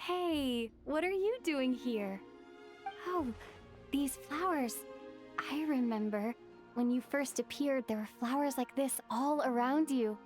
Hey, what are you doing here? Oh, these flowers. I remember. When you first appeared, there were flowers like this all around you.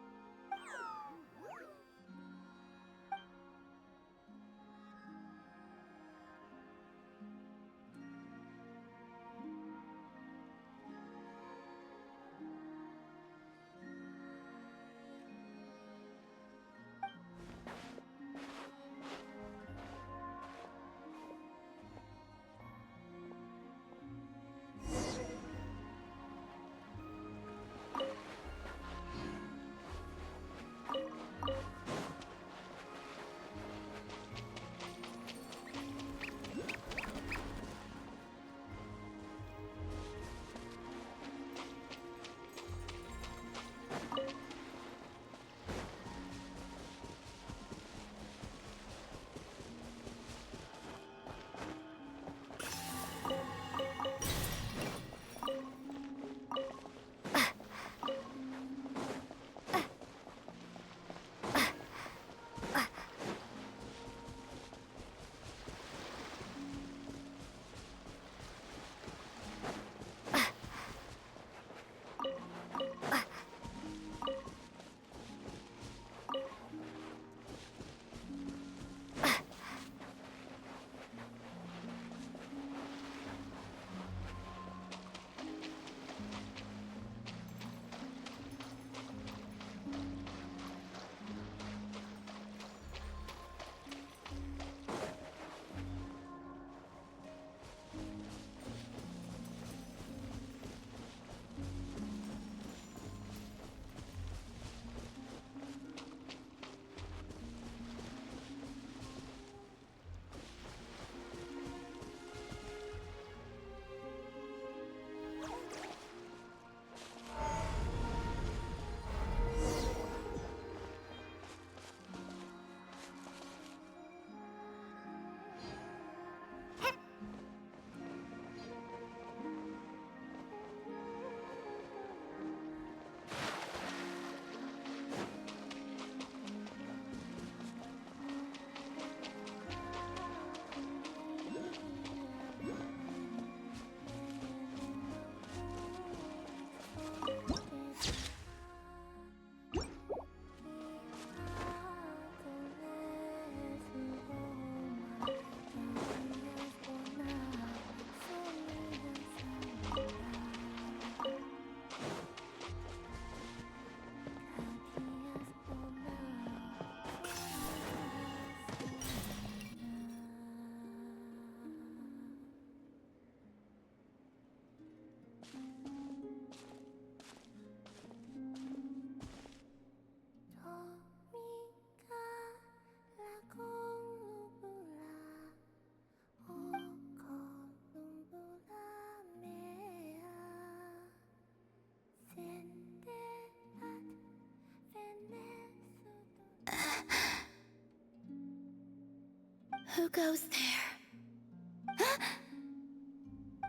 Who goes there?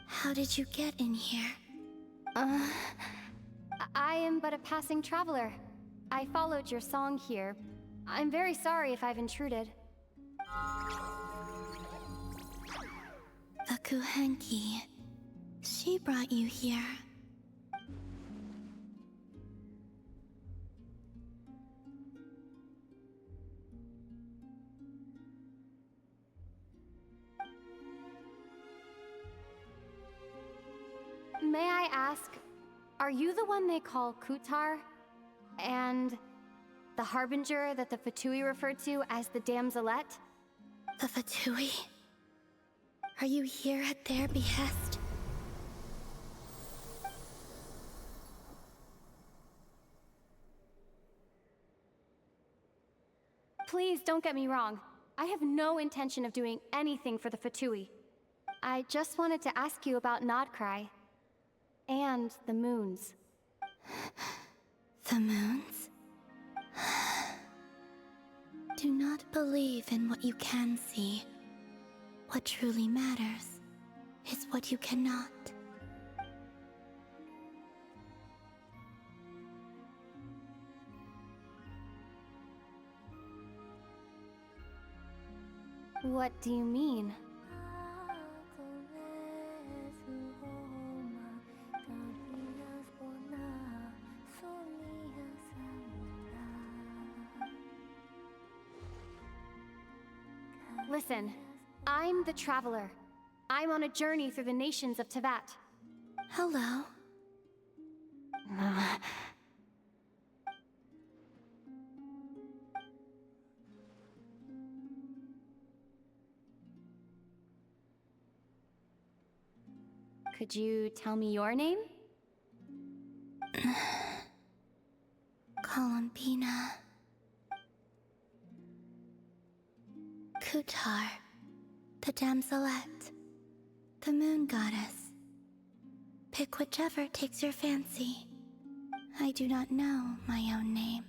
How did you get in here? I am but a passing traveler. I followed your song here. I'm very sorry if I've intruded. The Kuhenki. She brought you here. May I ask, are you the one they call Kutar? And the harbinger that the Fatui referred to as the Damselette? The Fatui? Are you here at their behest? Please don't get me wrong. I have no intention of doing anything for the Fatui. I just wanted to ask you about Nodcry. And the moons. The moons? Do not believe in what you can see. What truly matters is what you cannot. What do you mean? Listen, I'm the Traveler. I'm on a journey through the nations of Teyvat. Hello. Could you tell me your name? Columbina. Kutar, the damselette, the moon goddess. Pick whichever takes your fancy. I do not know my own name.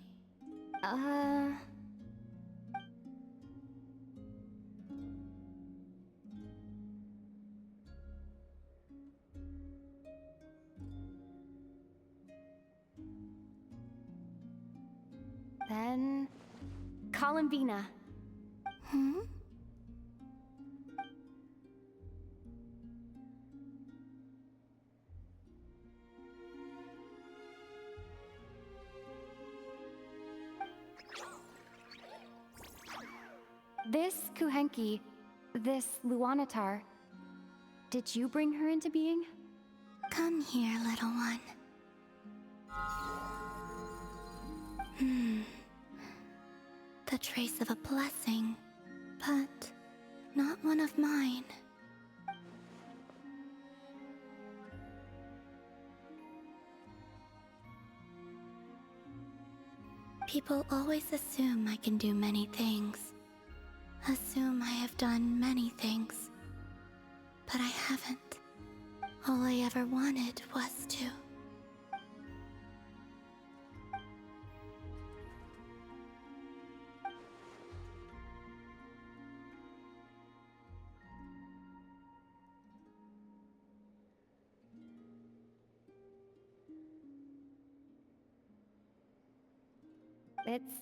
Then... Columbina. Hmm? This Kuhenki, this Luanatar, did you bring her into being? Come here, little one. The trace of a blessing, but not one of mine. People always assume I can do many things. Assume I have done many things. But I haven't. All I ever wanted was to. It's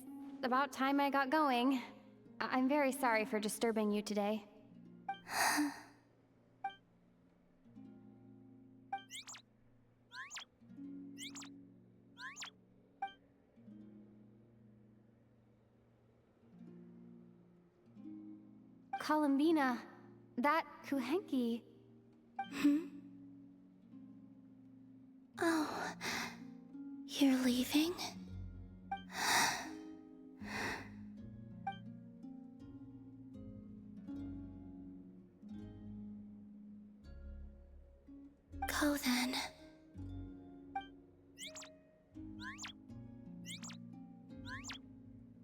about time I got going. I'm very sorry for disturbing you today. Columbina, that Kuhenki... Oh, you're leaving? Go then.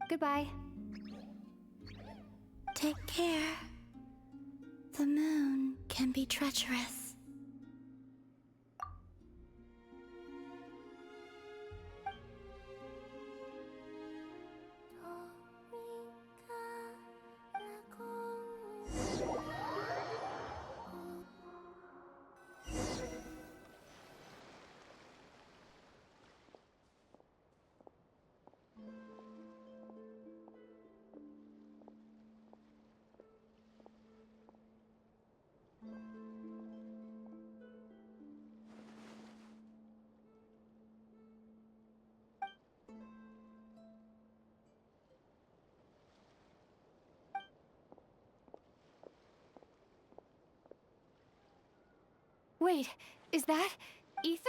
Goodbye. Take care. The moon can be treacherous. Wait, is that... Ether?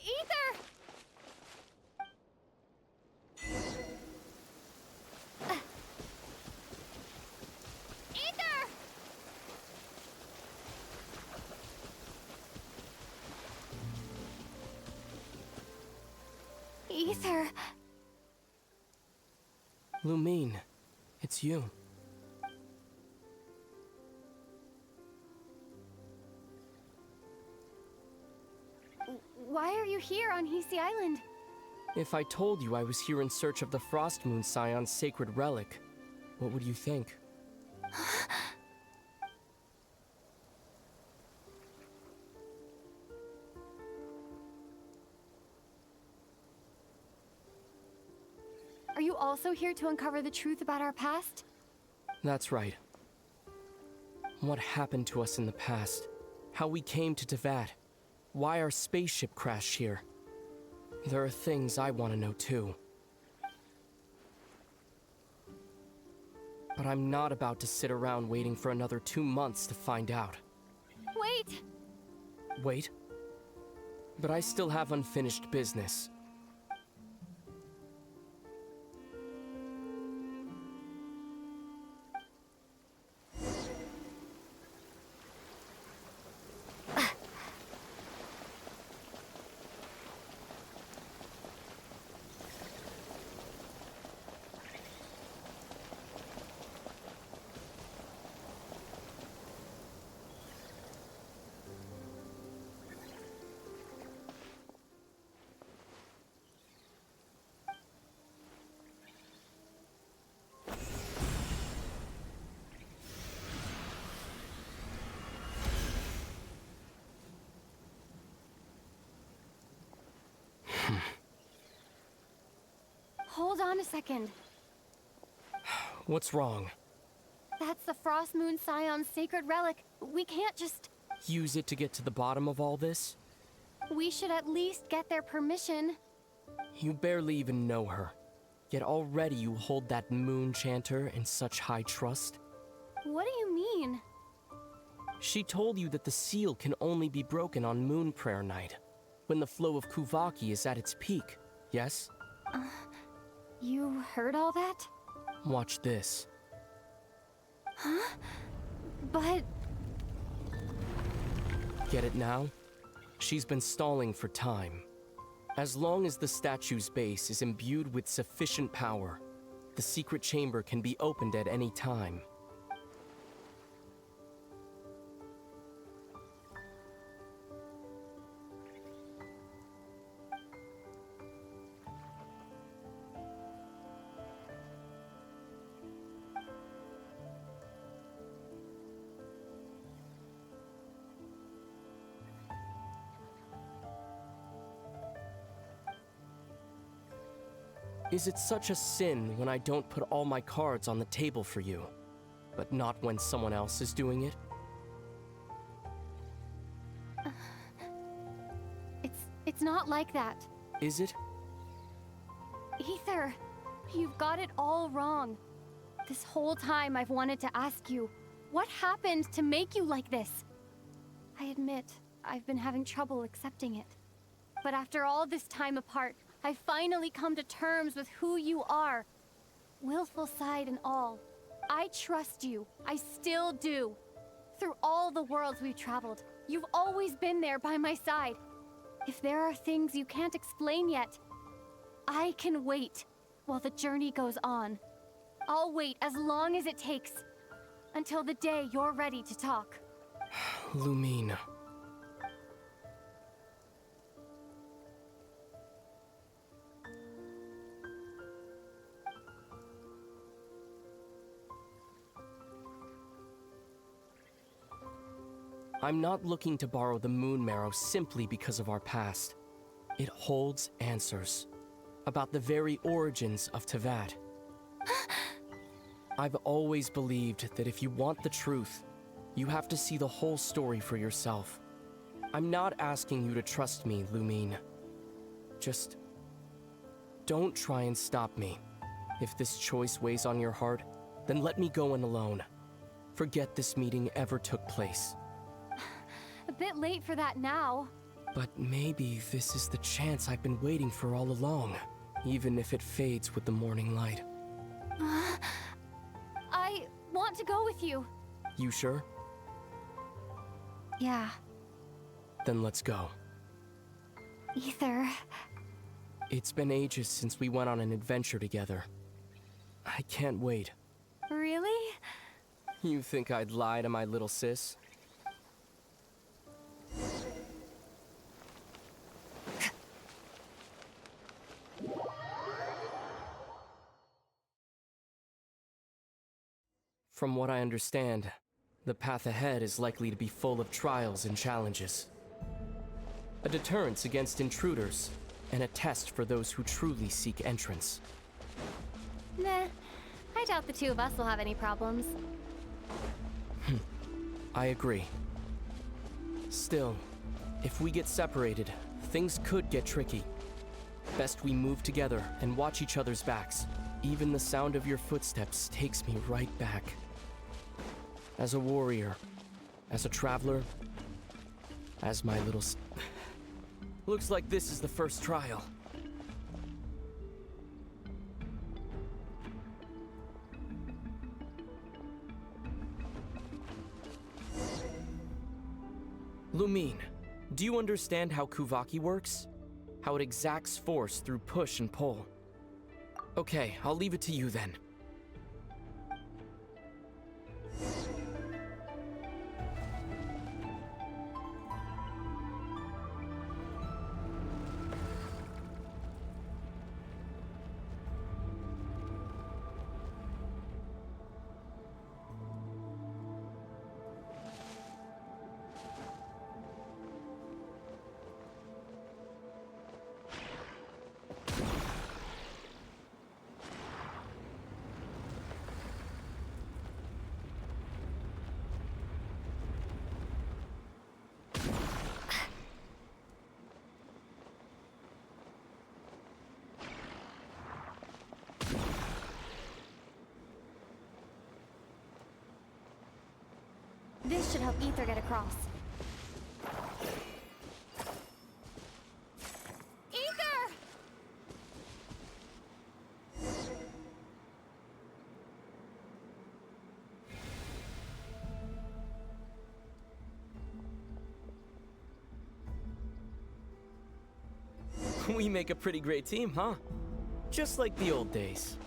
Ether! Ether! Ether... Lumine, it's you. Why are you here on Hisi Island? If I told you I was here in search of the Frost Moon Scion's sacred relic, what would you think? you also here to uncover the truth about our past? That's right. What happened to us in the past? How we came to Teyvat? Why our spaceship crashed here? There are things I want to know too. But I'm not about to sit around waiting for another 2 months to find out. Wait! Wait? But I still have unfinished business. Hold on a second. What's wrong? That's the Frost Moon Scion's sacred relic. We can't just... Use it to get to the bottom of all this? We should at least get their permission. You barely even know her. Yet already you hold that moon chanter in such high trust. What do you mean? She told you that the seal can only be broken on Moon Prayer Night, when the flow of Kuvaki is at its peak, yes? You heard all that? Watch this. Huh? But... Get it now? She's been stalling for time. As long as the statue's base is imbued with sufficient power, the secret chamber can be opened at any time. Is it such a sin when I don't put all my cards on the table for you, but not when someone else is doing it? It's not like that. Is it? Ether, you've got it all wrong. This whole time I've wanted to ask you, what happened to make you like this? I admit, I've been having trouble accepting it. But after all this time apart, I've finally come to terms with who you are. Willful side and all. I trust you. I still do. Through all the worlds we've traveled, you've always been there by my side. If there are things you can't explain yet, I can wait while the journey goes on. I'll wait as long as it takes, until the day you're ready to talk. Lumine. I'm not looking to borrow the Moon Marrow simply because of our past. It holds answers about the very origins of Teyvat. I've always believed that if you want the truth, you have to see the whole story for yourself. I'm not asking you to trust me, Lumine. Just don't try and stop me. If this choice weighs on your heart, then let me go in alone. Forget this meeting ever took place. A bit late for that now. But maybe this is the chance I've been waiting for all along, even if it fades with the morning light. I want to go with you. You sure? Yeah. Then let's go. Ether. It's been ages since we went on an adventure together. I can't wait. Really? You think I'd lie to my little sis? From what I understand, the path ahead is likely to be full of trials and challenges. A deterrence against intruders, and a test for those who truly seek entrance. Nah, I doubt the two of us will have any problems. I agree. Still, if we get separated, things could get tricky. Best we move together and watch each other's backs. Even the sound of your footsteps takes me right back. As a warrior, as a traveler, as my little Looks like this is the first trial. Lumine, do you understand how Kuvaki works? How it exacts force through push and pull? Okay, I'll leave it to you then. This should help Aether get across. Aether! We make a pretty great team, huh? Just like the old days.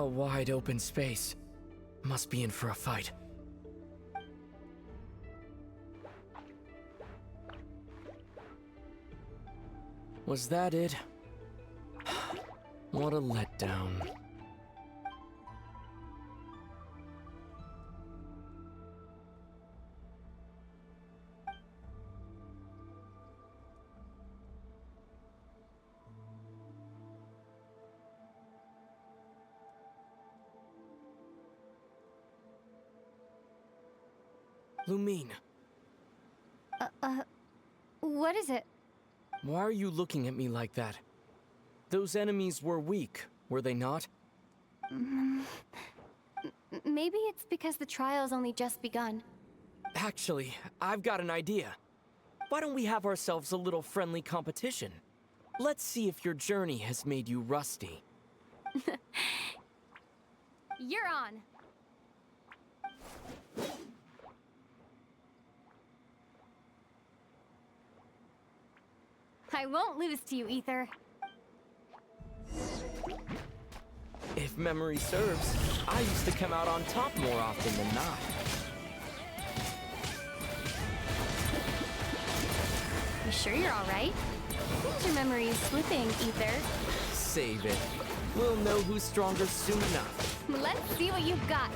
A wide open space. Must be in for a fight. Was that it? What a letdown. Lumine, What is it? why are you looking at me like that? Those enemies were weak, were they not? Maybe it's because the trial's only just begun. Actually, I've got an idea. Why don't we have ourselves a little friendly competition? Let's see if your journey has made you rusty. You're on! I won't lose to you, Aether. If memory serves, I used to come out on top more often than not. You sure you're alright? Seems your memory's slipping, Aether. Save it. We'll know who's stronger soon enough. Let's see what you've got.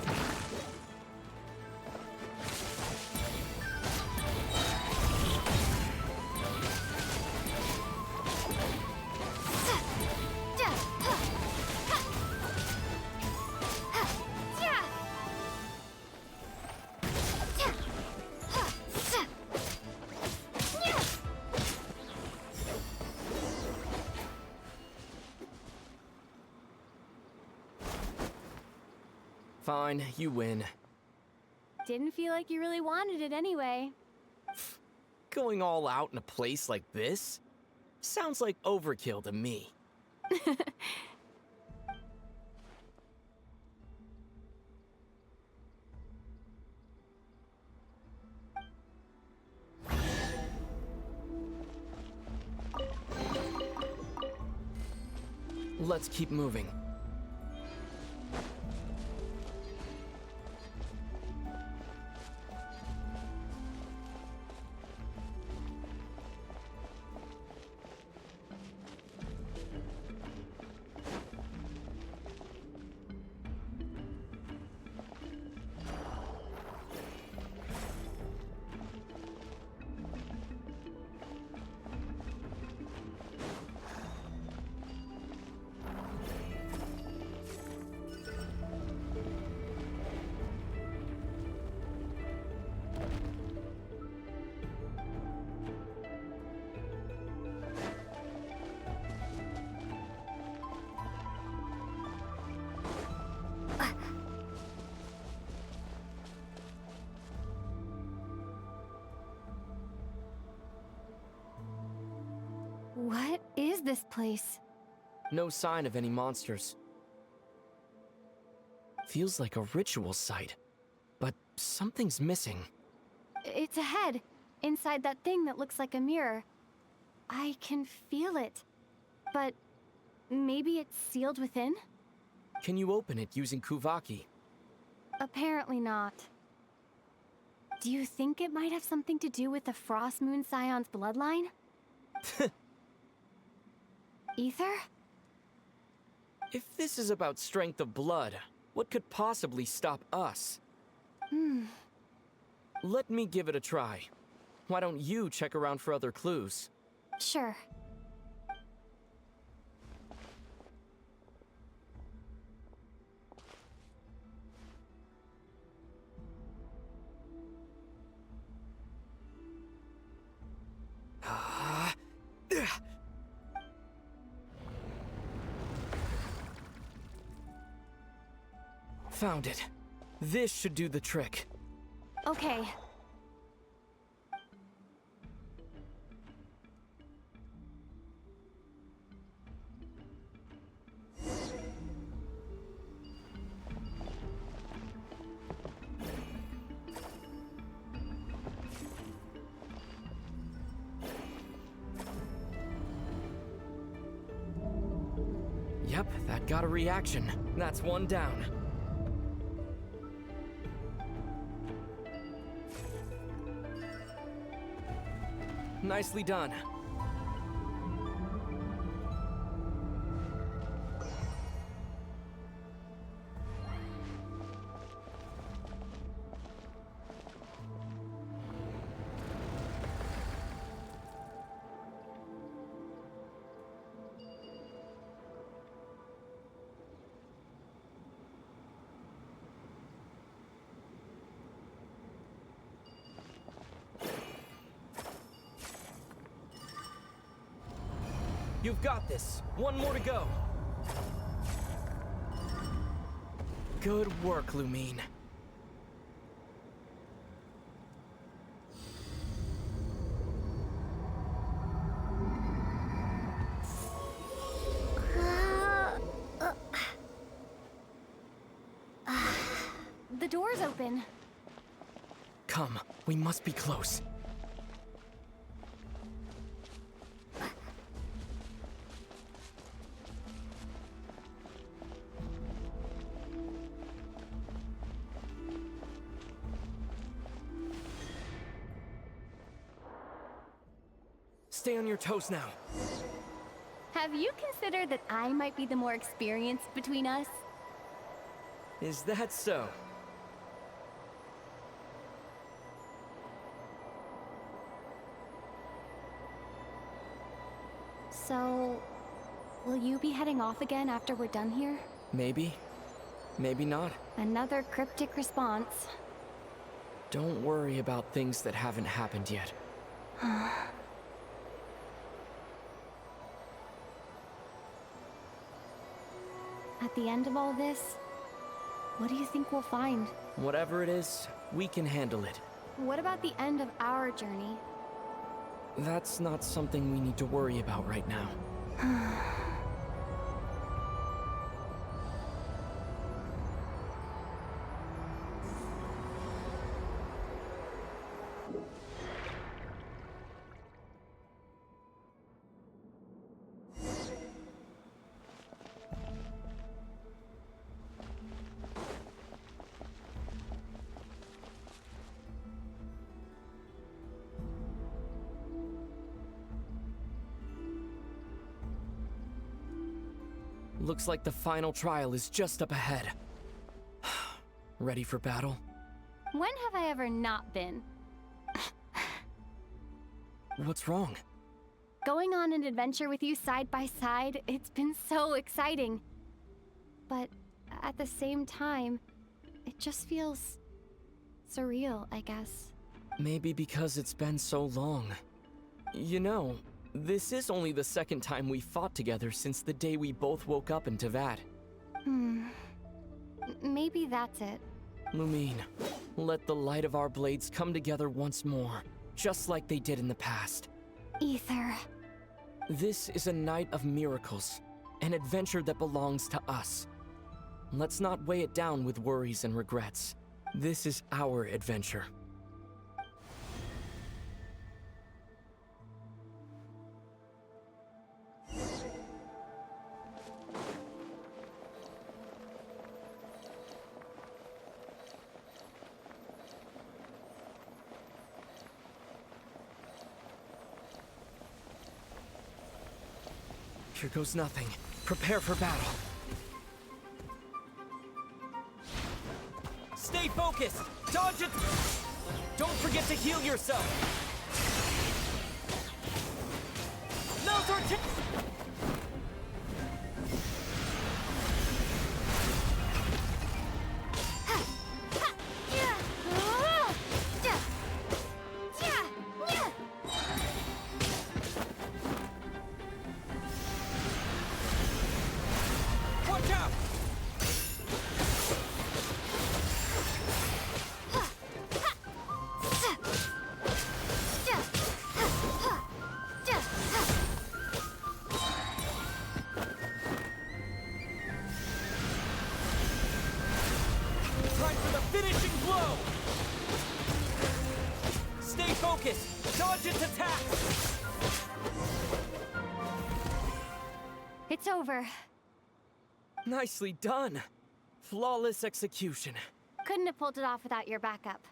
Fine, you win. Didn't feel like you really wanted it anyway. Going all out in a place like this? Sounds like overkill to me. Let's keep moving. What is this place? No sign of any monsters. Feels like a ritual site, but something's missing. It's a head, inside that thing that looks like a mirror. I can feel it, but maybe it's sealed within? Can you open it using Kuvaki? Apparently not. Do you think it might have something to do with the Frost Moon Scion's bloodline? Ether? If this is about strength of blood, what could possibly stop us? Let me give it a try. Why don't you check around for other clues? Sure. Found it. This should do the trick. Okay. Yep, that got a reaction. That's one down. Nicely done. You've got this. One more to go. Good work, Lumine. The door's open. Come, we must be close. Stay on your toes now. Have you considered that I might be the more experienced between us? Is that so? So, will you be heading off again after we're done here? Maybe. Maybe not. Another cryptic response. Don't worry about things that haven't happened yet. At the end of all this, what do you think we'll find? Whatever it is, we can handle it. What about the end of our journey? That's not something we need to worry about right now. Looks like the final trial is just up ahead. Ready for battle? When have I ever not been? What's wrong? Going on an adventure with you side by side, it's been so exciting. But at the same time, it just feels surreal, I guess. Maybe because it's been so long. You know, this is only the second time we fought together since the day we both woke up in Teyvat. Maybe that's it. Lumine, let the light of our blades come together once more, just like they did in the past. Ether. This is a night of miracles, an adventure that belongs to us. Let's not weigh it down with worries and regrets. This is our adventure. Here goes nothing. Prepare for battle. Stay focused! Dodge it! Don't forget to heal yourself! Meltor, watch out! Time for the finishing blow! Stay focused! Dodge its attacks! It's over. Nicely done. Flawless execution. Couldn't have pulled it off without your backup.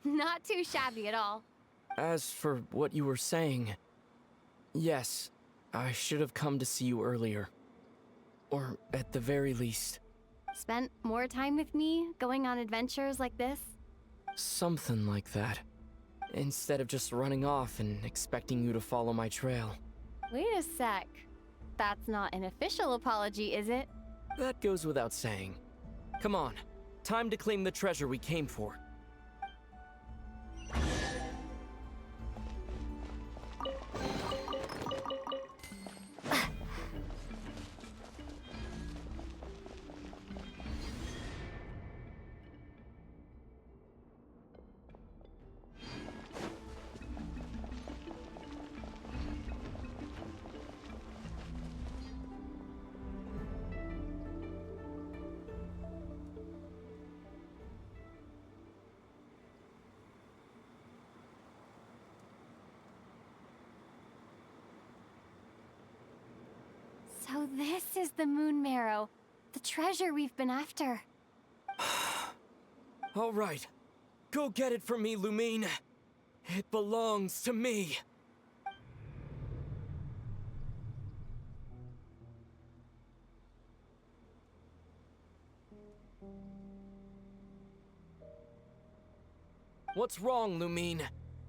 Not too shabby at all. As for what you were saying, yes, I should have come to see you earlier. Or at the very least, Spent more time with me, going on adventures like this? something like that. Instead of just running off and expecting you to follow my trail. Wait a sec. That's not an official apology, is it? That goes without saying. Come on, time to claim the treasure we came for. So this is the Moon Marrow, the treasure we've been after. All right, go get it for me, Lumine. It belongs to me. What's wrong, Lumine?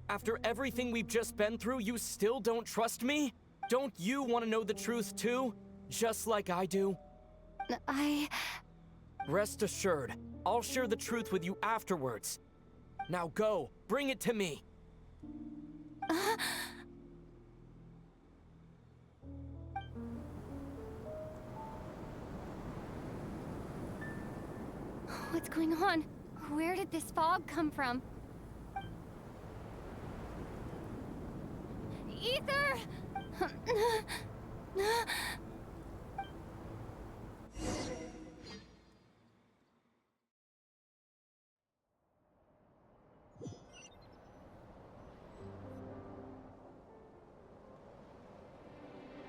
After everything we've just been through, you still don't trust me? Don't you want to know the truth too? Just like I do? Rest assured, I'll share the truth with you afterwards. Now go, bring it to me. What's going on? Where did this fog come from? Ether!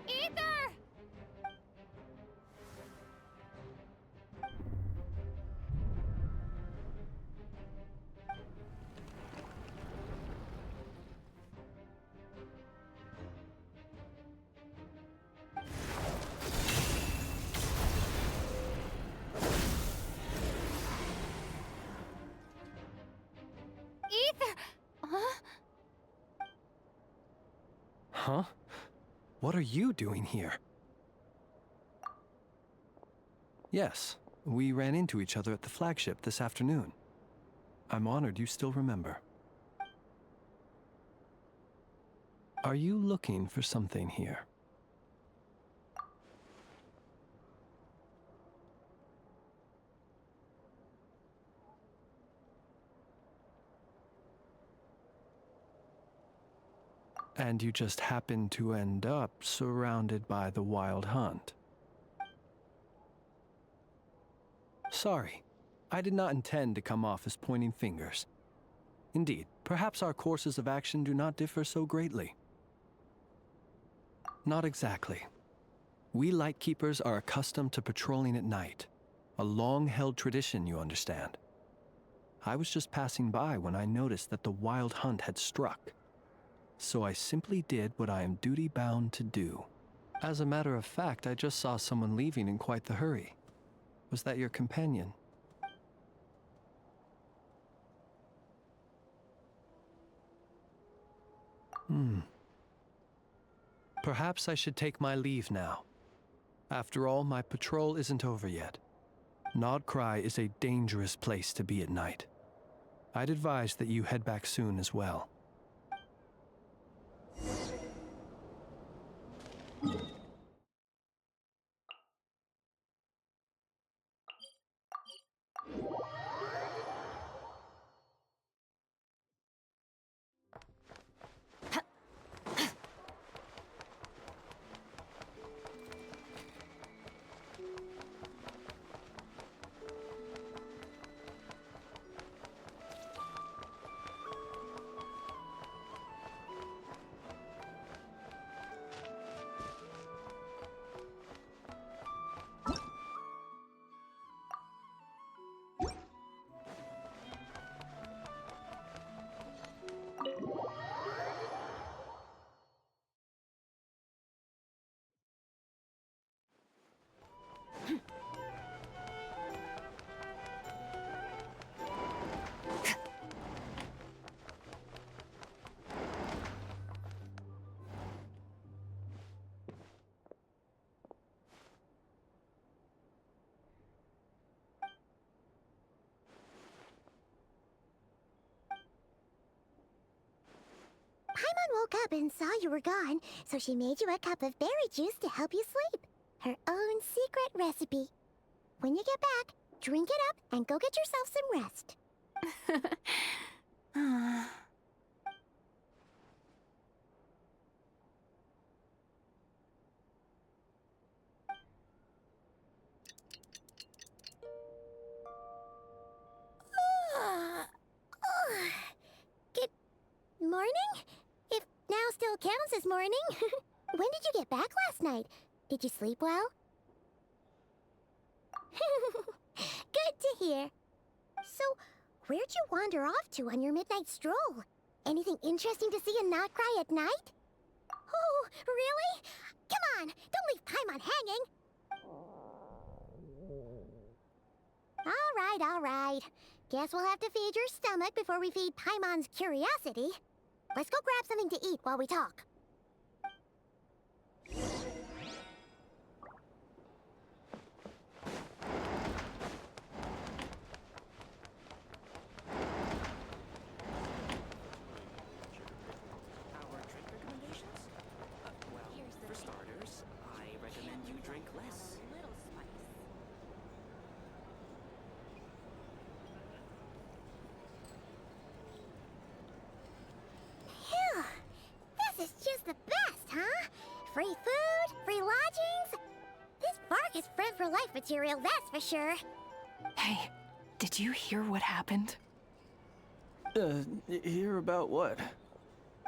Ether! Huh? What are you doing here? Yes, we ran into each other at the flagship this afternoon. I'm honored you still remember. Are you looking for something here? And you just happened to end up surrounded by the Wild Hunt. Sorry, I did not intend to come off as pointing fingers. Indeed, perhaps our courses of action do not differ so greatly. Not exactly. We Lightkeepers are accustomed to patrolling at night. A long-held tradition, you understand. I was just passing by when I noticed that the Wild Hunt had struck. So I simply did what I am duty-bound to do. As a matter of fact, I just saw someone leaving in quite the hurry. Was that your companion? Perhaps I should take my leave now. After all, my patrol isn't over yet. Nodcry is a dangerous place to be at night. I'd advise that you head back soon as well. Paimon woke up and saw you were gone, so she made you a cup of berry juice to help you sleep. Her own secret recipe. When you get back, drink it up and go get yourself some rest. Good morning? If now still counts as morning. When did you get back last night? Did you sleep well? Good to hear. So, where'd you wander off to on your midnight stroll? Anything interesting to see in Notcry at night? Oh, really? Come on, don't leave Paimon hanging. All right. Guess we'll have to feed your stomach before we feed Paimon's curiosity. Let's go grab something to eat while we talk. Our drink recommendations? Well, for starters, I recommend you drink less. Phew! This is just the best, huh? Free food, free lodgings. This bark is friend for life material, that's for sure. Hey, did you hear what happened? Hear about what?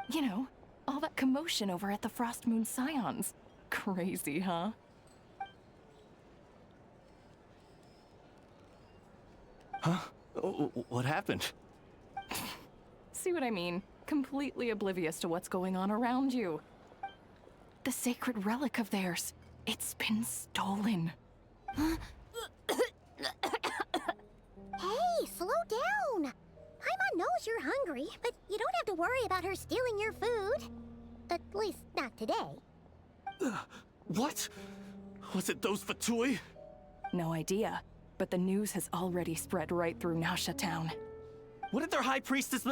You know, all that commotion over at the Frost Moon Scions. Crazy, huh? Huh? What happened? See what I mean? Completely oblivious to what's going on around you. The sacred relic of theirs. It's been stolen. Hey, slow down. Paimon knows you're hungry, but you don't have to worry about her stealing your food. At least not today. What? Was it those Fatui? No idea, but the news has already spread right through Nasha Town. What did their high priestess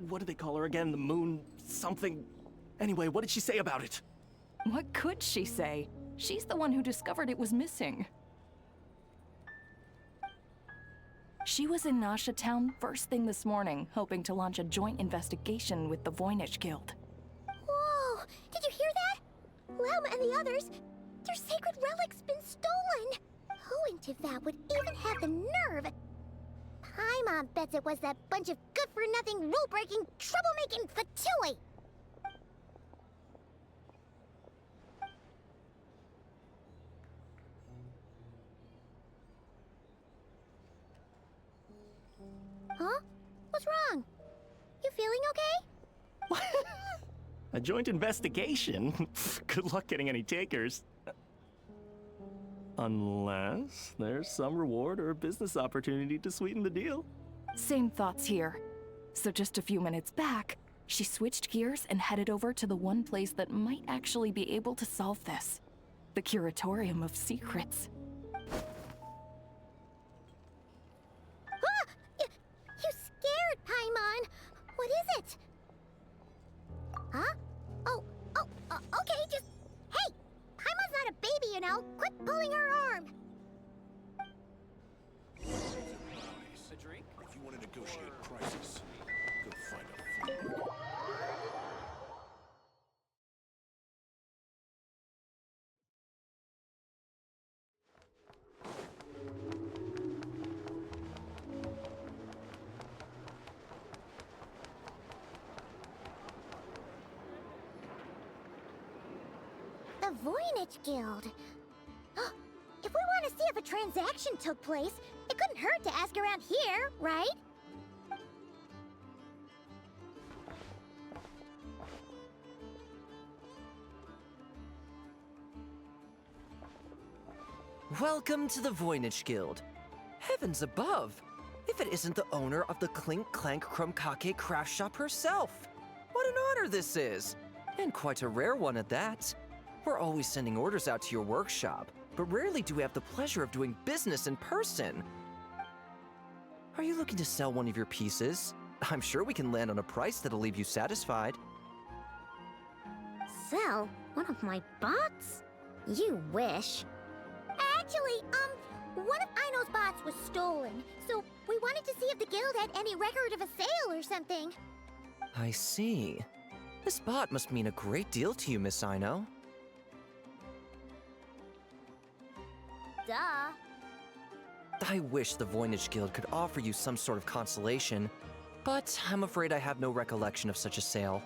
what do they call her again? The moon something? Anyway, what did she say about it? What could she say? She's the one who discovered it was missing. She was in Nasha Town first thing this morning, hoping to launch a joint investigation with the Voynich Guild. Whoa! Did you hear that? Lauma and the others, their sacred relic's been stolen! Who in Tivat would even have the nerve? Paimon bets it was that bunch of good-for-nothing, rule-breaking, troublemaking Fatui! Huh? What's wrong? You feeling okay? A joint investigation? Good luck getting any takers. Unless there's some reward or business opportunity to sweeten the deal. Same thoughts here. So just a few minutes back, she switched gears and headed over to the one place that might actually be able to solve this. The Curatorium of Secrets. You scared, Paimon! What is it? Huh? Okay, just... Hey! Paimon's not a baby, you know! Quit pulling her arm! A drink? If you want to negotiate prices, go find a flea market. The Voynich Guild. If we want to see if a transaction took place, it couldn't hurt to ask around here, right? Welcome to the Voynich Guild. Heavens above! If it isn't the owner of the Clink Clank Krumkake craft shop herself! What an honor this is! And quite a rare one at that. We're always sending orders out to your workshop, but rarely do we have the pleasure of doing business in person. Are you looking to sell one of your pieces? I'm sure we can land on a price that'll leave you satisfied. Sell one of my bots? You wish. Actually, one of Aino's bots was stolen, so we wanted to see if the guild had any record of a sale or something. I see. This bot must mean a great deal to you, Miss Aino. Duh. I wish the Voynich Guild could offer you some sort of consolation, but I'm afraid I have no recollection of such a sale.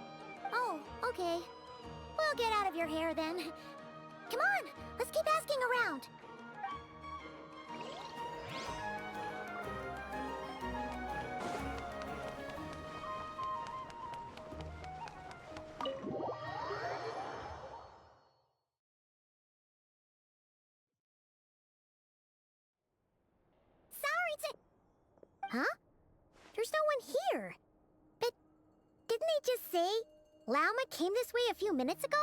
Oh, okay. We'll get out of your hair then. Come on, let's keep asking around. Huh? There's no one here. But didn't they just say Lauma came this way a few minutes ago?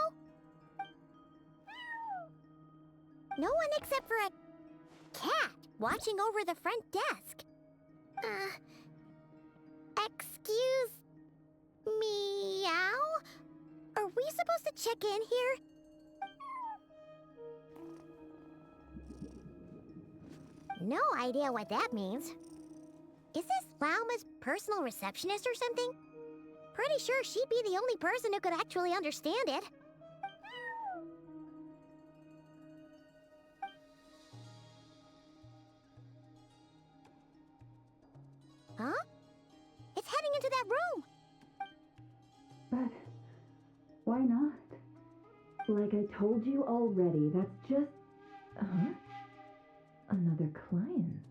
No one except for a cat watching over the front desk. Excuse meow? Are we supposed to check in here? No idea what that means. Is this Lauma's personal receptionist or something? Pretty sure she'd be the only person who could actually understand it. Huh? It's heading into that room! But why not? Like I told you already, that's just... another client.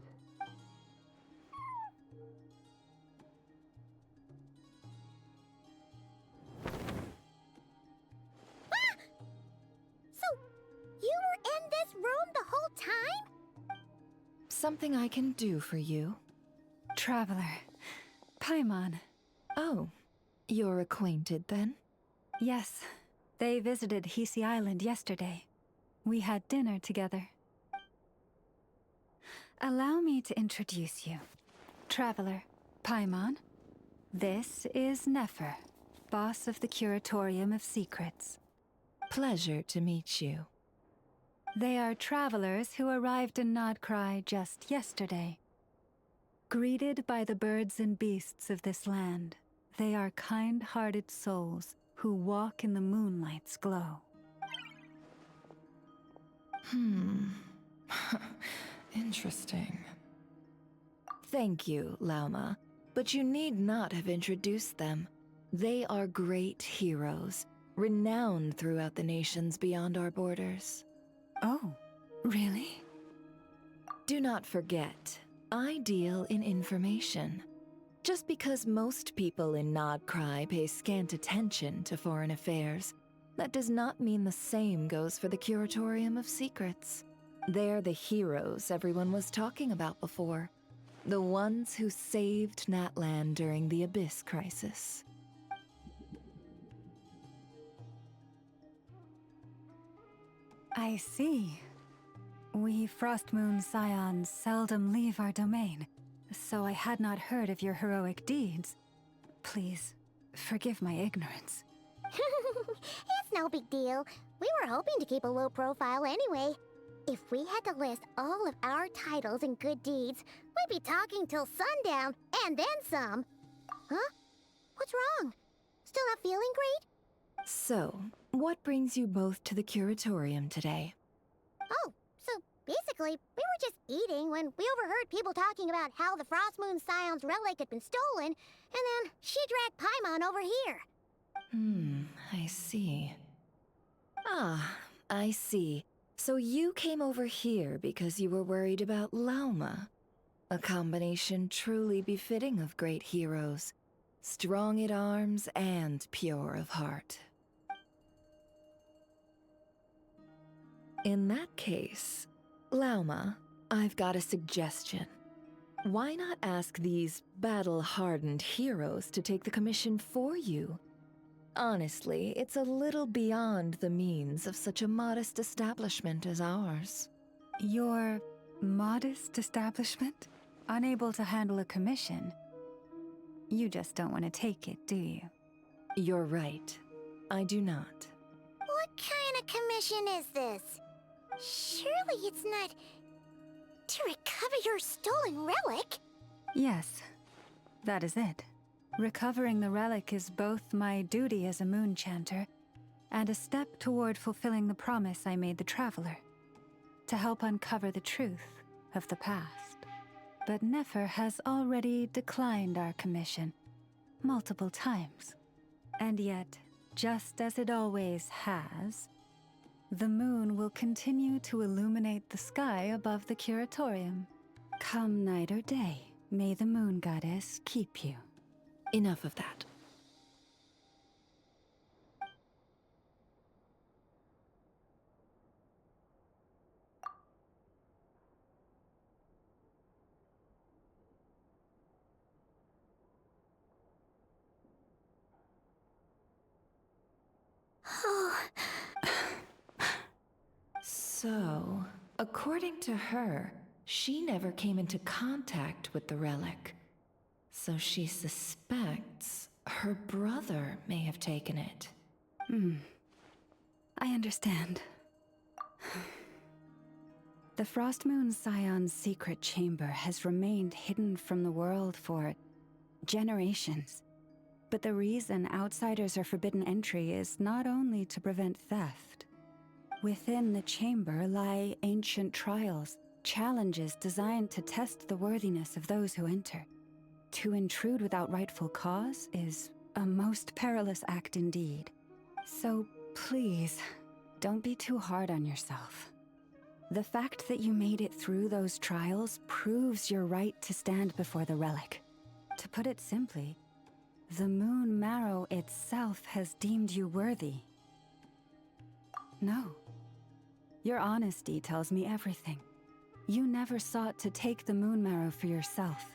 You were in this room the whole time? Something I can do for you? Traveler. Paimon. Oh, you're acquainted then? Yes, they visited Hisi Island yesterday. We had dinner together. Allow me to introduce you. Traveler, Paimon. This is Nefer, boss of the Curatorium of Secrets. Pleasure to meet you. They are travelers who arrived in Nodcry just yesterday. Greeted by the birds and beasts of this land, they are kind-hearted souls who walk in the moonlight's glow. Interesting. Thank you, Lauma, but you need not have introduced them. They are great heroes, renowned throughout the nations beyond our borders. Oh, really? Do not forget, I deal in information. Just because most people in Nodcry pay scant attention to foreign affairs, that does not mean the same goes for the Curatorium of Secrets. They're the heroes everyone was talking about before. The ones who saved Natlan during the Abyss crisis. I see. We Frostmoon Scions seldom leave our domain, so I had not heard of your heroic deeds. Please, forgive my ignorance. It's no big deal. We were hoping to keep a low profile anyway. If we had to list all of our titles and good deeds, we'd be talking till sundown, and then some. Huh? What's wrong? Still not feeling great? So, what brings you both to the Curatorium today? Oh, so basically, we were just eating when we overheard people talking about how the Frostmoon Scion's relic had been stolen, and then she dragged Paimon over here. I see. Ah, I see. So you came over here because you were worried about Lauma. A combination truly befitting of great heroes. Strong at arms and pure of heart. In that case, Lauma, I've got a suggestion. Why not ask these battle-hardened heroes to take the commission for you? Honestly, it's a little beyond the means of such a modest establishment as ours. Your modest establishment? Unable to handle a commission? You just don't want to take it, do you? You're right. I do not. What kind of commission is this? Surely it's not to recover your stolen relic? Yes, that is it. Recovering the relic is both my duty as a moon chanter and a step toward fulfilling the promise I made the Traveler, to help uncover the truth of the past. But Nefer has already declined our commission multiple times. And yet, just as it always has, the moon will continue to illuminate the sky above the Curatorium. Come night or day, may the moon goddess keep you. Enough of that. So, according to her, she never came into contact with the relic. So she suspects her brother may have taken it. I understand. The Frostmoon Scion's secret chamber has remained hidden from the world for generations. But the reason outsiders are forbidden entry is not only to prevent theft. Within the chamber lie ancient trials, challenges designed to test the worthiness of those who enter. To intrude without rightful cause is a most perilous act indeed. So please, don't be too hard on yourself. The fact that you made it through those trials proves your right to stand before the relic. To put it simply, the Moon Marrow itself has deemed you worthy. No. Your honesty tells me everything. You never sought to take the Moon Marrow for yourself.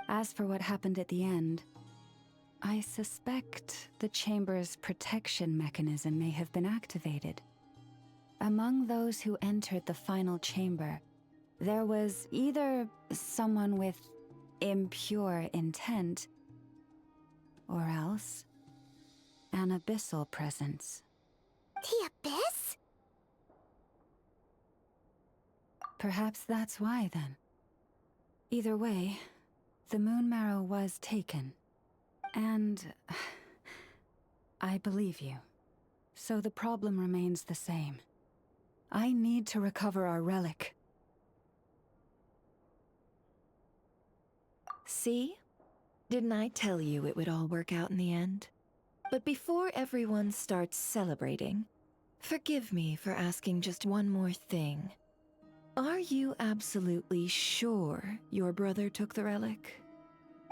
As for what happened at the end, I suspect the chamber's protection mechanism may have been activated. Among those who entered the final chamber, there was either someone with impure intent, or else an abyssal presence. The Abyss? Perhaps that's why, then. Either way, the moon marrow was taken. And I believe you. So the problem remains the same. I need to recover our relic. See? Didn't I tell you it would all work out in the end? But before everyone starts celebrating, forgive me for asking just one more thing. Are you absolutely sure your brother took the relic?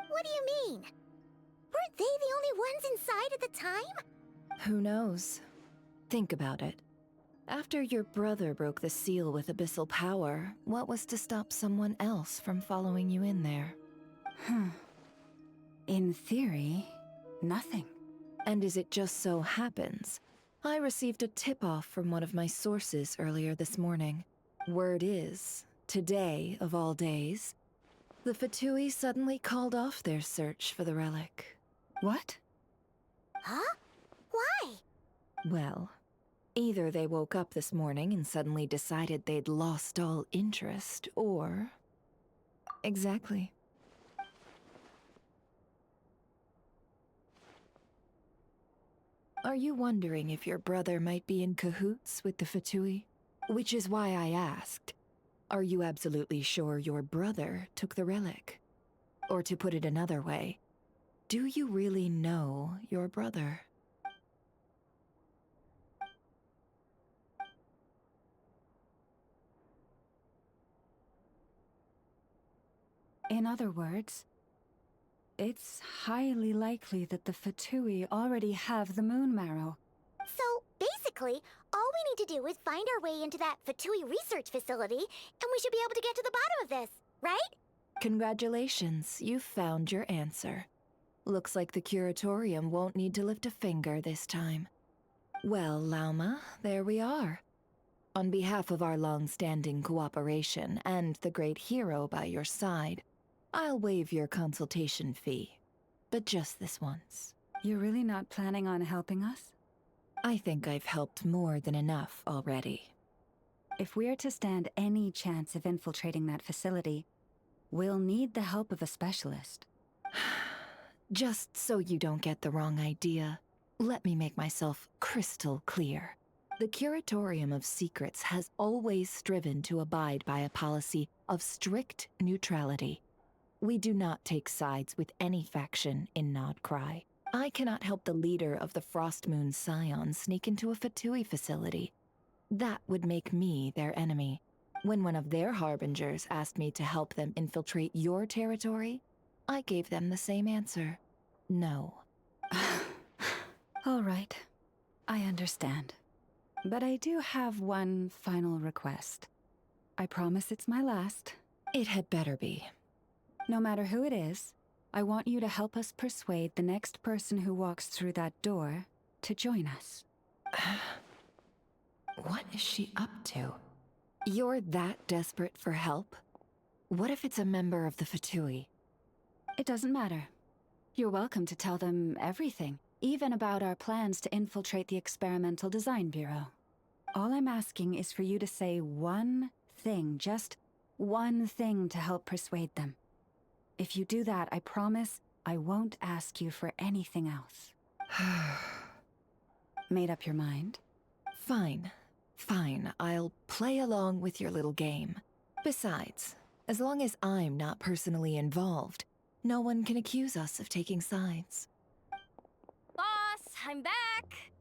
What do you mean? Weren't they the only ones inside at the time? Who knows? Think about it. After your brother broke the seal with abyssal power, what was to stop someone else from following you in there? In theory, nothing. And as it just so happens, I received a tip-off from one of my sources earlier this morning. Word is, today of all days, the Fatui suddenly called off their search for the relic. What? Huh? Why? Well, either they woke up this morning and suddenly decided they'd lost all interest, or... Exactly. Are you wondering if your brother might be in cahoots with the Fatui? Which is why I asked, are you absolutely sure your brother took the relic? Or to put it another way, do you really know your brother? In other words, it's highly likely that the Fatui already have the moon marrow. So, basically, all we need to do is find our way into that Fatui research facility, and we should be able to get to the bottom of this, right? Congratulations, you've found your answer. Looks like the curatorium won't need to lift a finger this time. Well, Lauma, there we are. On behalf of our long-standing cooperation and the great hero by your side, I'll waive your consultation fee. But just this once. You're really not planning on helping us? I think I've helped more than enough already. If we're to stand any chance of infiltrating that facility, we'll need the help of a specialist. Just so you don't get the wrong idea, let me make myself crystal clear. The Curatorium of Secrets has always striven to abide by a policy of strict neutrality. We do not take sides with any faction in Nodcry. I cannot help the leader of the Frostmoon Scions sneak into a Fatui facility. That would make me their enemy. When one of their harbingers asked me to help them infiltrate your territory, I gave them the same answer. No. All right. I understand. But I do have one final request. I promise it's my last. It had better be. No matter who it is, I want you to help us persuade the next person who walks through that door to join us. What is she up to? You're that desperate for help? What if it's a member of the Fatui? It doesn't matter. You're welcome to tell them everything, even about our plans to infiltrate the Experimental Design Bureau. All I'm asking is for you to say one thing, just one thing to help persuade them. If you do that, I promise I won't ask you for anything else. Made up your mind? Fine. Fine, I'll play along with your little game. Besides, as long as I'm not personally involved, no one can accuse us of taking sides. Boss, I'm back!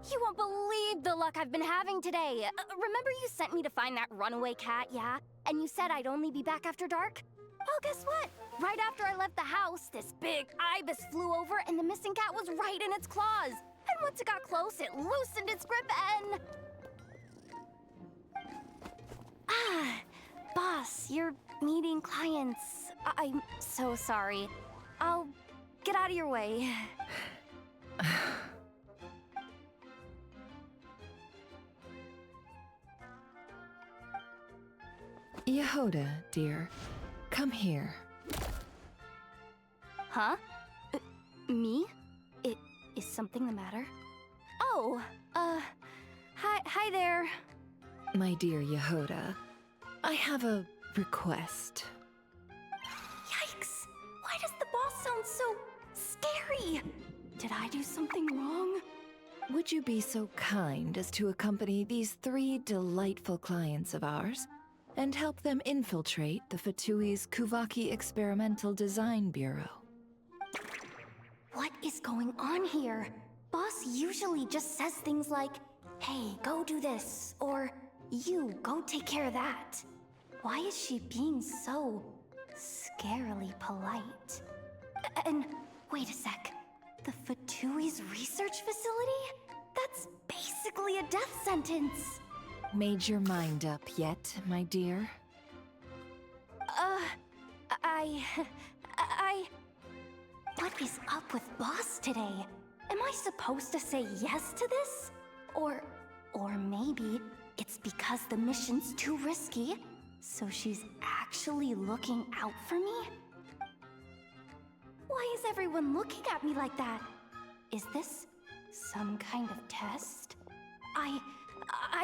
You won't believe the luck I've been having today. Remember you sent me to find that runaway cat, yeah? And you said I'd only be back after dark? Well, guess what? Right after I left the house, this big ibis flew over and the missing cat was right in its claws. And once it got close, it loosened its grip and... Boss, you're meeting clients. I'm so sorry. I'll get out of your way. Yehoda, dear, come here. Huh? Me? Is something the matter? Oh, hi there. My dear Yehoda, I have a request. Yikes! Why does the boss sound so scary? Did I do something wrong? Would you be so kind as to accompany these 3 delightful clients of ours and help them infiltrate the Fatui's Kuvaki Experimental Design Bureau? What is going on here? Boss usually just says things like, hey, go do this, or you, go take care of that. Why is she being so scarily polite? And wait a sec, the Fatui's research facility? That's basically a death sentence. Made your mind up yet, my dear? What is up with Boss today? Am I supposed to say yes to this? Or maybe it's because the mission's too risky, so she's actually looking out for me? Why is everyone looking at me like that? Is this some kind of test? I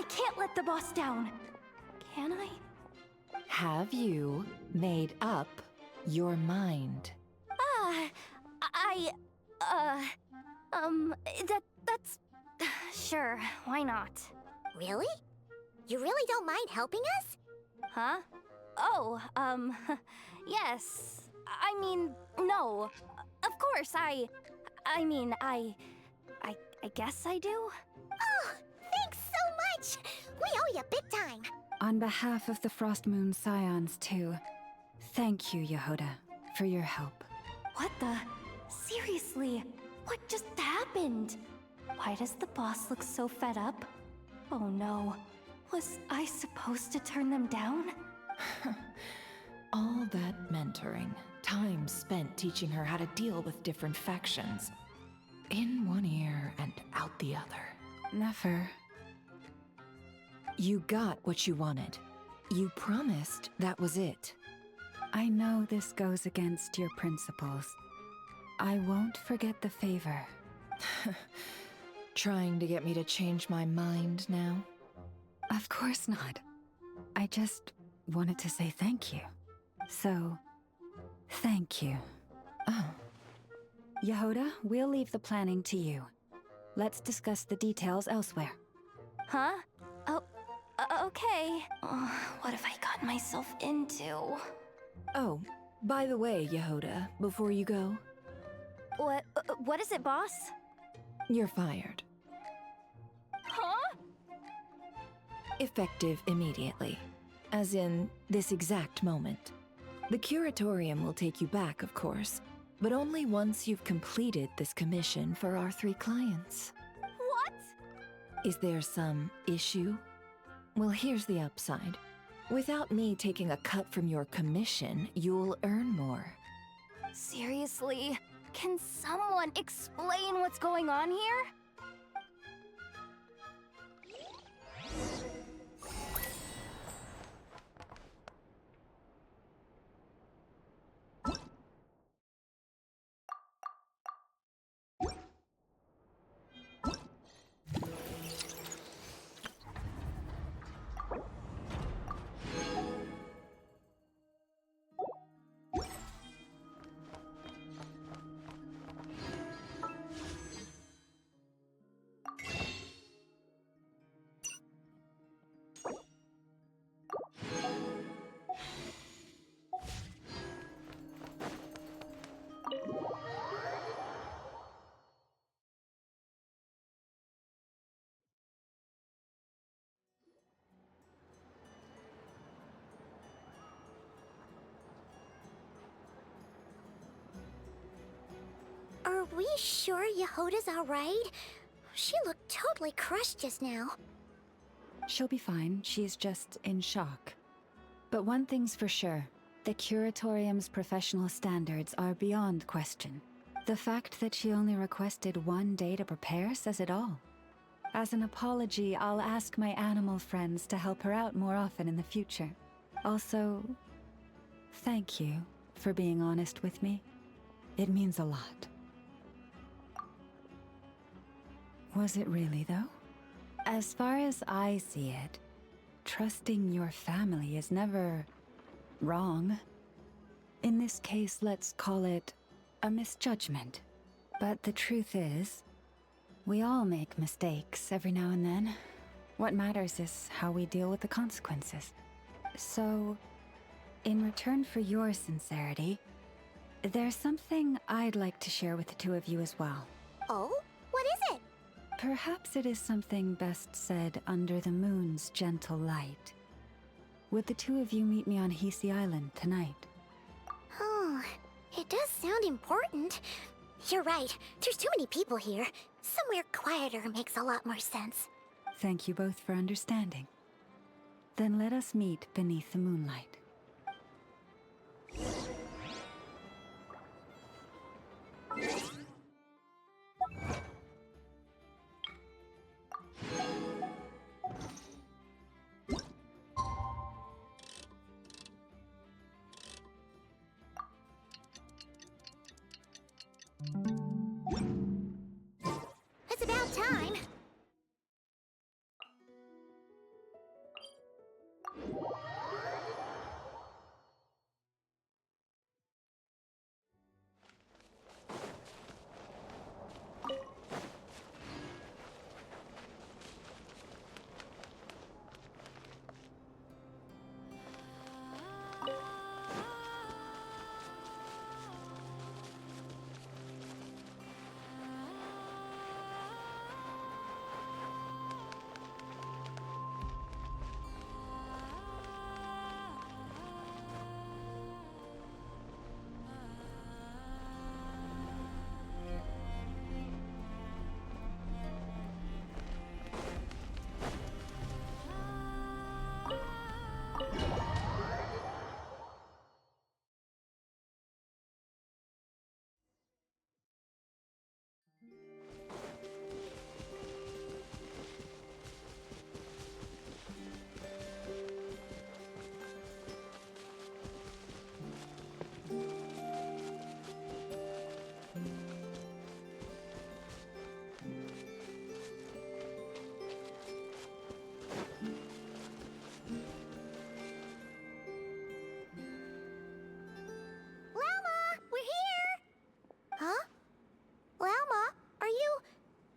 can't let the boss down. Can I? Have you made up your mind? That's... Sure, why not? Really? You really don't mind helping us? Huh? Oh, yes. I mean, no. Of course, I guess I do? Oh, thanks so much! We owe you big time! On behalf of the Frost Moon Scions, too, thank you, Yehoda, for your help. What the? Seriously, what just happened? Why does the boss look so fed up? Oh no, was I supposed to turn them down? All that mentoring, time spent teaching her how to deal with different factions. In one ear and out the other. Never. You got what you wanted. You promised that was it. I know this goes against your principles. I won't forget the favor. Trying to get me to change my mind now? Of course not. I just wanted to say thank you. So, thank you. Oh. Yehoda, we'll leave the planning to you. Let's discuss the details elsewhere. Huh? Oh, okay. What have I gotten myself into? Oh, by the way, Yehoda, before you go... What is it, boss? You're fired. Huh? Effective immediately. As in, this exact moment. The curatorium will take you back, of course, but only once you've completed this commission for our 3 clients. What? Is there some issue? Well, here's the upside. Without me taking a cut from your commission, you'll earn more. Seriously? Can someone explain what's going on here? Are we sure Yehoda's alright? She looked totally crushed just now. She'll be fine. She's just in shock. But one thing's for sure. The Curatorium's professional standards are beyond question. The fact that she only requested 1 day to prepare says it all. As an apology, I'll ask my animal friends to help her out more often in the future. Also, thank you for being honest with me. It means a lot. Was it really, though? As far as I see it, trusting your family is never wrong. In this case, let's call it a misjudgment. But the truth is, we all make mistakes every now and then. What matters is how we deal with the consequences. So, in return for your sincerity, there's something I'd like to share with the two of you as well. Oh? What is it? Perhaps it is something best said under the moon's gentle light. Would the two of you meet me on Hisi Island tonight? Oh, it does sound important. You're right. There's too many people here. Somewhere quieter makes a lot more sense. Thank you both for understanding. Then let us meet beneath the moonlight. It's about time.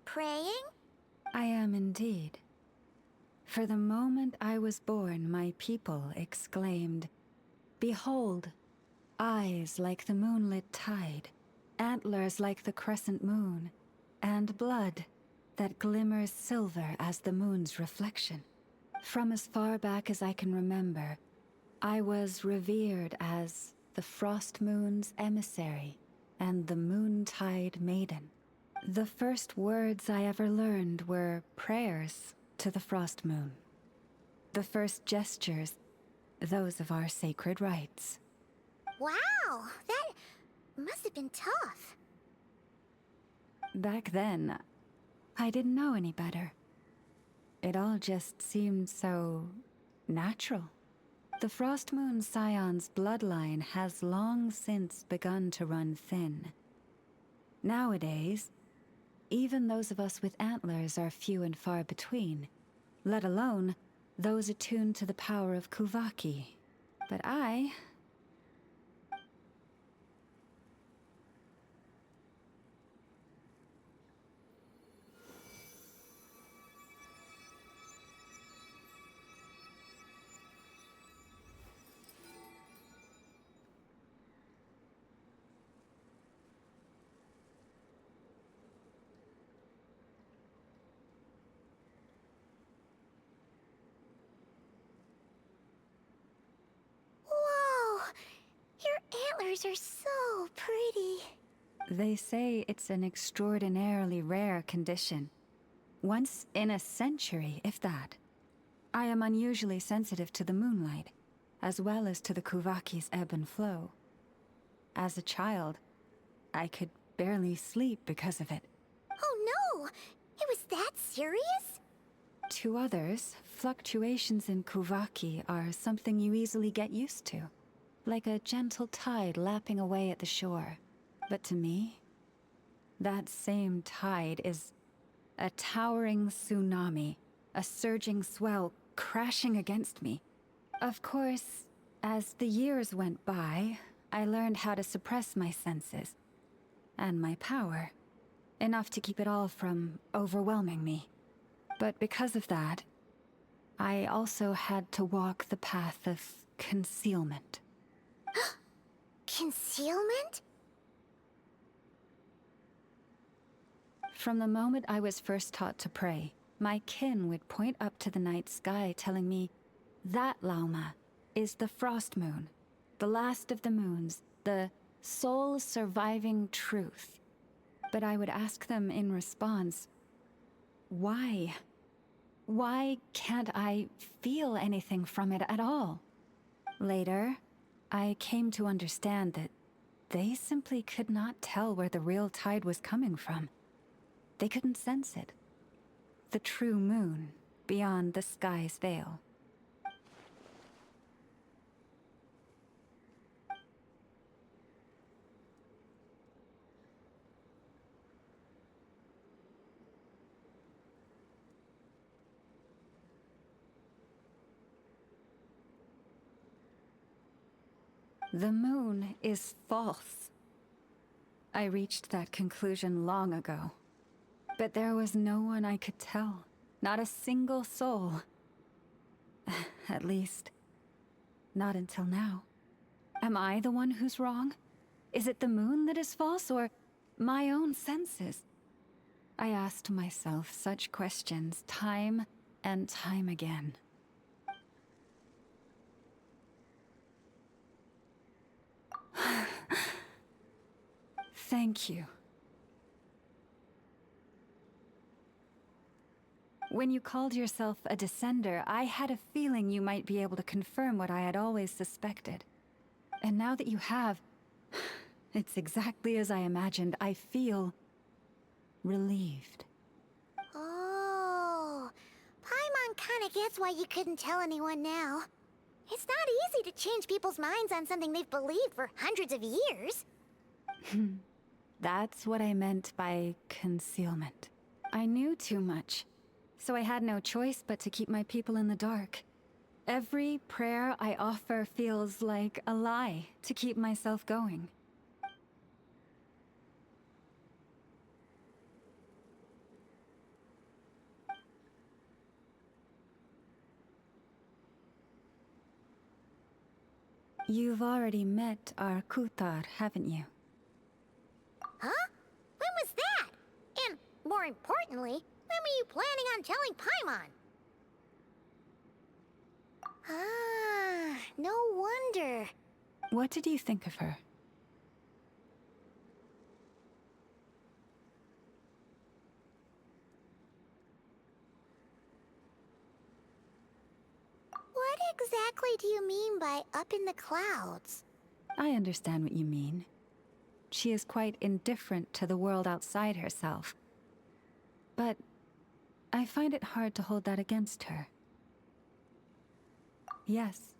Praying? I am indeed. For the moment I was born, my people exclaimed, "Behold, eyes like the moonlit tide, antlers like the crescent moon, and blood that glimmers silver as the moon's reflection." From as far back as I can remember, I was revered as the Frost Moon's emissary and the Moontide Maiden. The first words I ever learned were prayers to the Frost Moon. The first gestures, those of our sacred rites. Wow, that must have been tough. Back then, I didn't know any better. It all just seemed so natural. The Frost Moon Scion's bloodline has long since begun to run thin. Nowadays, even those of us with antlers are few and far between, let alone those attuned to the power of Kuvaki. But I... Antlers are so pretty. They say it's an extraordinarily rare condition. Once in a century, if that. I am unusually sensitive to the moonlight, as well as to the Kuvaki's ebb and flow. As a child, I could barely sleep because of it. Oh no! It was that serious? To others, fluctuations in Kuvaki are something you easily get used to, like a gentle tide lapping away at the shore. But to me, that same tide is a towering tsunami, a surging swell crashing against me. Of course, as the years went by, I learned how to suppress my senses and my power, enough to keep it all from overwhelming me. But because of that, I also had to walk the path of concealment. Concealment? From the moment I was first taught to pray, my kin would point up to the night sky telling me, "That, Lauma, is the Frost Moon, the last of the moons, the sole surviving truth." But I would ask them in response, why? Why can't I feel anything from it at all? Later, I came to understand that they simply could not tell where the real tide was coming from. They couldn't sense it. The true moon beyond the sky's veil. The moon is false. I reached that conclusion long ago. But there was no one I could tell. Not a single soul. At least, not until now. Am I the one who's wrong? Is it the moon that is false, or my own senses? I asked myself such questions time and time again. Thank you. When you called yourself a descender, I had a feeling you might be able to confirm what I had always suspected. And now that you have, it's exactly as I imagined. I feel relieved. Oh, Paimon kinda gets why you couldn't tell anyone now. It's not easy to change people's minds on something they've believed for hundreds of years. That's what I meant by concealment. I knew too much, so I had no choice but to keep my people in the dark. Every prayer I offer feels like a lie to keep myself going. You've already met our Kutar, haven't you? Huh? When was that? And, more importantly, when were you planning on telling Paimon? Ah, no wonder. What did you think of her? What exactly do you mean by up in the clouds? I understand what you mean. She is quite indifferent to the world outside herself. But I find it hard to hold that against her. Yes,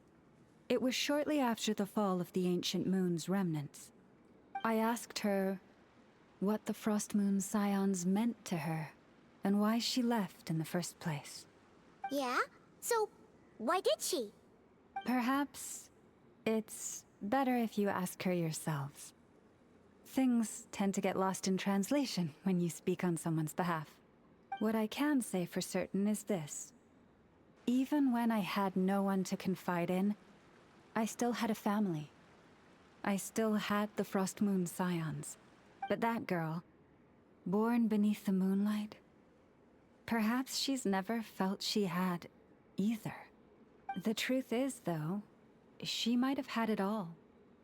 it was shortly after the fall of the ancient moon's remnants. I asked her what the Frost Moon Scions meant to her, and why she left in the first place. Yeah? So, why did she? Perhaps it's better if you ask her yourselves. Things tend to get lost in translation when you speak on someone's behalf. What I can say for certain is this. Even when I had no one to confide in, I still had a family. I still had the Frost Moon Scions. But that girl, born beneath the moonlight, perhaps she's never felt she had either. The truth is, though, she might have had it all.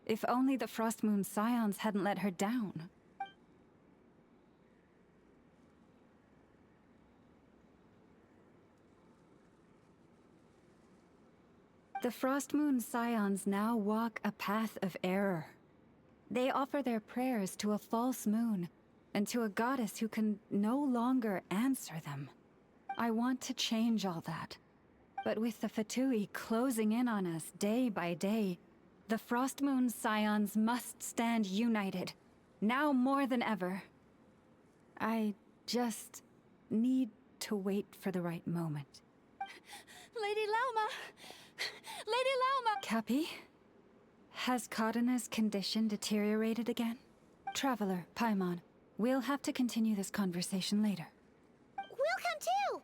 If only the Frost Moon Scions hadn't let her down. The Frost Moon Scions now walk a path of error. They offer their prayers to a false moon, and to a goddess who can no longer answer them. I want to change all that. But with the Fatui closing in on us day by day, the Frost Moon Scions must stand united, now more than ever. I just need to wait for the right moment. Lady Lauma! Lady Lauma! Cappy? Has Cardina's condition deteriorated again? Traveler, Paimon, we'll have to continue this conversation later. We'll come too!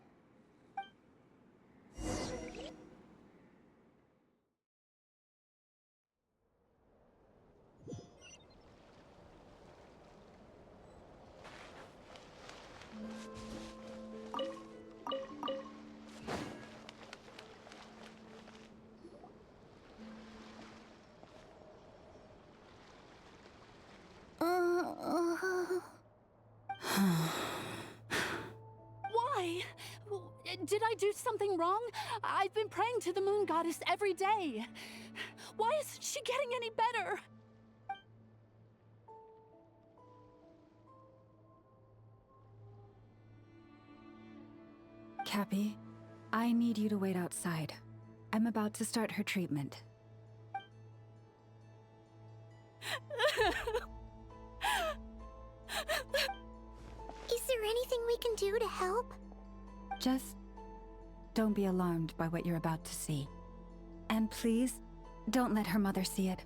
Why? Did I do something wrong? I've been praying to the moon goddess every day. Why isn't she getting any better? Cappy, I need you to wait outside. I'm about to start her treatment. Is there anything we can do to help? Just don't be alarmed by what you're about to see. And please, don't let her mother see it.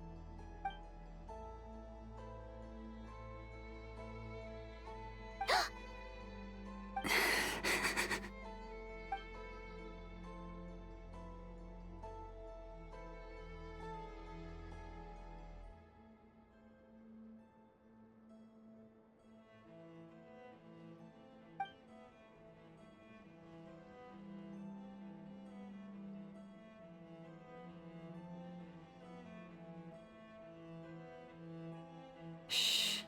Shh.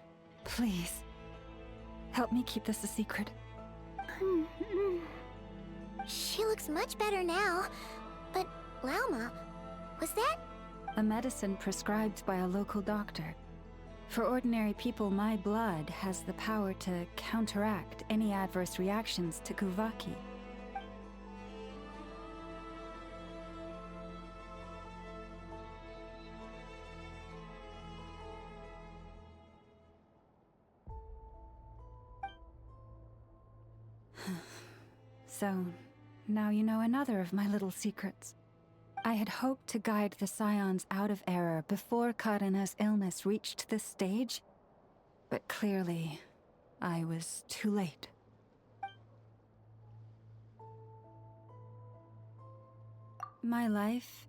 Please. Help me keep this a secret. She looks much better now. But, Lauma, was that? A medicine prescribed by a local doctor. For ordinary people, my blood has the power to counteract any adverse reactions to Kuvaki. So, now you know another of my little secrets. I had hoped to guide the Scions out of error before Karina's illness reached this stage, but clearly, I was too late. My life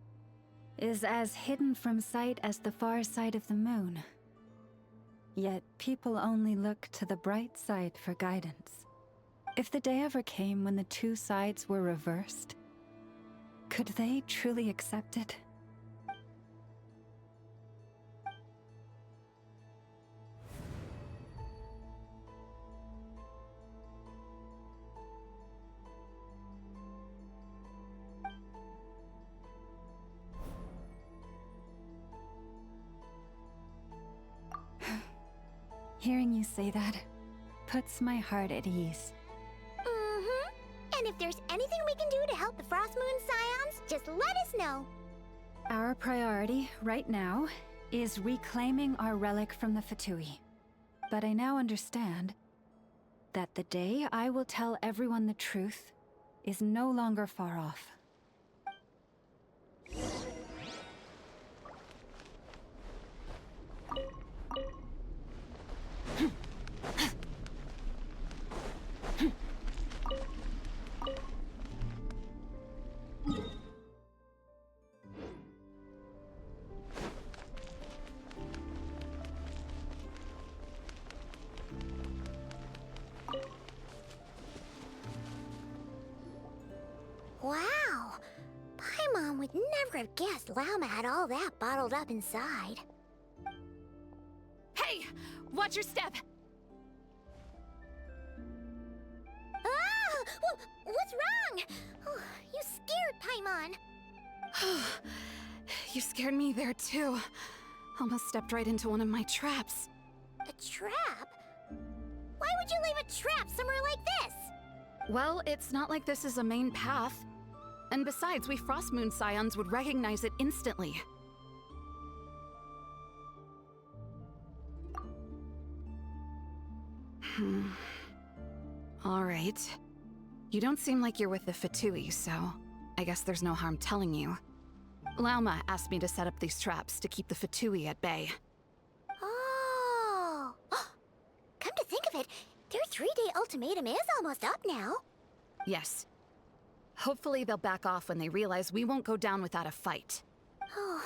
is as hidden from sight as the far side of the moon. Yet people only look to the bright side for guidance. If the day ever came when the two sides were reversed, could they truly accept it? Hearing you say that puts my heart at ease. And if there's anything we can do to help the Frost Moon Scions, just let us know. Our priority, right now, is reclaiming our relic from the Fatui. But I now understand that the day I will tell everyone the truth is no longer far off. Wow! Paimon would never have guessed Lauma had all that bottled up inside. Hey! Watch your step! Ah! What's wrong? Oh, you scared Paimon. You scared me there too. Almost stepped right into one of my traps. A trap? Why would you leave a trap somewhere like this? Well, it's not like this is a main path. And besides, we Frostmoon Scions would recognize it instantly. Alright. You don't seem like you're with the Fatui, so I guess there's no harm telling you. Lauma asked me to set up these traps to keep the Fatui at bay. Oh! Come to think of it, their 3-day ultimatum is almost up now. Yes. Hopefully they'll back off when they realize we won't go down without a fight. Oh,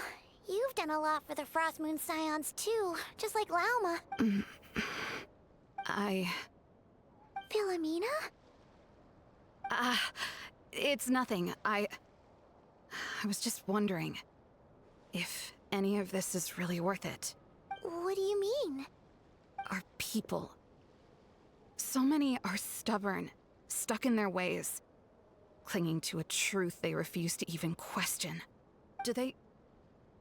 you've done a lot for the Frostmoon Scions too, just like Lauma. Philomena? It's nothing. I was just wondering if any of this is really worth it. What do you mean? Our people. So many are stubborn, stuck in their ways, clinging to a truth they refuse to even question. Do they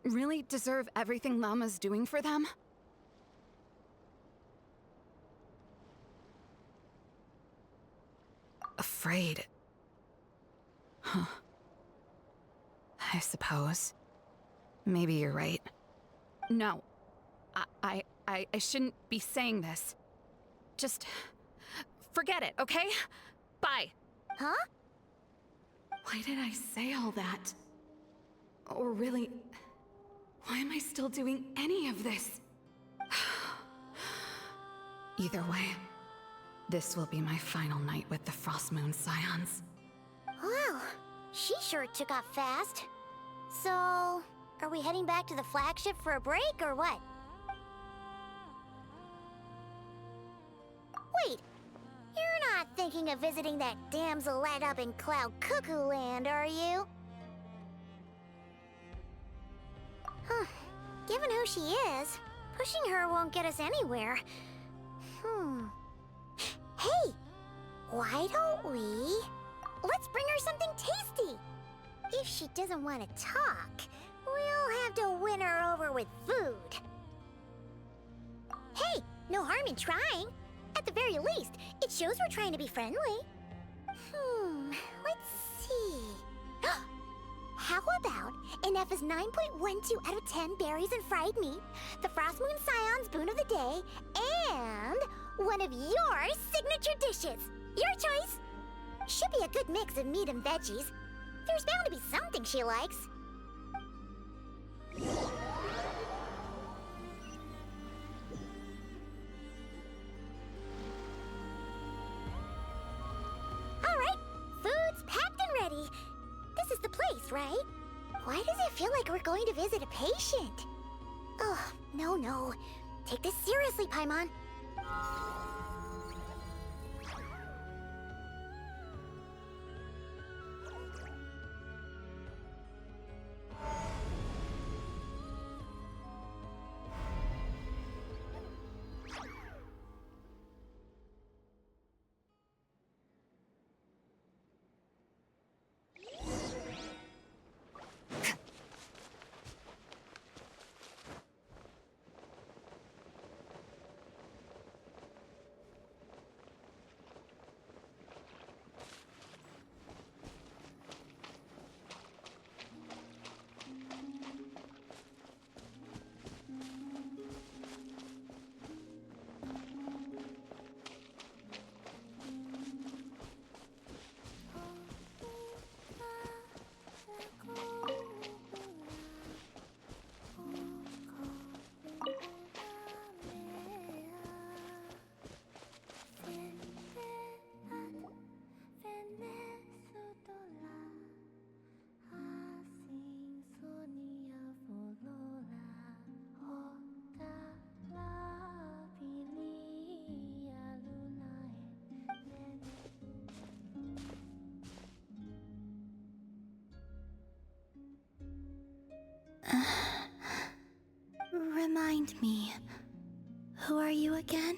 really deserve everything Lauma's doing for them? Afraid. Huh. I suppose. Maybe you're right. No. I shouldn't be saying this. Just forget it, okay? Bye. Huh? Why did I say all that? Or really, why am I still doing any of this? Either way, this will be my final night with the Frostmoon Scions. Wow, she sure took off fast. So, are we heading back to the flagship for a break, or what? Wait, you're not thinking of visiting that damsel light up in Cloud Cuckoo Land, are you? Huh. Given who she is, pushing her won't get us anywhere. Hey, why don't we... Let's bring her something tasty. If she doesn't want to talk, we'll have to win her over with food. Hey, no harm in trying. At the very least, it shows we're trying to be friendly. Let's see. How about an F's 9.12 out of 10 berries and fried meat, the Frostmoon Scion's boon of the day, and one of your signature dishes. Your choice. Should be a good mix of meat and veggies. There's bound to be something she likes. Alright, food's packed and ready. This is the place, right? Why does it feel like we're going to visit a patient? Oh, no. Take this seriously, Paimon. Remind me, who are you again?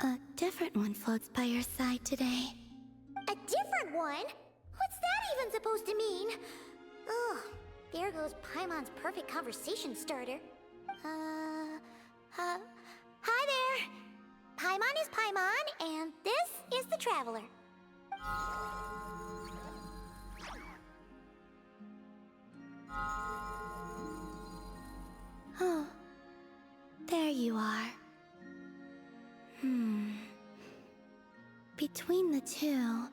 A different one floats by your side today. A different got one. What's that even supposed to mean? Oh, there goes Paimon's perfect conversation starter. Hi there. Paimon is Paimon, and this is the Traveler. Oh, there you are. Between the two,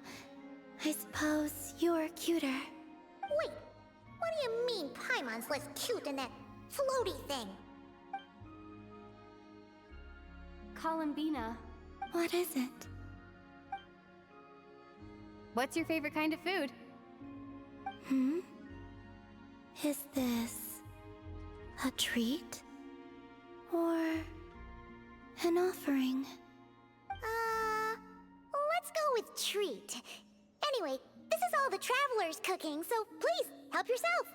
I suppose you're cuter. Wait, what do you mean Paimon's less cute than that floaty thing? Columbina, What is it? what's your favorite kind of food? Is this a treat? Or an offering? Let's go with treat. Anyway, this is all the Traveler's cooking, so please, help yourself.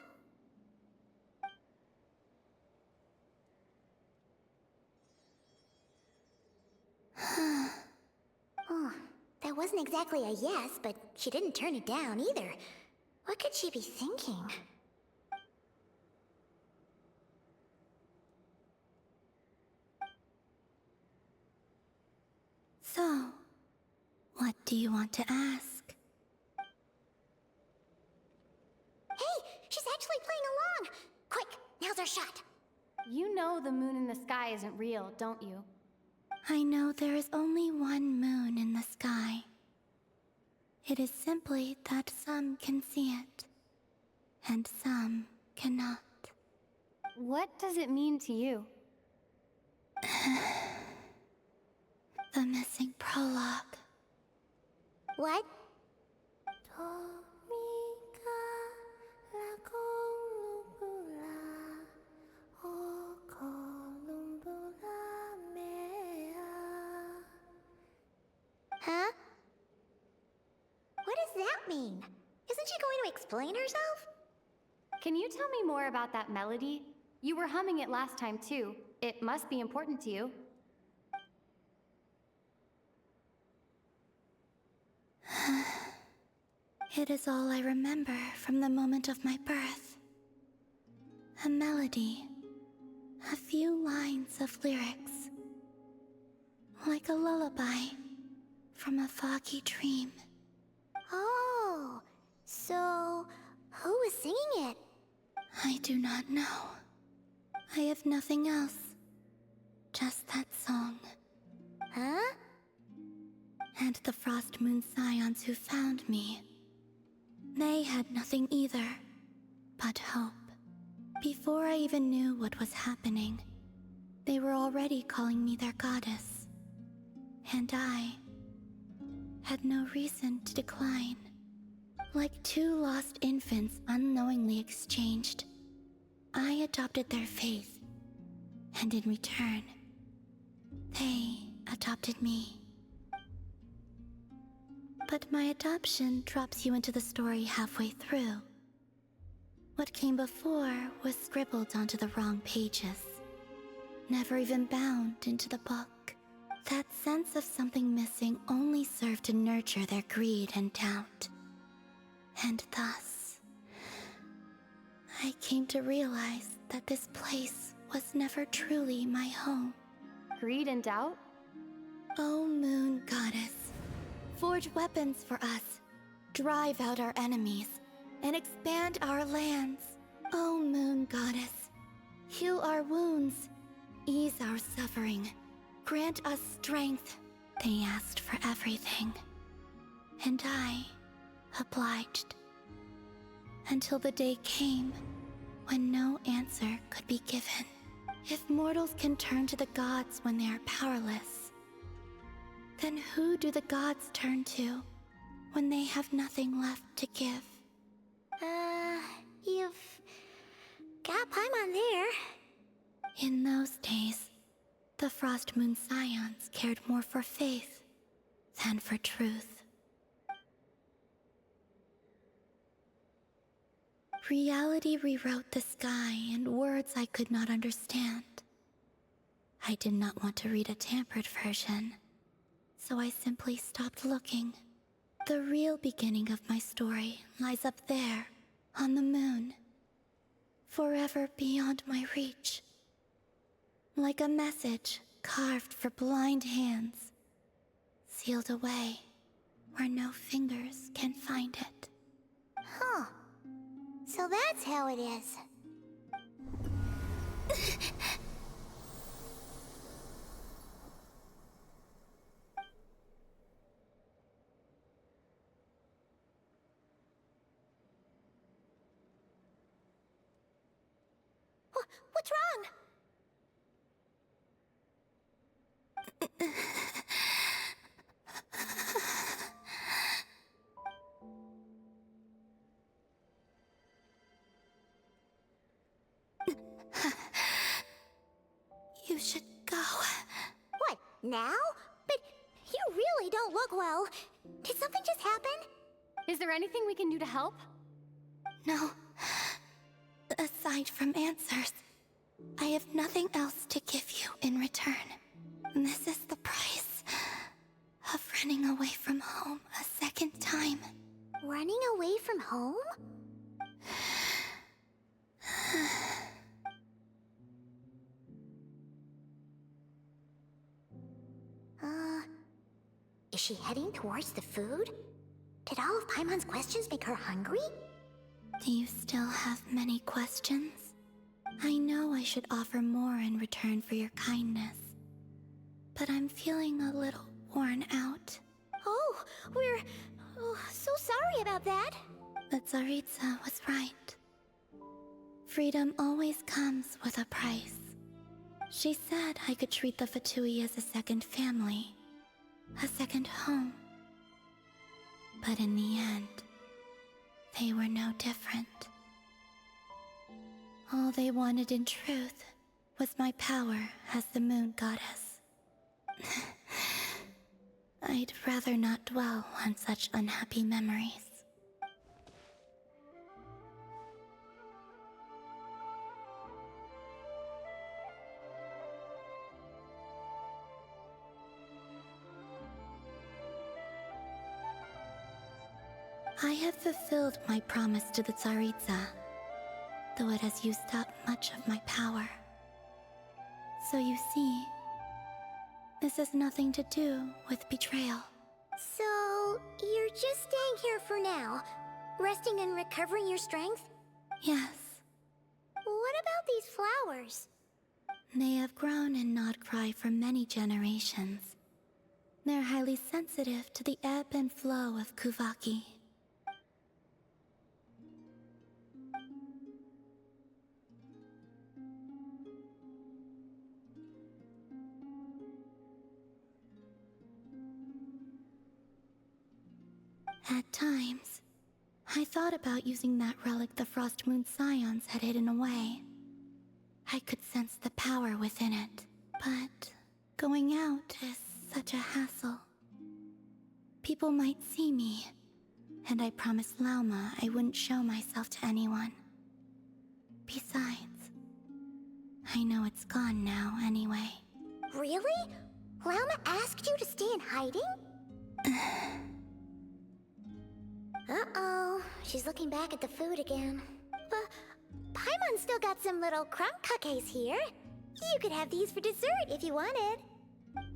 Oh, that wasn't exactly a yes, but she didn't turn it down either. What could she be thinking? So, what do you want to ask? Hey, she's actually playing along! Quick, now's our shot. You know the moon in the sky isn't real, don't you? I know there is only one moon in the sky. It is simply that some can see it, and some cannot. What does it mean to you? The missing prologue. What? Huh? What does that mean? Isn't she going to explain herself? Can you tell me more about that melody? You were humming it last time too. It must be important to you. It is all I remember from the moment of my birth. A melody. A few lines of lyrics. Like a lullaby from a foggy dream. Oh, so who was singing it? I do not know. I have nothing else. Just that song. Huh? And the Frost Moon Scions who found me. They had nothing either, but hope. Before I even knew what was happening, they were already calling me their goddess. And I had no reason to decline. Like two lost infants unknowingly exchanged, I adopted their faith, and in return, they adopted me. But my adoption drops you into the story halfway through. What came before was scribbled onto the wrong pages, never even bound into the book. That sense of something missing only served to nurture their greed and doubt. And thus, I came to realize that this place was never truly my home. Greed and doubt? O Moon Goddess, forge weapons for us, drive out our enemies, and expand our lands. O Moon Goddess, heal our wounds, ease our suffering, grant us strength. They asked for everything, and I obliged. Until the day came when no answer could be given. If mortals can turn to the gods when they are powerless, then who do the gods turn to when they have nothing left to give? You've got Paimon there. In those days, the Frost Moon Scions cared more for faith than for truth. Reality rewrote the sky in words I could not understand. I did not want to read a tampered version, so I simply stopped looking. The real beginning of my story lies up there, on the moon. Forever beyond my reach. Like a message carved for blind hands. Sealed away where no fingers can find it. Huh. So that's how it is. What's wrong? You should go. What, now? But you really don't look well. Did something just happen? Is there anything we can do to help? No. Aside from answers, I have nothing else to give you in return. This is the price of running away from home a second time. Running away from home? Is she heading towards the food? Did all of Paimon's questions make her hungry? Do you still have many questions? I know I should offer more in return for your kindness, but I'm feeling a little worn out. Oh, we're so sorry about that. But Tsaritsa was right. Freedom always comes with a price. She said I could treat the Fatui as a second family, a second home. But in the end, they were no different. All they wanted in truth was my power as the moon goddess. I'd rather not dwell on such unhappy memories. I have fulfilled my promise to the Tsaritsa, though it has used up much of my power. So you see, this has nothing to do with betrayal. So, you're just staying here for now, resting and recovering your strength? Yes. What about these flowers? They have grown in Nodcry for many generations. They're highly sensitive to the ebb and flow of Kuvaki. At times, I thought about using that relic the Frost Moon Scions had hidden away. I could sense the power within it, but going out is such a hassle. People might see me, and I promised Lauma I wouldn't show myself to anyone. Besides, I know it's gone now anyway. Really? Lauma asked you to stay in hiding? Uh-oh, she's looking back at the food again. But Paimon's still got some little crumb cupcakes here. You could have these for dessert if you wanted.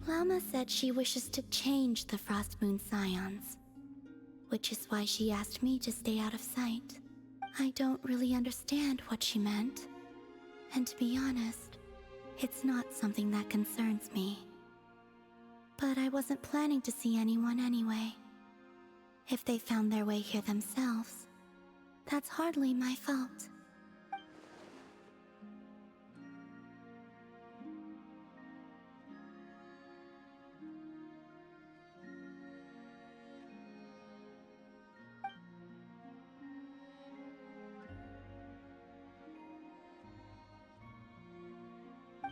Lauma said she wishes to change the Frost Moon Scions, which is why she asked me to stay out of sight. I don't really understand what she meant, and to be honest, it's not something that concerns me. But I wasn't planning to see anyone anyway. If they found their way here themselves, that's hardly my fault.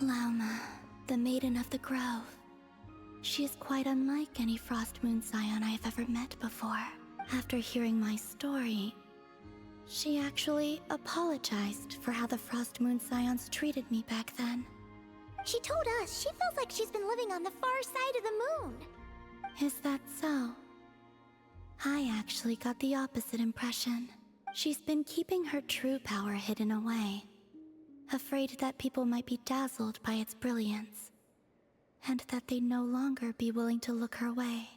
Lauma, the Maiden of the Grove. She is quite unlike any Frost Moon Scion I have ever met before. After hearing my story, she actually apologized for how the Frost Moon Scions treated me back then. She told us she feels like she's been living on the far side of the moon. Is that so? I actually got the opposite impression. She's been keeping her true power hidden away, afraid that people might be dazzled by its brilliance, and that they'd no longer be willing to look her way.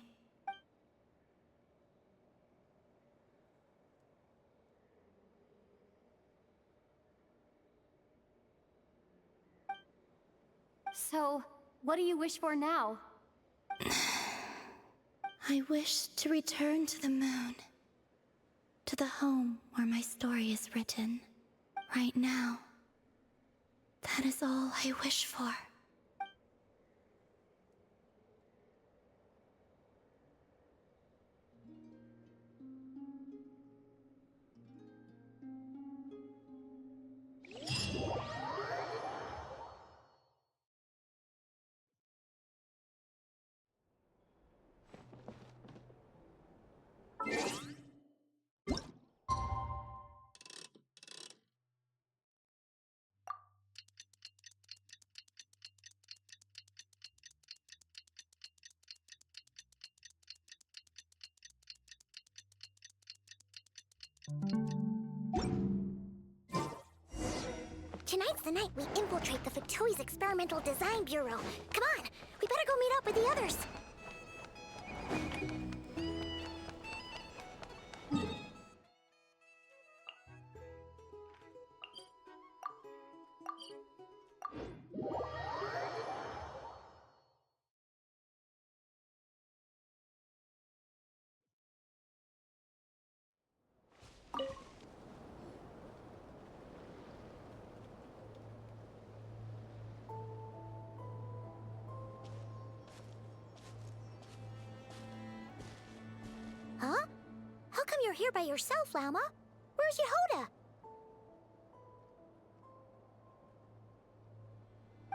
So, what do you wish for now? I wish to return to the moon, to the home where my story is written. Right now, that is all I wish for. Tonight's the night we infiltrate the Fatui's Experimental Design Bureau. Come on, we better go meet up with the others. Huh? How come you're here by yourself, Lauma? Where's Yehoda?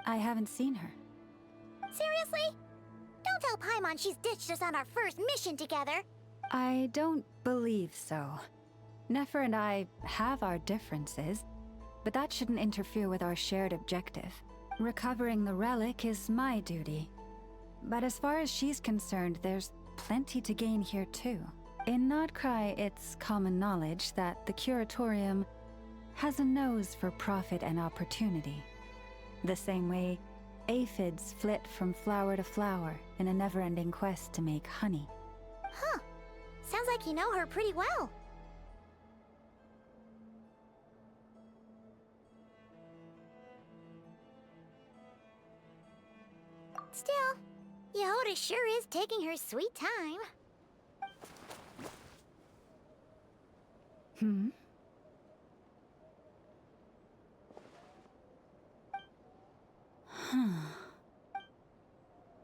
I haven't seen her. Seriously? Don't tell Paimon she's ditched us on our first mission together. I don't believe so. Nefer and I have our differences, but that shouldn't interfere with our shared objective. Recovering the relic is my duty. But as far as she's concerned, there's plenty to gain here too. In Nodcry, it's common knowledge that the Curatorium has a nose for profit and opportunity. The same way aphids flit from flower to flower in a never-ending quest to make honey. Huh. Sounds like you know her pretty well. Still, Yehoda sure is taking her sweet time.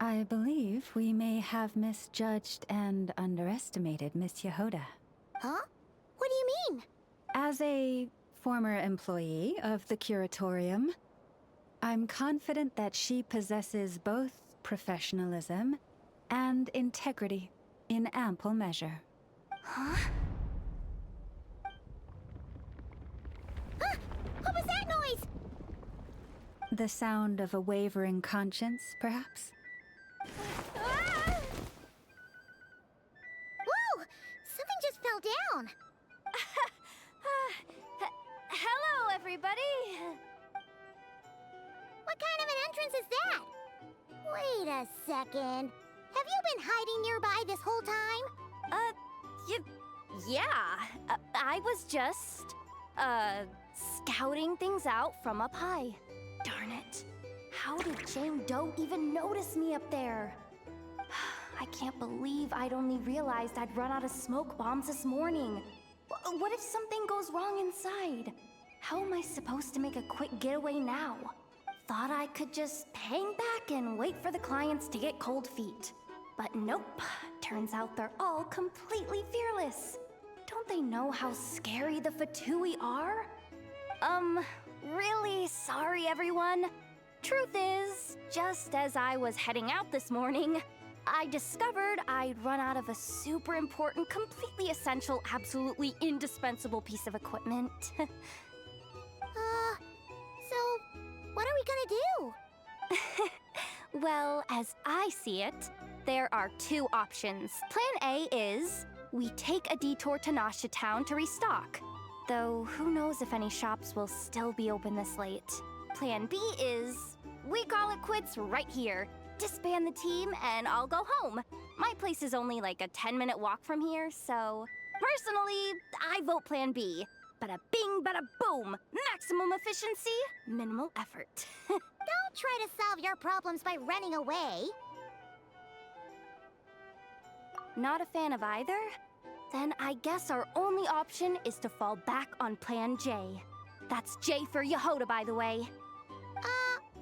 I believe we may have misjudged and underestimated Miss Yehoda. Huh? What do you mean? As a former employee of the Curatorium, I'm confident that she possesses both professionalism and integrity in ample measure. Huh? Ah! What was that noise? The sound of a wavering conscience, perhaps? Ah! Whoa! Something just fell down. Hello, everybody! What kind of an entrance is that? Wait a second. Have you been hiding nearby this whole time? Yeah. I was just, scouting things out from up high. Darn it. How did Jane Doe even notice me up there? I can't believe I'd only realized I'd run out of smoke bombs this morning. What if something goes wrong inside? How am I supposed to make a quick getaway now? Thought I could just hang back and wait for the clients to get cold feet. But nope. Turns out they're all completely fearless. Don't they know how scary the Fatui are? Really sorry, everyone. Truth is, just as I was heading out this morning, I discovered I'd run out of a super important, completely essential, absolutely indispensable piece of equipment. So, what are we gonna do? Well, as I see it, there are two options. Plan A is we take a detour to Nasha Town to restock. Though, who knows if any shops will still be open this late. Plan B is, we call it quits right here. Disband the team and I'll go home. My place is only like a 10-minute walk from here, so... Personally, I vote Plan B. Bada bing, bada boom. Maximum efficiency, minimal effort. Don't try to solve your problems by running away. Not a fan of either? Then I guess our only option is to fall back on Plan J. That's J for Yehoda, by the way.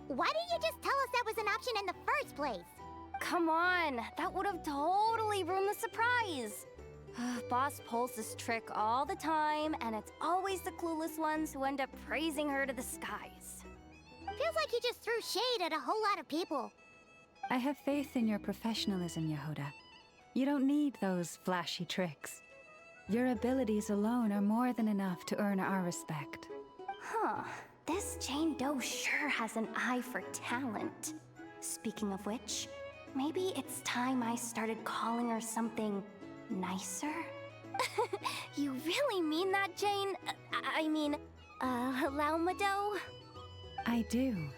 Why didn't you just tell us that was an option in the first place? Come on, that would have totally ruined the surprise. Boss pulls this trick all the time, and it's always the clueless ones who end up praising her to the skies. Feels like you just threw shade at a whole lot of people. I have faith in your professionalism, Yehoda. You don't need those flashy tricks. Your abilities alone are more than enough to earn our respect. Huh. This Jane Doe sure has an eye for talent. Speaking of which, maybe it's time I started calling her something nicer? You really mean that, Jane? Laumado? I do.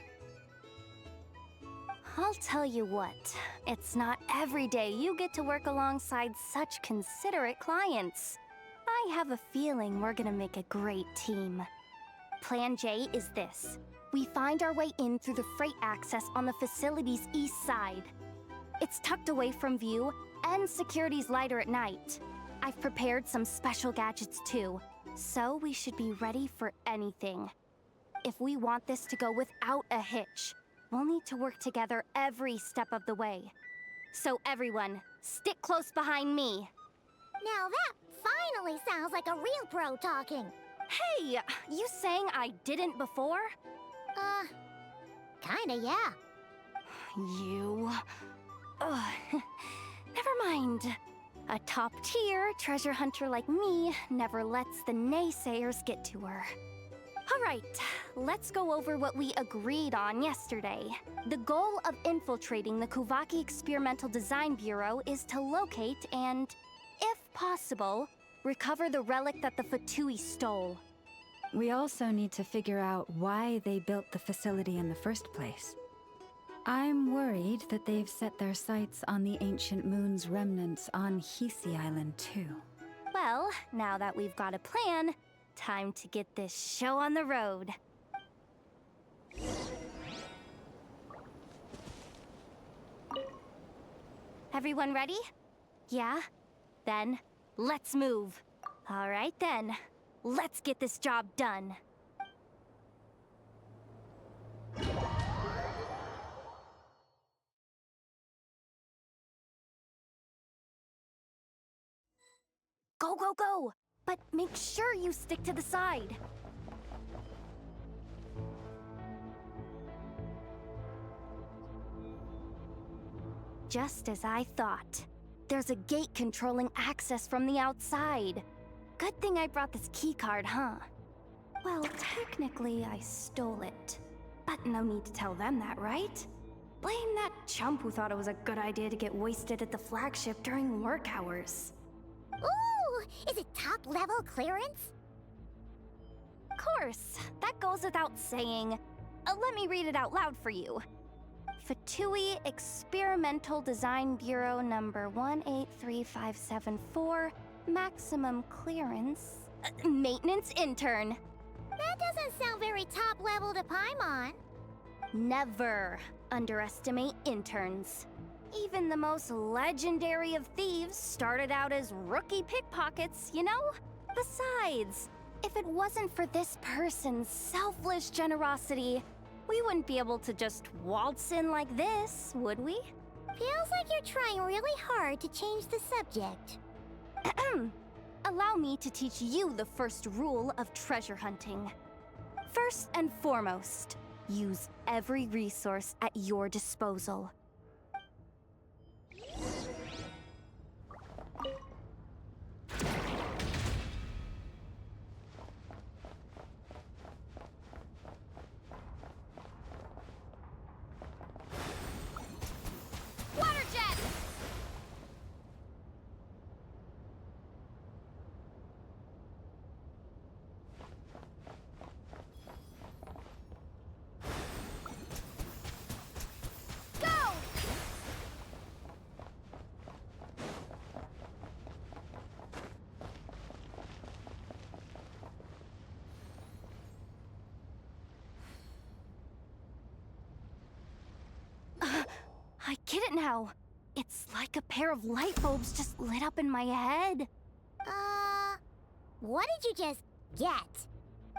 I'll tell you what, it's not every day you get to work alongside such considerate clients. I have a feeling we're gonna make a great team. Plan J is this. We find our way in through the freight access on the facility's east side. It's tucked away from view, and security's lighter at night. I've prepared some special gadgets too, so we should be ready for anything. If we want this to go without a hitch, we'll need to work together every step of the way. So everyone, stick close behind me. Now that finally sounds like a real pro talking. Hey, you saying I didn't before? Kinda, yeah. You... Ugh. Never mind. A top-tier treasure hunter like me never lets the naysayers get to her. All right, let's go over what we agreed on yesterday. The goal of infiltrating the Kuvaki Experimental Design Bureau is to locate and, if possible, recover the relic that the Fatui stole. We also need to figure out why they built the facility in the first place. I'm worried that they've set their sights on the ancient moon's remnants on Hisi Island too. Well, now that we've got a plan, time to get this show on the road. Everyone ready? Yeah? Then, let's move. All right then, let's get this job done. Go, go, go! But make sure you stick to the side. Just as I thought. There's a gate controlling access from the outside. Good thing I brought this keycard, huh? Well, technically I stole it. But no need to tell them that, right? Blame that chump who thought it was a good idea to get wasted at the flagship during work hours. Ooh! Is it top-level clearance? Of course, that goes without saying. Let me read it out loud for you. Fatui Experimental Design Bureau number 183574, maximum clearance, maintenance intern. That doesn't sound very top-level to Paimon. Never underestimate interns. Even the most legendary of thieves started out as rookie pickpockets, you know? Besides, if it wasn't for this person's selfless generosity, we wouldn't be able to just waltz in like this, would we? Feels like you're trying really hard to change the subject. Allow me to teach you the first rule of treasure hunting. First and foremost, use every resource at your disposal. get it now. It's like a pair of light bulbs just lit up in my head. What did you just get?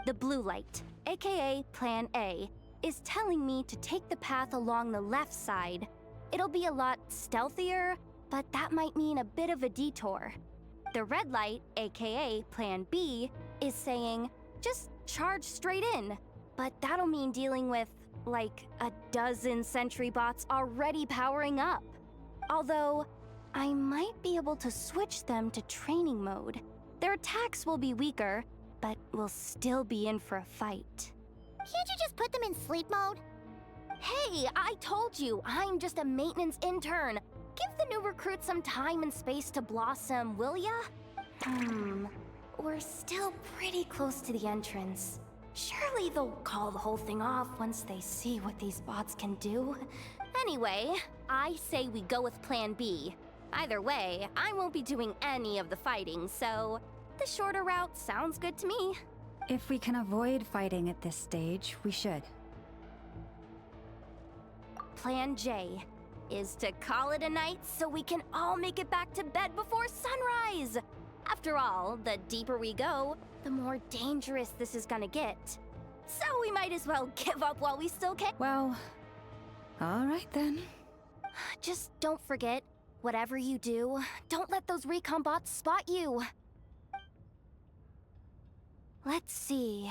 The blue light, aka Plan A, is telling me to take the path along the left side. It'll be a lot stealthier, but that might mean a bit of a detour. The red light, aka Plan B, is saying, just charge straight in. But that'll mean dealing with, like, a dozen sentry bots already powering up. Although, I might be able to switch them to training mode. Their attacks will be weaker, but we'll still be in for a fight. Can't you just put them in sleep mode? Hey, I told you, I'm just a maintenance intern. Give the new recruits some time and space to blossom, will ya? We're still pretty close to the entrance. Surely they'll call the whole thing off once they see what these bots can do. Anyway, I say we go with Plan B. Either way, I won't be doing any of the fighting, so the shorter route sounds good to me. If we can avoid fighting at this stage, we should. Plan J is to call it a night so we can all make it back to bed before sunrise. After all, the deeper we go, the more dangerous this is gonna get. So we might as well give up while we still can. Well, all right then. Just don't forget, whatever you do, don't let those recon bots spot you. Let's see.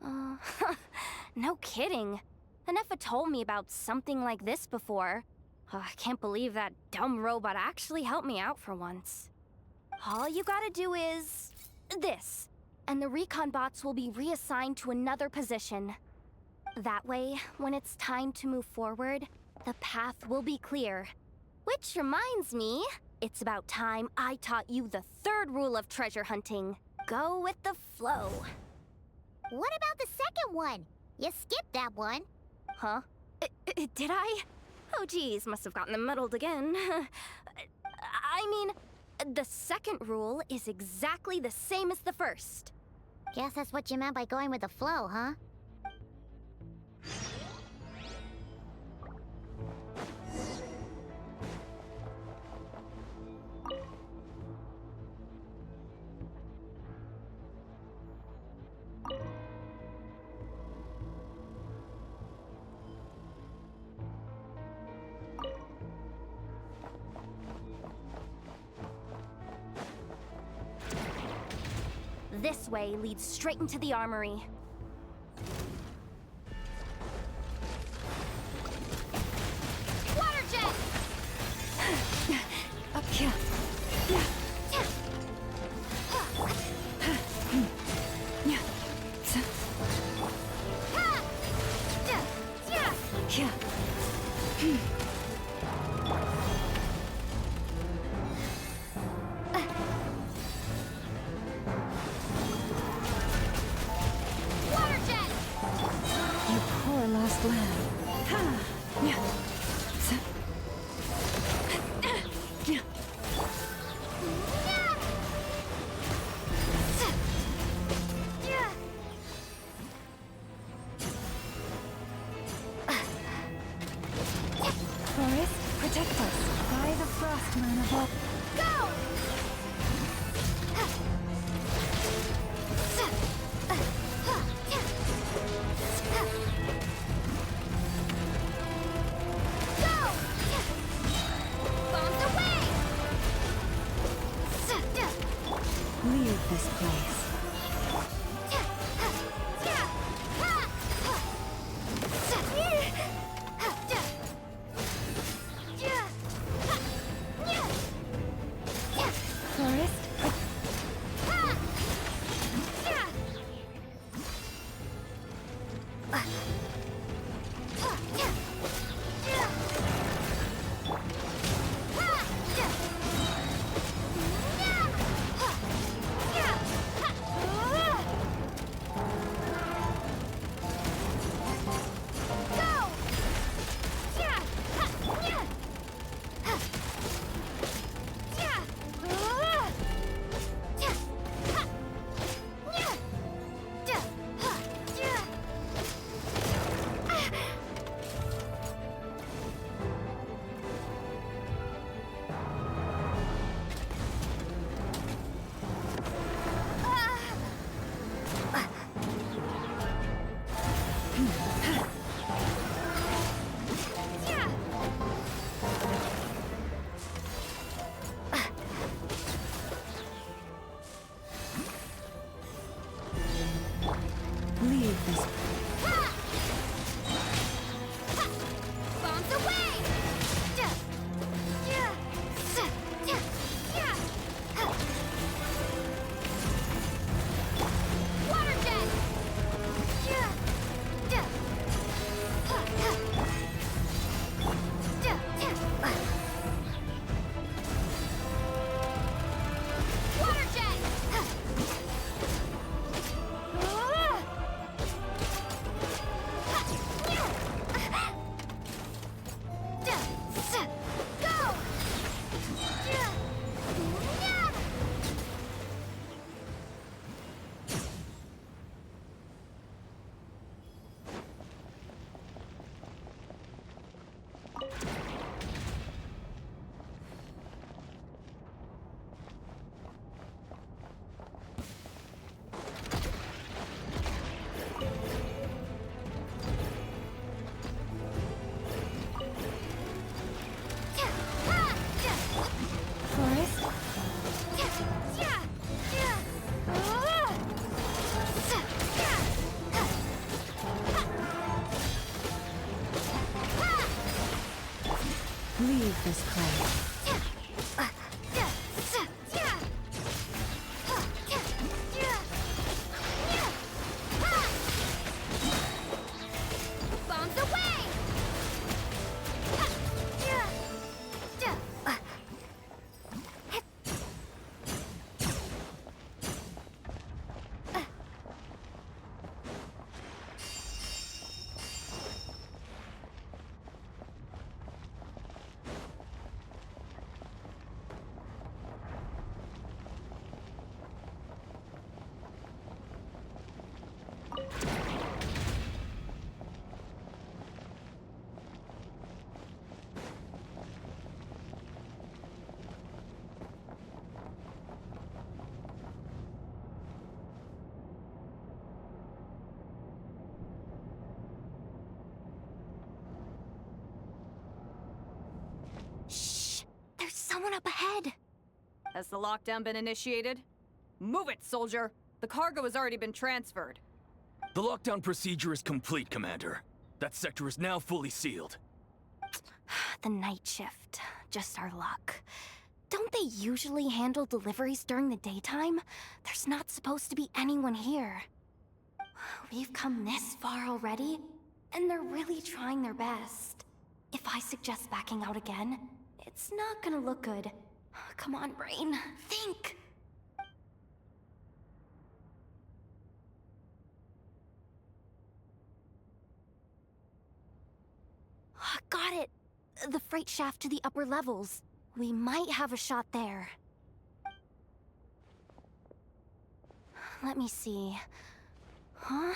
No kidding. Anefa told me about something like this before. I can't believe that dumb robot actually helped me out for once. All you gotta do is this, and the recon bots will be reassigned to another position. That way, when it's time to move forward, the path will be clear. Which reminds me, it's about time I taught you the third rule of treasure hunting. Go with the flow. What about the second one? You skipped that one. Huh? Did I? Oh geez, must have gotten them muddled again. I mean, the second rule is exactly the same as the first. Guess that's what you meant by going with the flow, huh? This way leads straight into the armory. Water jet! Up here. Lost land. Forest, protect us by the frost moon of all. Go! Leave this place. Forest. Leave this. Bombs away! Water jet! Water jet! Go! Forest? Leave this place. Bombs away! Shh! There's someone up ahead! Has the lockdown been initiated? Move it, soldier! The cargo has already been transferred. The lockdown procedure is complete, Commander. That sector is now fully sealed. The night shift. Just our luck. Don't they usually handle deliveries during the daytime? There's not supposed to be anyone here. We've come this far already, and they're really trying their best. If I suggest backing out again, it's not gonna look good. Come on, brain. Think! Got it! The freight shaft to the upper levels. We might have a shot there. Let me see. Huh?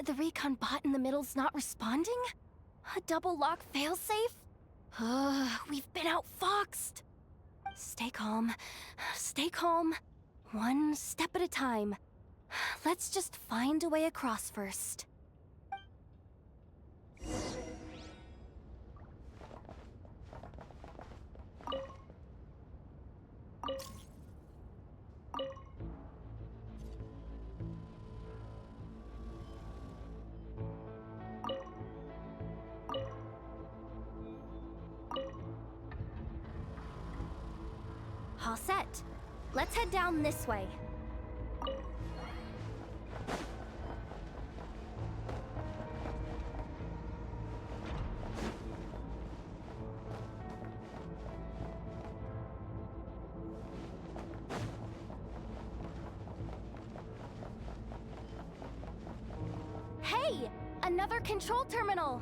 The recon bot in the middle's not responding? A double lock failsafe? We've been outfoxed! Stay calm. Stay calm. One step at a time. Let's just find a way across first. All set. Let's head down this way. Hey! Another control terminal!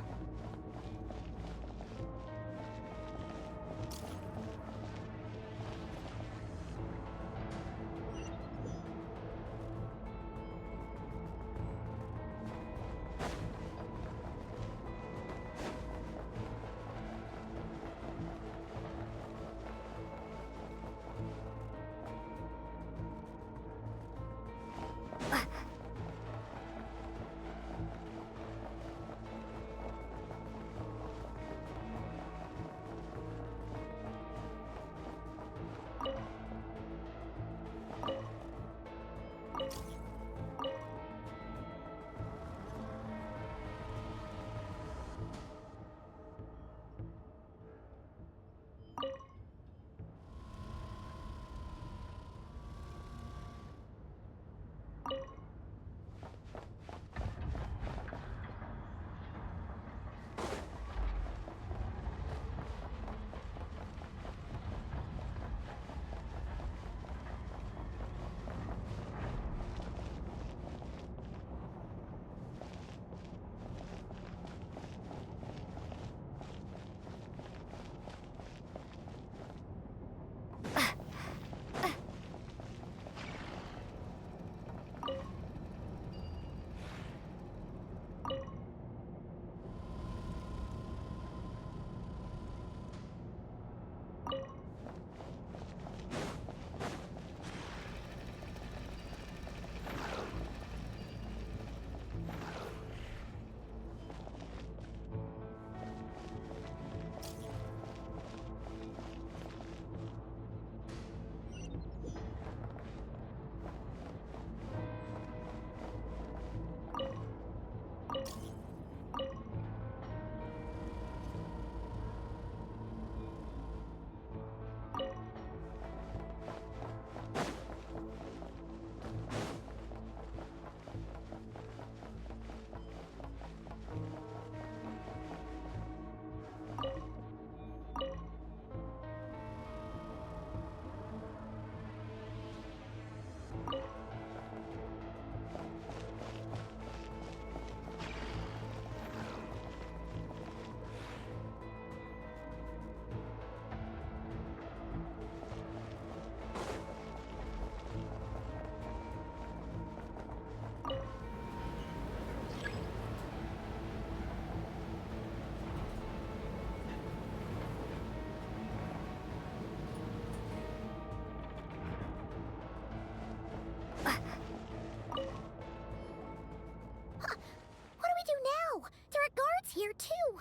here too.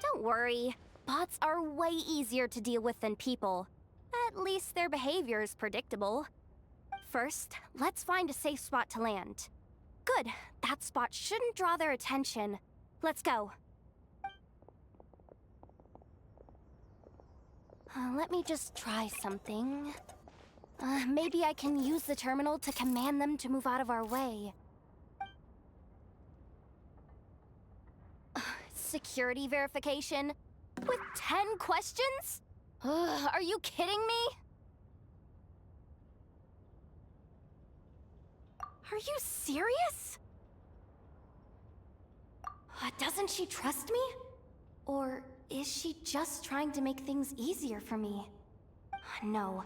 Don't worry. Bots are way easier to deal with than people. At least their behavior is predictable. First, let's find a safe spot to land. Good. That spot shouldn't draw their attention. Let's go. Let me just try something. Maybe I can use the terminal to command them to move out of our way. Security verification? With 10 questions? Are you kidding me? Are you serious? Doesn't she trust me? Or is she just trying to make things easier for me? No.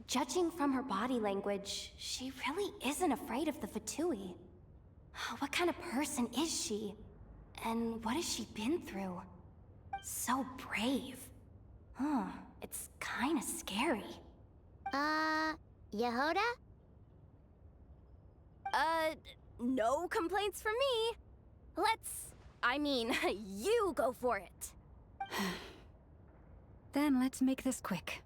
Judging from her body language, she really isn't afraid of the Fatui. What kind of person is she? And what has she been through? So brave. It's kinda scary. Yehoda? No complaints from me. You go for it. Then let's make this quick.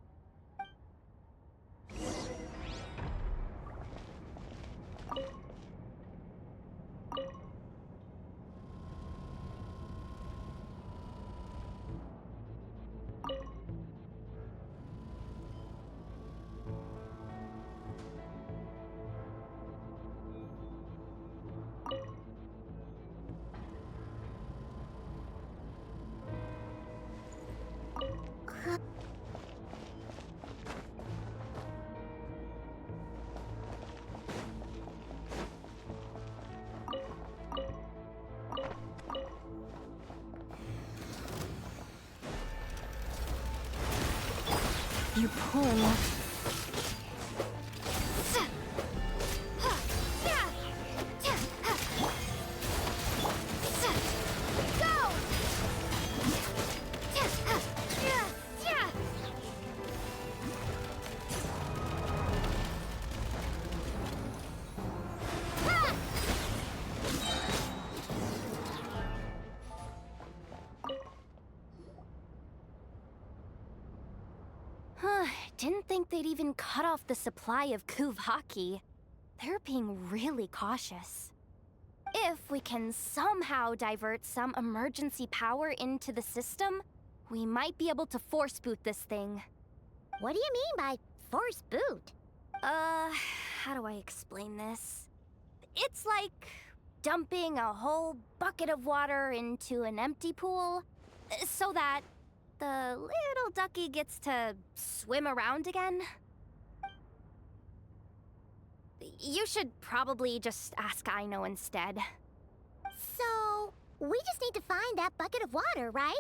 You pull. Didn't think they'd even cut off the supply of Kuvaki. They're being really cautious. If we can somehow divert some emergency power into the system, we might be able to force boot this thing. What do you mean by force boot? How do I explain this? It's like dumping a whole bucket of water into an empty pool, so that the little ducky gets to swim around again. You should probably just ask Aino instead. So, we just need to find that bucket of water, right?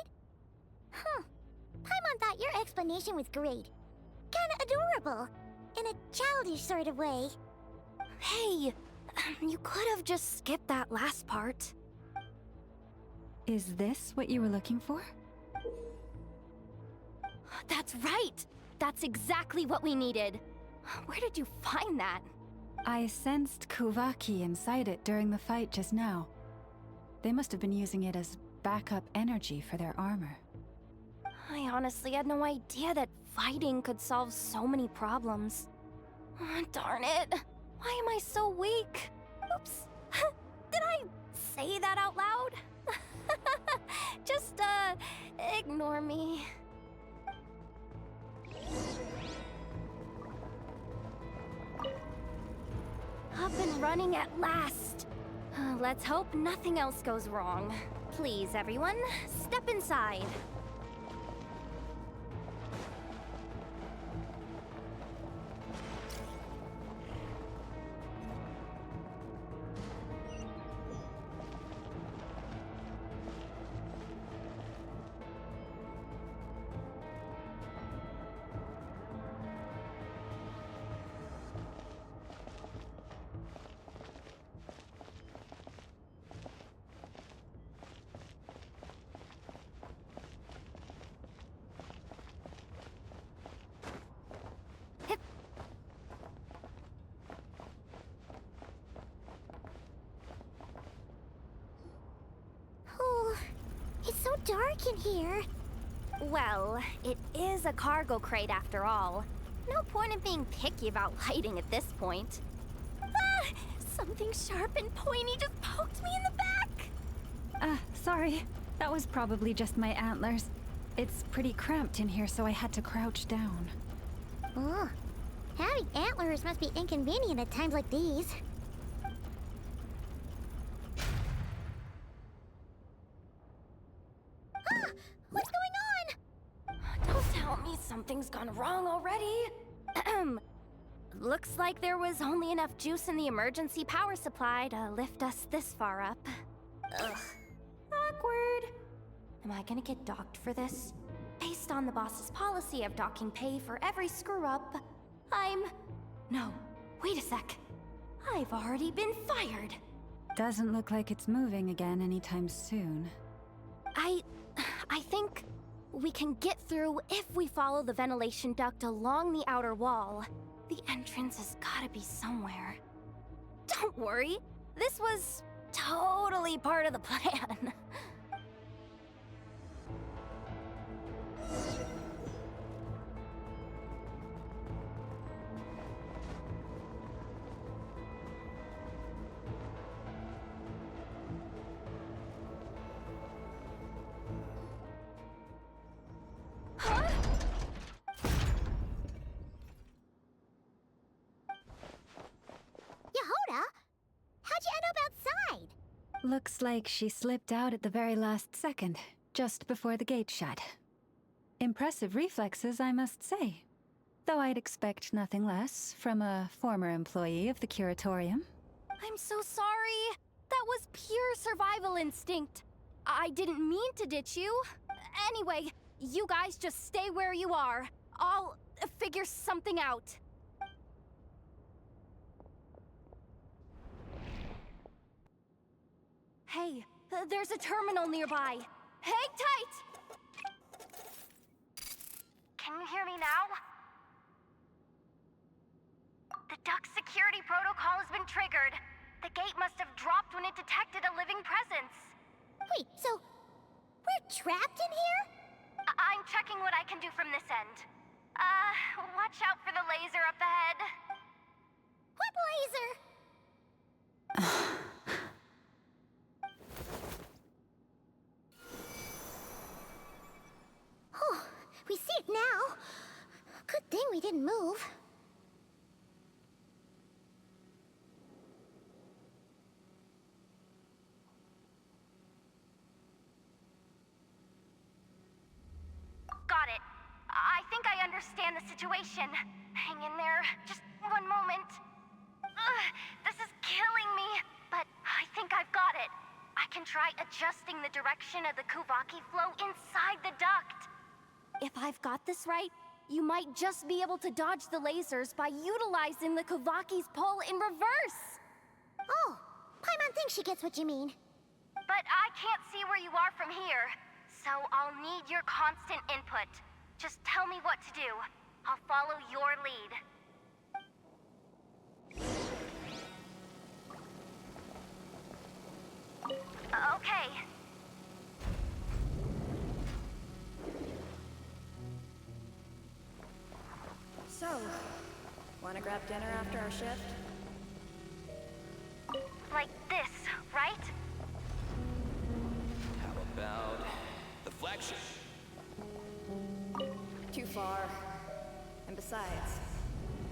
Paimon thought your explanation was great. Kinda adorable. In a childish sort of way. Hey, you could have just skipped that last part. Is this what you were looking for? That's right! That's exactly what we needed. Where did you find that? I sensed Kuvaki inside it during the fight just now. They must have been using it as backup energy for their armor. I honestly had no idea that fighting could solve so many problems. Darn it. Why am I so weak? Oops. Did I say that out loud? Just, ignore me. Up and running at last. Let's hope nothing else goes wrong. Please, everyone, step inside. dark in here. Well, it is a cargo crate after all. No point in being picky about lighting at this point. Ah! Something sharp and pointy just poked me in the back! Sorry. That was probably just my antlers. It's pretty cramped in here, so I had to crouch down. Oh, having antlers must be inconvenient at times like these. Ah! What's going on? Don't tell me something's gone wrong already. Looks like there was only enough juice in the emergency power supply to lift us this far up. Ugh. Awkward. Am I gonna get docked for this? Based on the boss's policy of docking pay for every screw-up, No, wait a sec. I've already been fired. Doesn't look like it's moving again anytime soon. I think we can get through if we follow the ventilation duct along the outer wall. The entrance has gotta be somewhere. Don't worry, this was totally part of the plan. Yehoda? How'd you end up outside? Looks like she slipped out at the very last second, just before the gate shut. Impressive reflexes, I must say. Though I'd expect nothing less from a former employee of the Curatorium. I'm so sorry. That was pure survival instinct. I didn't mean to ditch you. Anyway, you guys just stay where you are. I'll figure something out. Hey, there's a terminal nearby. Hang tight! Can you hear me now? The duct security protocol has been triggered. The gate must have dropped when it detected a living presence. Wait, so we're trapped in here? I'm checking what I can do from this end. Watch out for the laser up ahead. What laser? Oh, we see it now. Good thing we didn't move. Got it. I think I understand the situation. Hang in there. Just one moment. This is killing me, but I think I've got it. I can try adjusting the direction of the Kuvaki flow inside the duct. If I've got this right, you might just be able to dodge the lasers by utilizing the Kuvaki's pull in reverse. Oh, Paimon thinks she gets what you mean. But I can't see where you are from here, so I'll need your constant input. Just tell me what to do. I'll follow your lead. Okay. So, wanna grab dinner after our shift? Like this, right? How about the flagship? Too far. And besides,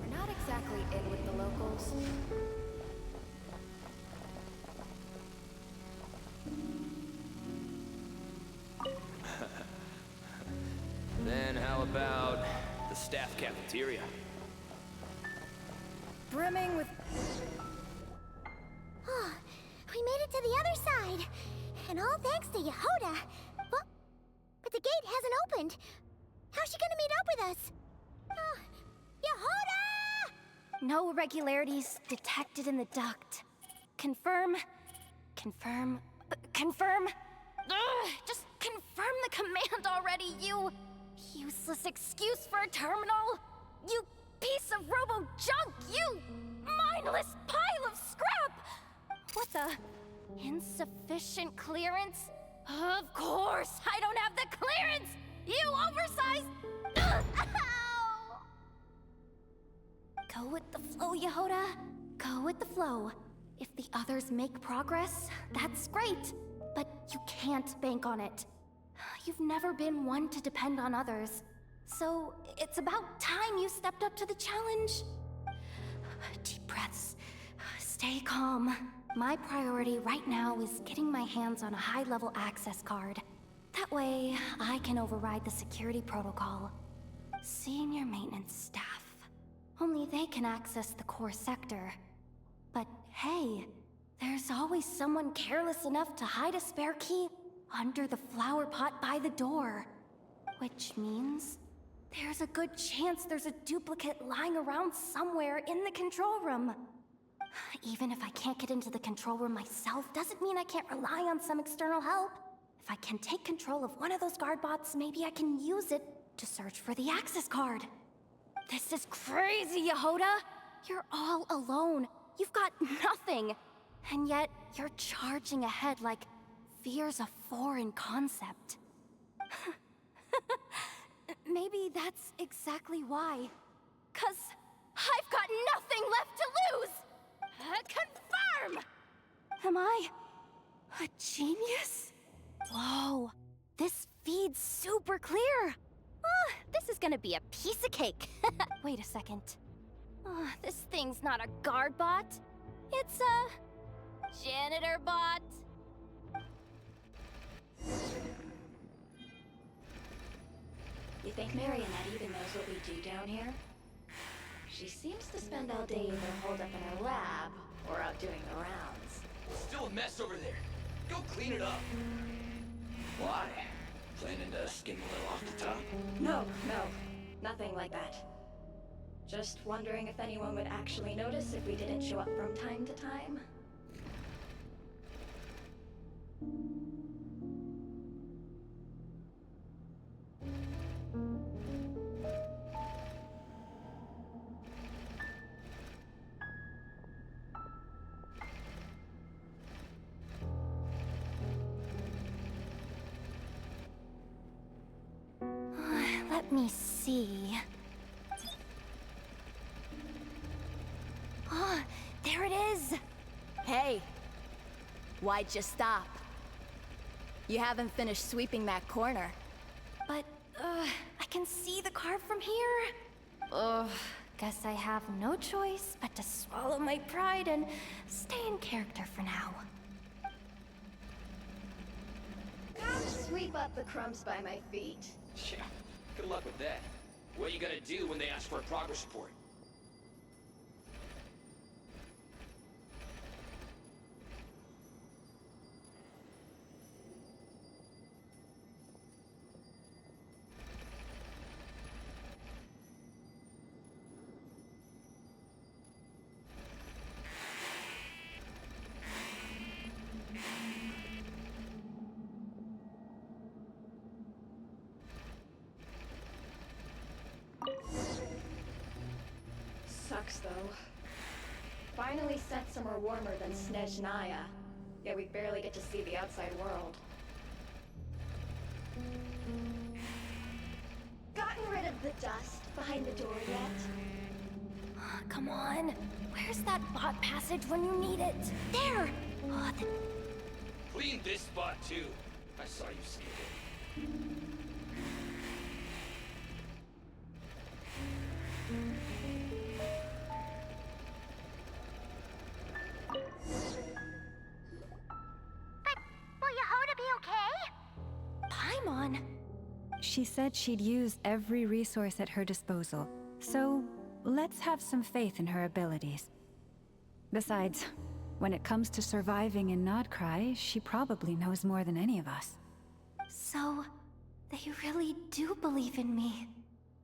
we're not exactly in with the locals. Then how about the staff cafeteria? Brimming with... Oh, we made it to the other side. And all thanks to Yehoda. But the gate hasn't opened. How's she gonna meet up with us? Yehoda! No irregularities detected in the duct. Confirm. Confirm. Confirm. Ugh, just confirm the command already, you useless excuse for a terminal. You piece of robo-junk, you mindless pile of scrap! What the? Insufficient clearance? Of course, I don't with the flow. If the others make progress, that's great. But you can't bank on it. You've never been one to depend on others. So, it's about time you stepped up to the challenge. Deep breaths. Stay calm. My priority right now is getting my hands on a high-level access card. That way, I can override the security protocol. Senior maintenance staff. Only they can access the core sector. But hey, there's always someone careless enough to hide a spare key under the flower pot by the door. Which means there's a good chance there's a duplicate lying around somewhere in the control room. Even if I can't get into the control room myself, doesn't mean I can't rely on some external help. If I can take control of one of those guard bots, maybe I can use it to search for the access card. This is crazy, Yehoda! You're all alone. You've got nothing. And yet, you're charging ahead like fear's a foreign concept. Maybe that's exactly why. 'Cause I've got nothing left to lose! Confirm! Am I a genius? Whoa, this feed's super clear. This is gonna be a piece of cake. Wait a second. This thing's not a guard bot. It's a janitor bot. You think Marionette even knows what we do down here? She seems to spend all day either holed up in her lab or out doing the rounds. Still a mess over there. Go clean it up. Why? Planning to skim a little off the top? No, nothing like that. Just wondering if anyone would actually notice if we didn't show up from time to time. Let me see. There it is! Hey! Why'd you stop? You haven't finished sweeping that corner. But, I can see the card from here. Guess I have no choice but to swallow my pride and stay in character for now. Sweep up the crumbs by my feet. Yeah, good luck with that. What are you gonna do when they ask for a progress report? Sucks though. Finally sent somewhere warmer than Snezhnaya, yet we barely get to see the outside world. Gotten rid of the dust behind the door yet? Come on. Where's that bot passage when you need it? There! Clean this spot too. I saw you skip it. She said she'd use every resource at her disposal, so let's have some faith in her abilities. Besides, when it comes to surviving in Nodcry, she probably knows more than any of us. So, they really do believe in me.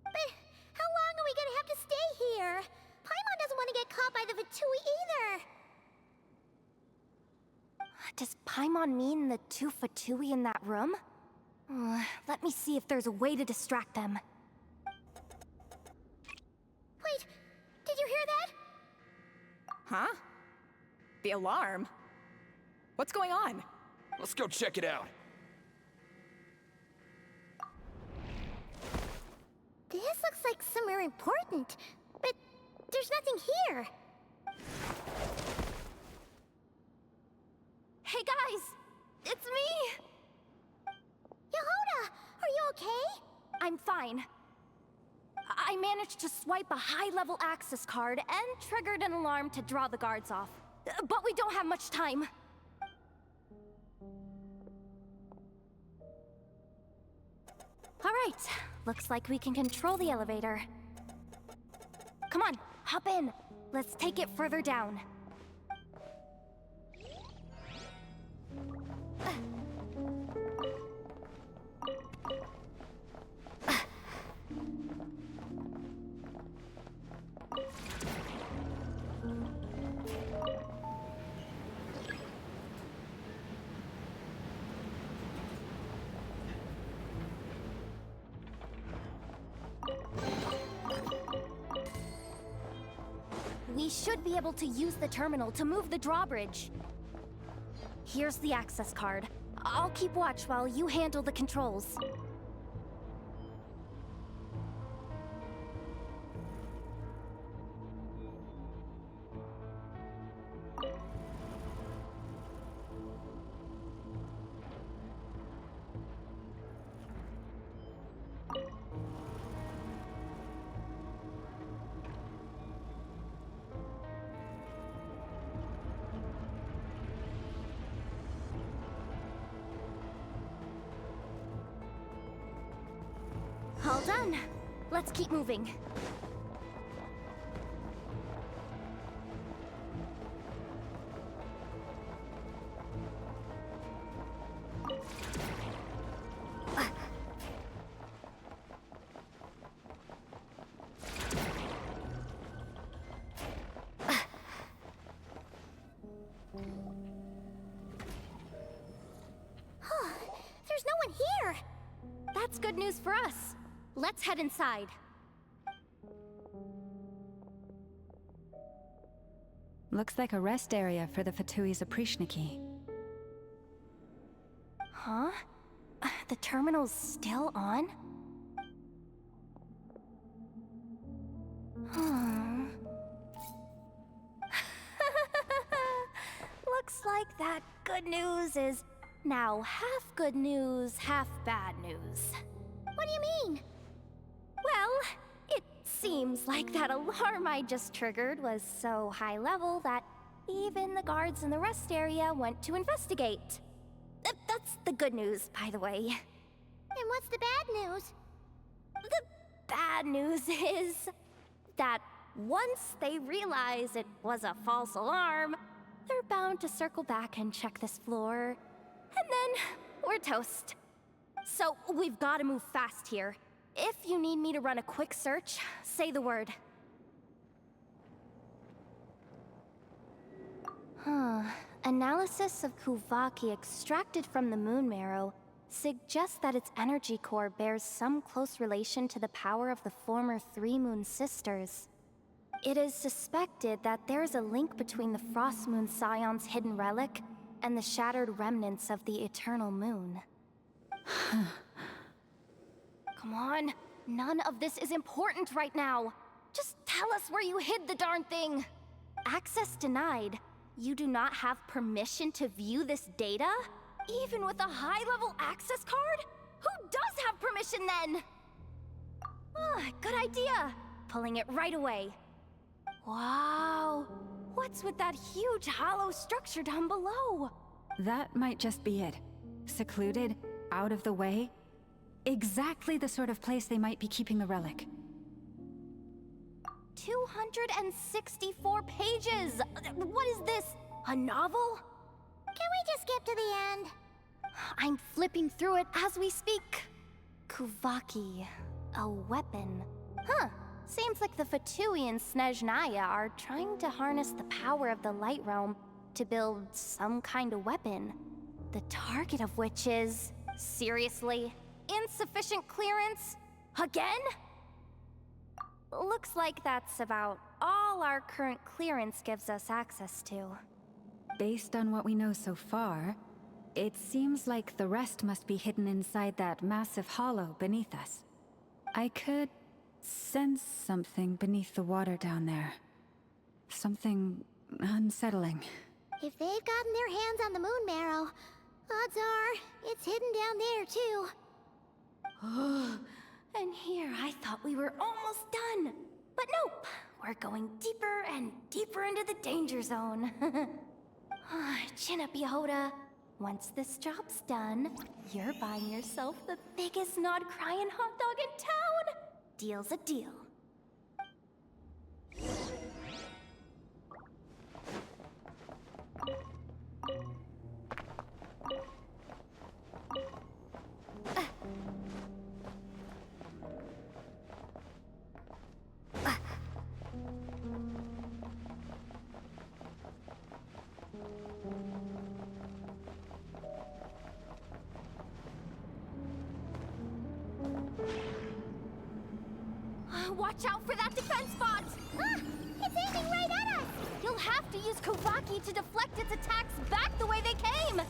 But how long are we gonna have to stay here? Paimon doesn't want to get caught by the Fatui either. Does Paimon mean the two Fatui in that room? Let me see if there's a way to distract them. Wait, did you hear that? Huh? The alarm? What's going on? Let's go check it out. This looks like somewhere important, but there's nothing here. I'm fine. I managed to swipe a high-level access card and triggered an alarm to draw the guards off. But we don't have much time. All right, looks like we can control the elevator. Come on, hop in. Let's take it further down. We should be able to use the terminal to move the drawbridge. Here's the access card. I'll keep watch while you handle the controls. All done. Let's keep moving. There's no one here. That's good news for us. Let's head inside. Looks like a rest area for the Fatui's Oprishniki. Huh? The terminal's still on? Looks like that good news is now half good news, half bad news. What do you mean? Well, it seems like that alarm I just triggered was so high level that even the guards in the rest area went to investigate. That's the good news, by the way. And what's the bad news? The bad news is that once they realize it was a false alarm, they're bound to circle back and check this floor, and then we're toast. So we've got to move fast here. If you need me to run a quick search, say the word. Analysis of Kuvaki extracted from the moon marrow suggests that its energy core bears some close relation to the power of the former Three Moon Sisters. It is suspected that there is a link between the Frost Moon Scion's hidden relic and the shattered remnants of the Eternal Moon. Come on, none of this is important right now. Just tell us where you hid the darn thing. Access denied. You do not have permission to view this data? Even with a high-level access card? Who does have permission then? Good idea. Pulling it right away. Wow. What's with that huge hollow structure down below? That might just be it. Secluded, out of the way. Exactly the sort of place they might be keeping the relic. 264 pages! What is this? A novel? Can we just skip to the end? I'm flipping through it as we speak. Kuvaki. A weapon. Seems like the Fatui and Snezhnaya are trying to harness the power of the Light Realm to build some kind of weapon. The target of which is... seriously? Insufficient clearance? Again? Looks like that's about all our current clearance gives us access to. Based on what we know so far, it seems like the rest must be hidden inside that massive hollow beneath us. I could sense something beneath the water down there. Something unsettling. If they've gotten their hands on the moon marrow, odds are it's hidden down there too. And here I thought we were almost done. But nope, we're going deeper and deeper into the danger zone. Chin up, Yehoda. Once this job's done, you're buying yourself the biggest nod-crying hot dog in town. Deal's a deal. Watch out for that defense bot! Ah! It's aiming right at us! You'll have to use Kovaki to deflect its attacks back the way they came!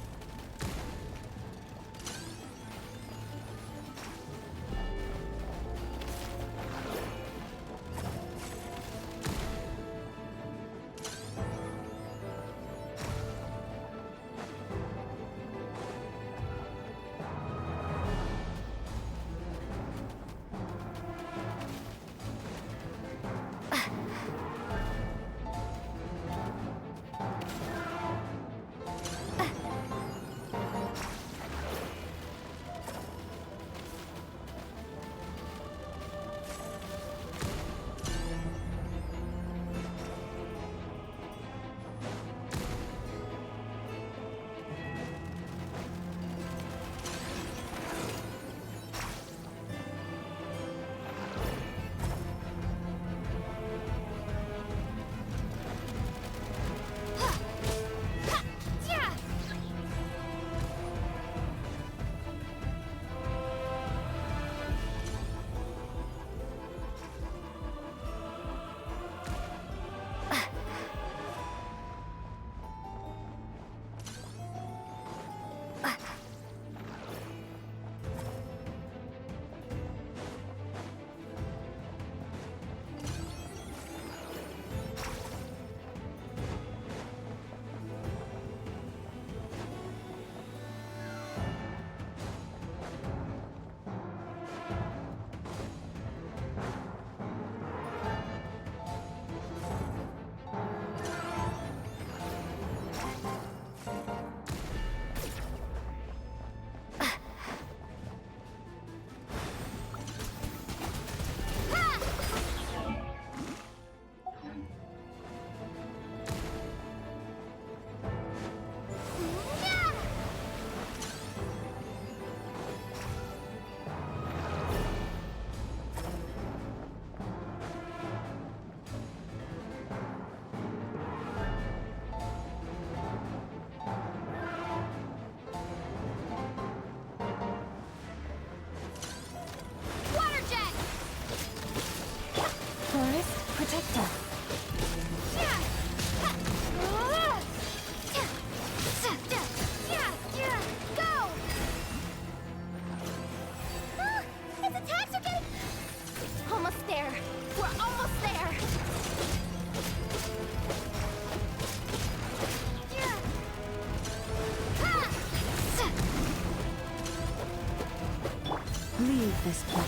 Leave this place.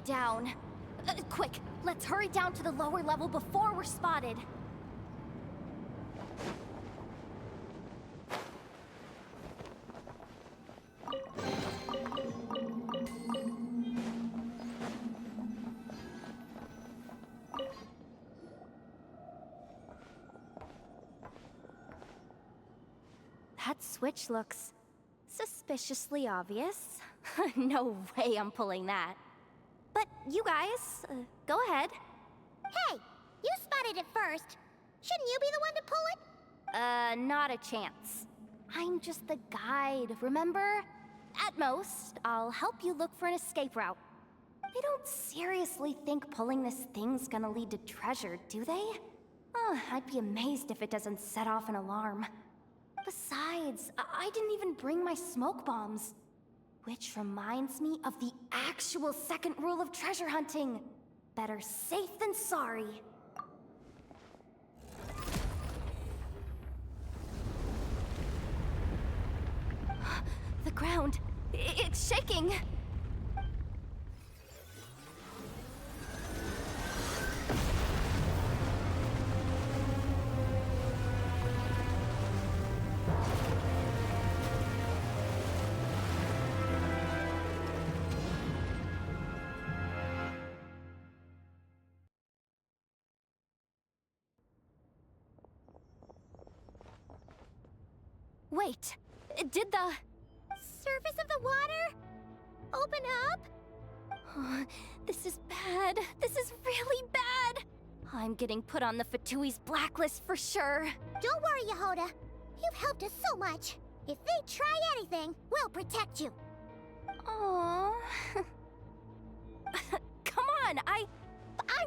Down. Quick, let's hurry down to the lower level before we're spotted. That switch looks suspiciously obvious. No way I'm pulling that. But you guys, go ahead. Hey, you spotted it first. Shouldn't you be the one to pull it? Not a chance. I'm just the guide, remember? At most, I'll help you look for an escape route. They don't seriously think pulling this thing's gonna lead to treasure, do they? I'd be amazed if it doesn't set off an alarm. Besides, I didn't even bring my smoke bombs. Which reminds me of the actual second rule of treasure hunting. Better safe than sorry. The ground, it's shaking. Wait, did the surface of the water open up? This is bad. This is really bad. I'm getting put on the Fatui's blacklist for sure. Don't worry, Yehoda. You've helped us so much. If they try anything, we'll protect you. Aww. Come on, I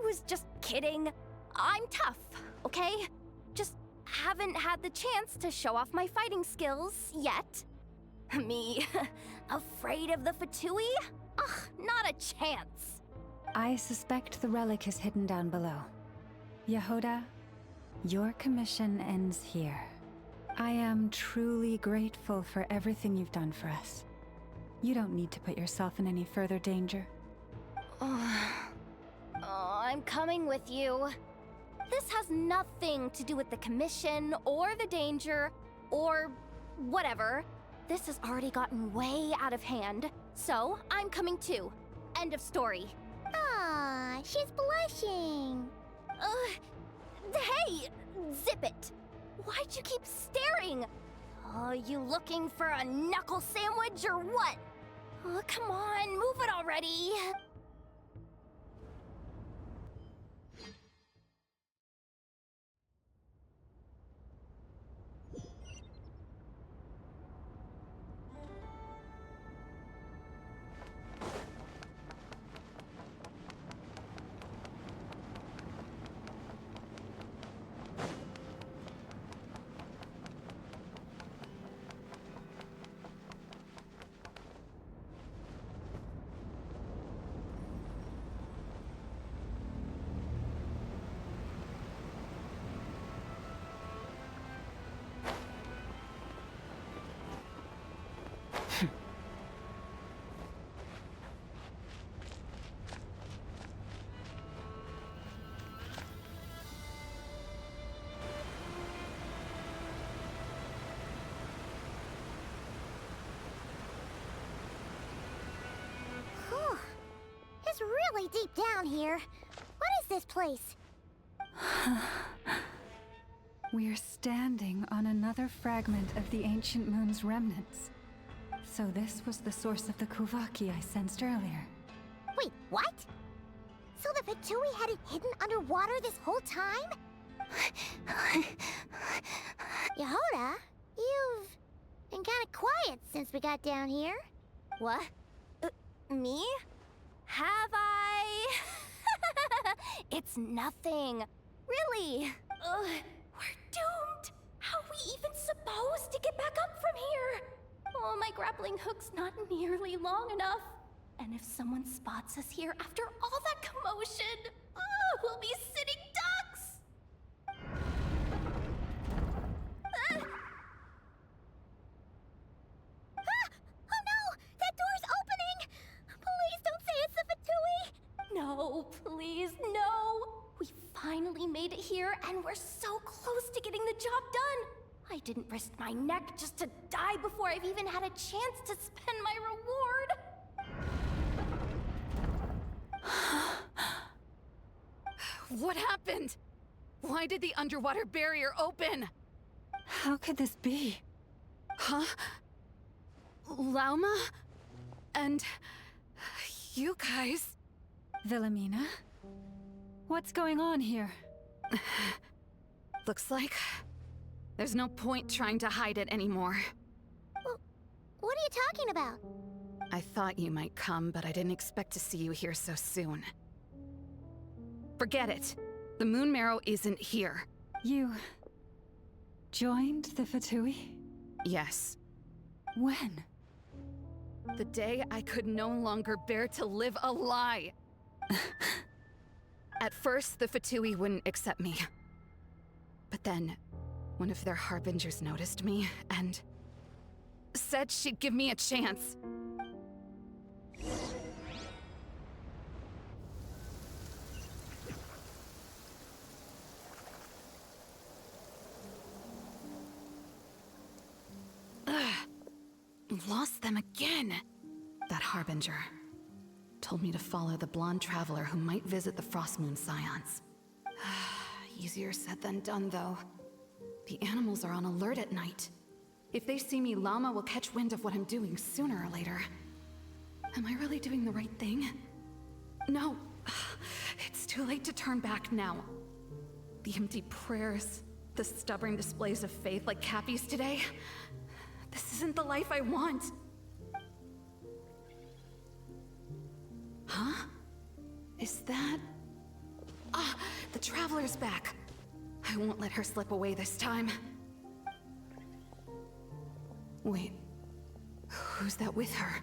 was just kidding. I'm tough, okay? Just haven't had the chance to show off my fighting skills yet. Me, afraid of the Fatui? Ugh, not a chance. I suspect the relic is hidden down below. Yehoda, your commission ends here. I am truly grateful for everything you've done for us. You don't need to put yourself in any further danger. I'm coming with you. This has nothing to do with the commission, or the danger, or whatever. This has already gotten way out of hand, so I'm coming too. End of story. Ah, she's blushing. Hey, zip it. Why'd you keep staring? Oh, you looking for a knuckle sandwich or what? Oh, come on, move it already. It's really deep down here. What is this place? We're standing on another fragment of the ancient moon's remnants. So this was the source of the Kuvaki I sensed earlier. Wait, what? So the Fatui had it hidden underwater this whole time? Yehoda, you've been kind of quiet since we got down here. What? Me? Have I? It's nothing. Really. We're doomed. How are we even supposed to get back up from here? Oh, my grappling hook's not nearly long enough. And if someone spots us here after all that commotion, we'll be sitting ducks! Oh no! That door's opening! Please don't say it's the Fatui! No, please, no! We finally made it here, and we're so close to getting the job done! I didn't risk my neck just to die before I've even had a chance to spend my reward! What happened? Why did the underwater barrier open? How could this be? Huh? Lauma? And... you guys... Wilhelmina? What's going on here? Looks like... there's no point trying to hide it anymore. Well, what are you talking about? I thought you might come, but I didn't expect to see you here so soon. Forget it. The Moon Marrow isn't here. You... joined the Fatui? Yes. When? The day I could no longer bear to live a lie. At first, the Fatui wouldn't accept me. But then, one of their harbingers noticed me and said she'd give me a chance. Lost them again. That harbinger told me to follow the blonde traveler who might visit the Frostmoon Scions. Easier said than done, though. The animals are on alert at night. If they see me, Llama will catch wind of what I'm doing sooner or later. Am I really doing the right thing? No. It's too late to turn back now. The empty prayers, the stubborn displays of faith like Cappy's today. This isn't the life I want. Huh? Is that... Ah, the Traveler's back. I won't let her slip away this time. Wait, who's that with her?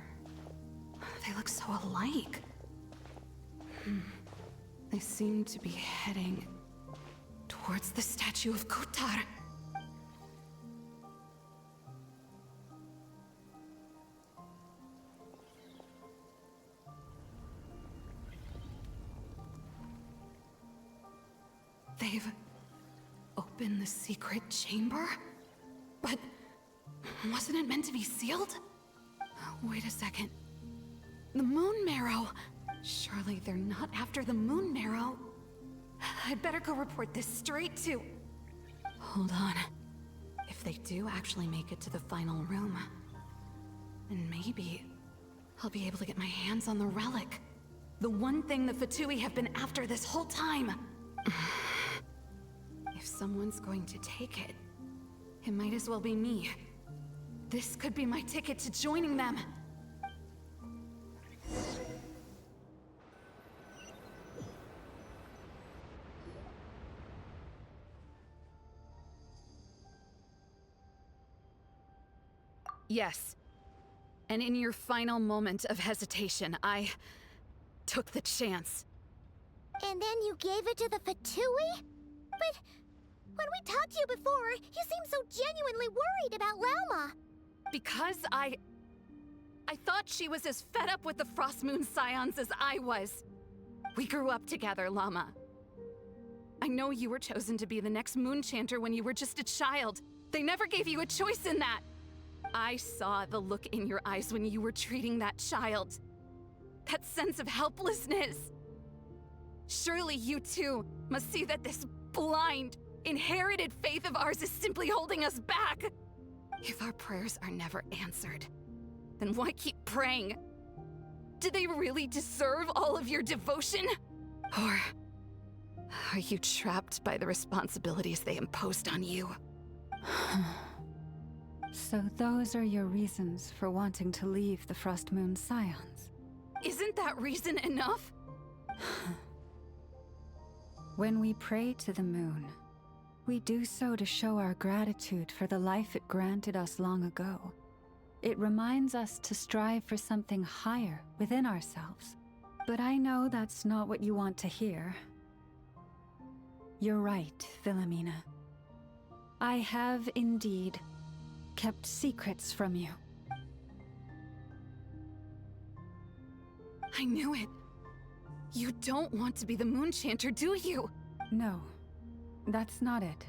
They look so alike. They seem to be heading towards the statue of Kotar. They've opened the secret chamber? But wasn't it meant to be sealed? Wait a second. The Moon Marrow! Surely they're not after the Moon Marrow. I'd better go report this straight to... Hold on. If they do actually make it to the final room, then maybe I'll be able to get my hands on the relic. The one thing the Fatui have been after this whole time. If someone's going to take it, it might as well be me. This could be my ticket to joining them. Yes. And in your final moment of hesitation, I took the chance. And then you gave it to the Fatui? But when we talked to you before, you seemed so genuinely worried about Lauma. Because I thought she was as fed up with the Frostmoon Scions as I was. We grew up together, Llama. I know you were chosen to be the next Moon Chanter when you were just a child. They never gave you a choice in that. I saw the look in your eyes when you were treating that child. That sense of helplessness. Surely you too must see that this blind, inherited faith of ours is simply holding us back. If our prayers are never answered, then why keep praying? Do they really deserve all of your devotion? Or are you trapped by the responsibilities they imposed on you? So those are your reasons for wanting to leave the Frostmoon Scions? Isn't that reason enough? When we pray to the moon, we do so to show our gratitude for the life it granted us long ago. It reminds us to strive for something higher within ourselves. But I know that's not what you want to hear. You're right, Wilhelmina. I have indeed kept secrets from you. I knew it. You don't want to be the Moon Chanter, do you? No, that's not it.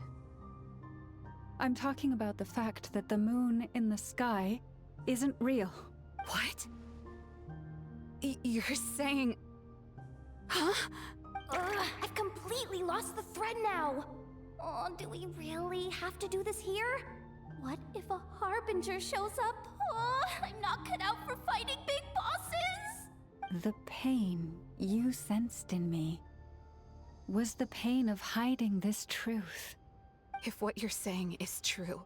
I'm talking about the fact that the moon in the sky isn't real. What? You're saying... Huh? I've completely lost the thread now. Oh, do we really have to do this here? What if a Harbinger shows up? Oh, I'm not cut out for fighting big bosses! The pain you sensed in me was the pain of hiding this truth. If what you're saying is true,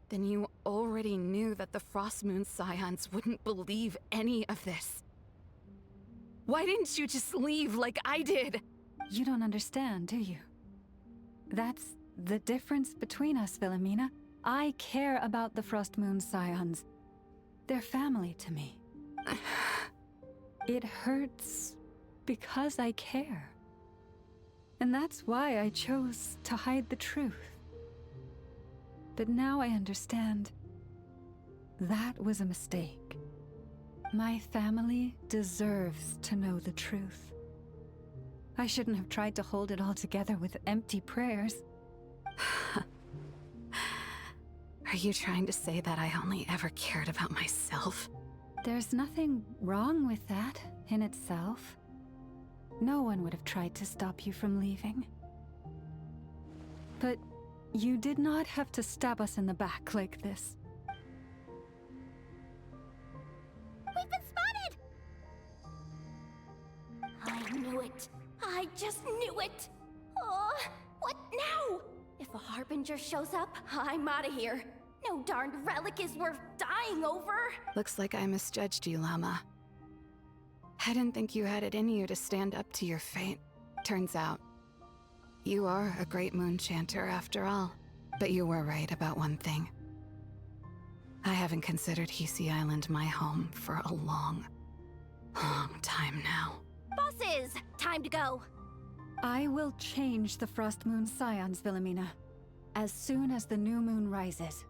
then you already knew that the Frostmoon Scions wouldn't believe any of this. Why didn't you just leave like I did? You don't understand, do you? That's the difference between us, Wilhelmina. I care about the Frostmoon Scions. They're family to me. It hurts because I care. And that's why I chose to hide the truth. But now I understand that was a mistake. My family deserves to know the truth. I shouldn't have tried to hold it all together with empty prayers. Are you trying to say that I only ever cared about myself? There's nothing wrong with that in itself. No one would have tried to stop you from leaving. But you did not have to stab us in the back like this. We've been spotted! I knew it. I just knew it. Oh, what now? If a Harbinger shows up, I'm out of here. No darned relic is worth dying over. Looks like I misjudged you, Llama. I didn't think you had it in you to stand up to your fate. Turns out, you are a great moon chanter after all. But you were right about one thing. I haven't considered Hisi Island my home for a long, long time now. Bosses, time to go. I will change the Frostmoon Scions, Wilhelmina, as soon as the new moon rises.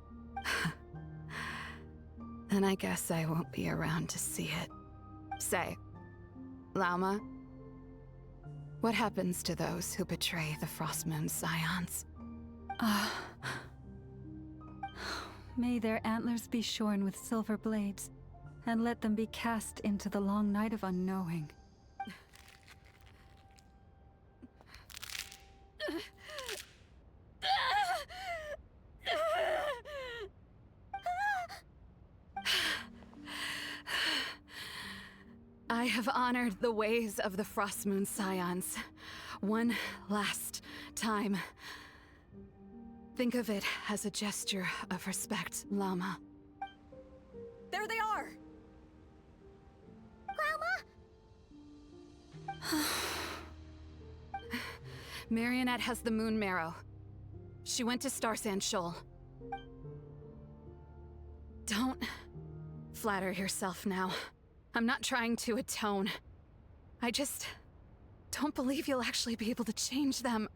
Then I guess I won't be around to see it. Say, Llama, what happens to those who betray the Frostmoon Scions? May their antlers be shorn with silver blades, and let them be cast into the long night of unknowing. I have honored the ways of the Frostmoon Scions one last time. Think of it as a gesture of respect, Llama. There they are! Grandma? Marionette has the Moon Marrow. She went to Starsand Shoal. Don't flatter yourself now. I'm not trying to atone. I just don't believe you'll actually be able to change them.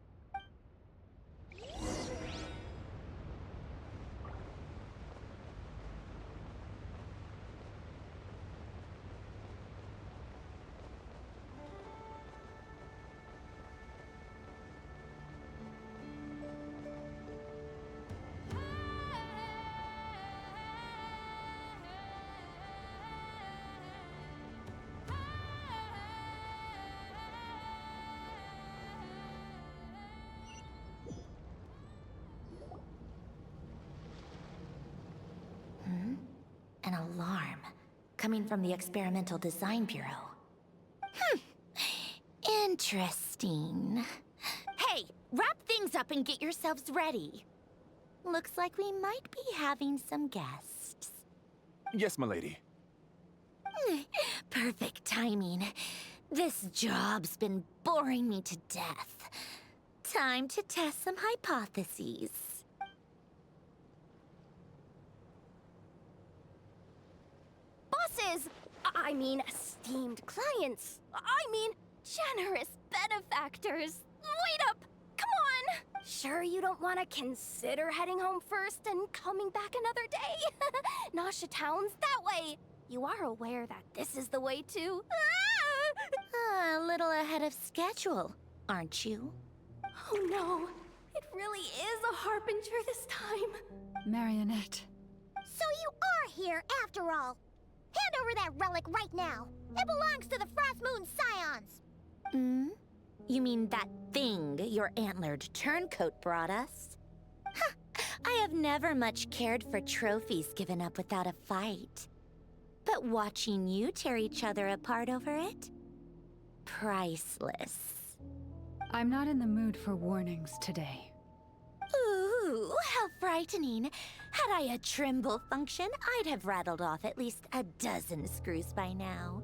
An alarm coming from the Experimental Design Bureau. Interesting. Hey, wrap things up and get yourselves ready. Looks like we might be having some guests. Yes, milady. Perfect timing. This job's been boring me to death. Time to test some hypotheses. Bosses! I mean, esteemed clients. I mean, generous benefactors. Wait up! Come on! Sure you don't want to consider heading home first and coming back another day? Nasha Town's that way. You are aware that this is the way to... A little ahead of schedule, aren't you? Oh no, it really is a Harbinger this time. Marionette. So you are here after all. Hand over that relic right now. It belongs to the Frostmoon Scions. You mean that thing your antlered turncoat brought us? I have never much cared for trophies given up without a fight. But watching you tear each other apart over it? Priceless. I'm not in the mood for warnings today. Ooh, how frightening. Had I a Trimble function, I'd have rattled off at least a dozen screws by now.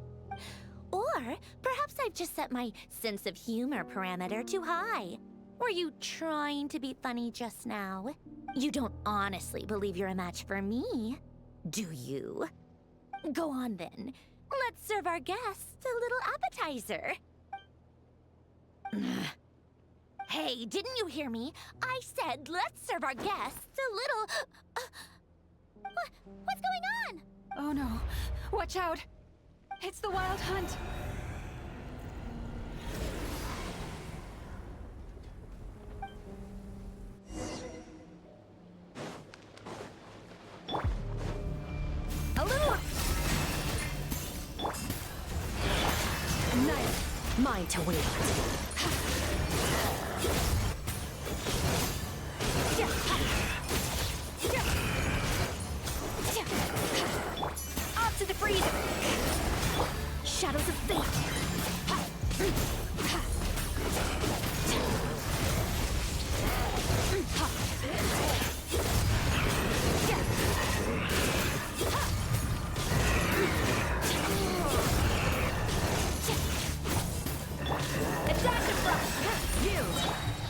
Or perhaps I've just set my sense of humor parameter too high. Were you trying to be funny just now? You don't honestly believe you're a match for me, do you? Go on then. Let's serve our guests a little appetizer. Hey, didn't you hear me? I said let's serve our guests a little... What's going on? Oh no. Watch out! It's the Wild Hunt! A little... Knife. Mine to wield. Off to the freezer! Shadows of fate!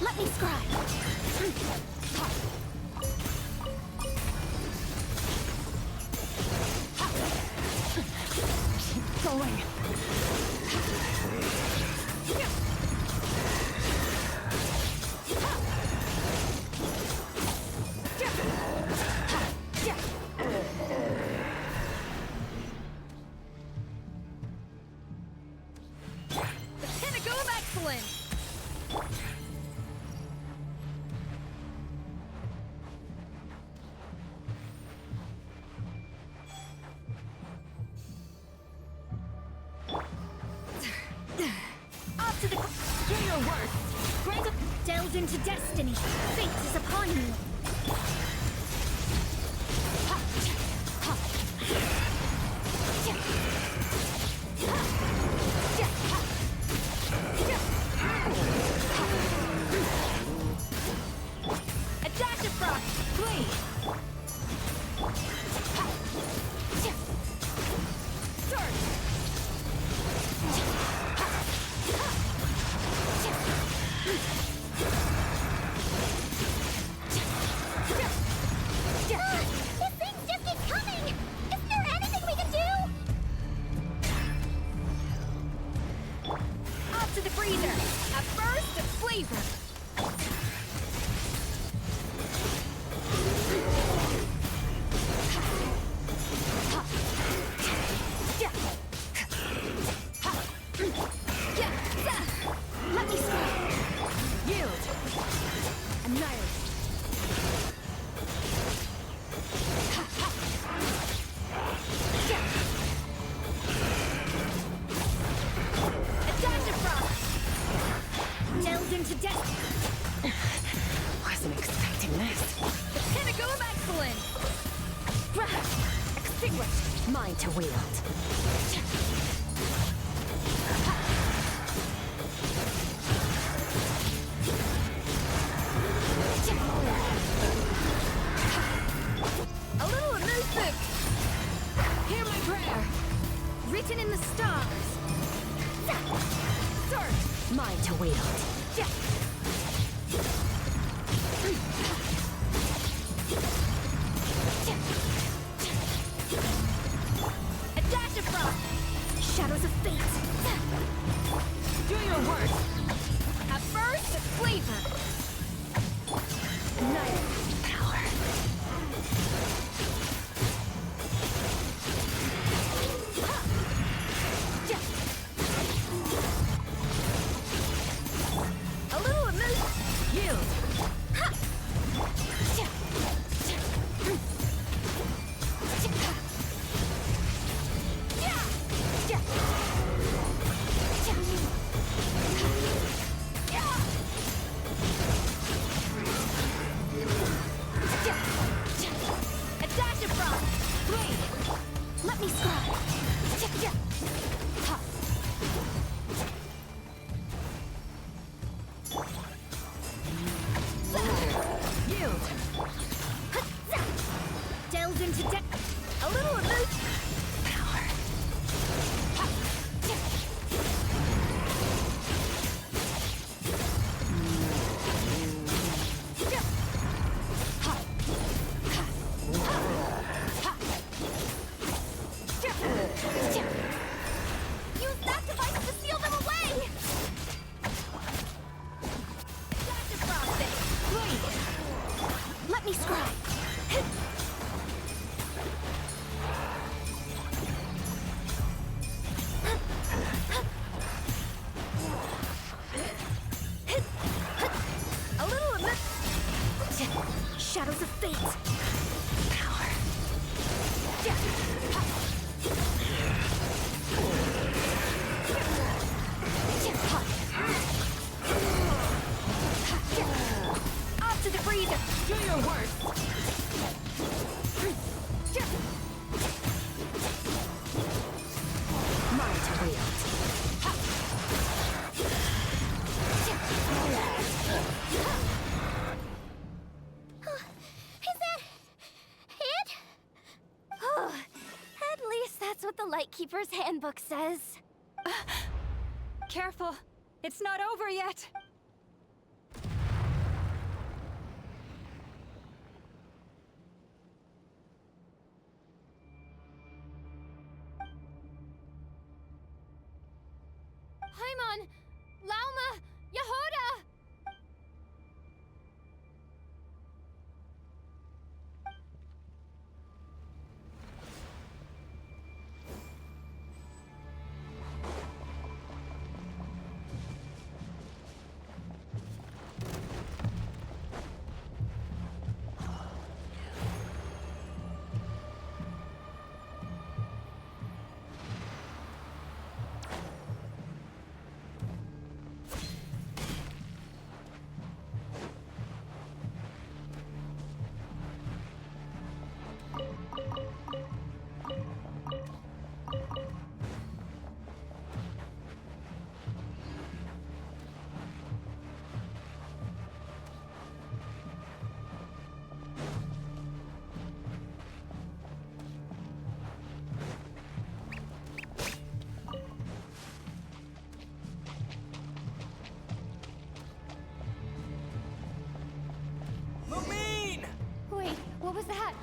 Let me scribe! Keep going! The pinnacle of excellence! Off to the... Do your worst! Grant a... Delve into destiny! Fate is upon you! A dash of frost! Please! This thing just keeps coming! Isn't there anything we can do? Off to the freezer! A burst of flavor! Let me scrap! Yield! Annihilate! A dash of frost! Delve into destiny! Wasn't expecting this. The pinnacle of excellence! Extinguish! Mine to wield. A little elusive! Hear my prayer! Written in the stars! Sword! Mine to wield. A dash of frost! Shadows of fate! Do your worst! A burst of flavor! Annihilate power. A little A dash of frost! Blade! Let me scry! Yield! Delves into depth. A little of this power. Use that device to seal them away! Dash of frosting! Blade! Let me scry! A little of this shadows of fate. Power. Off to the freezer. Do your worst. Mine to wield. Is that it? Oh, at least that's what the Lightkeeper's handbook says. Careful, it's not over yet. Paimon! Lauma! Yehoda! Wait, what was that?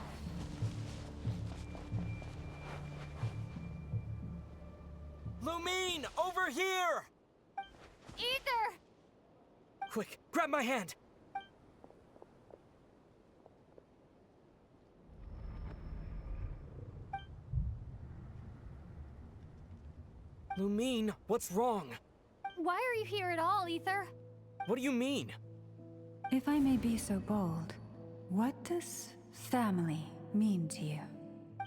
Lumine, over here! Ether! Quick, grab my hand! Lumine, what's wrong? Why are you here at all, Ether? What do you mean? If I may be so bold, what does family mean to you?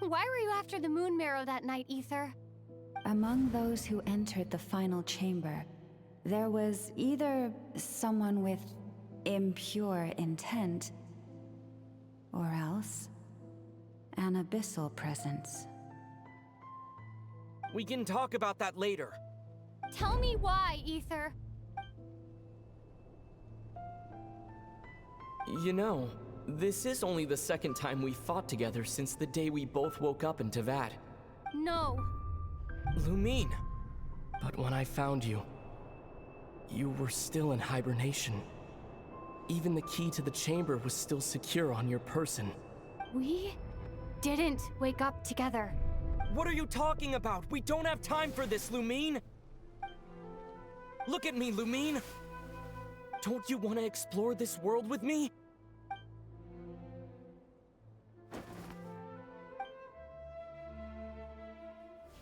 Why were you after the Moon Marrow that night, Ether? Among those who entered the final chamber, there was either someone with impure intent, or else an abyssal presence. We can talk about that later. Tell me why, Ether. You know, this is only the second time we fought together since the day we both woke up in Teyvat. No. Lumine. But when I found you, you were still in hibernation. Even the key to the chamber was still secure on your person. We didn't wake up together. What are you talking about? We don't have time for this, Lumine! Look at me, Lumine! Don't you want to explore this world with me?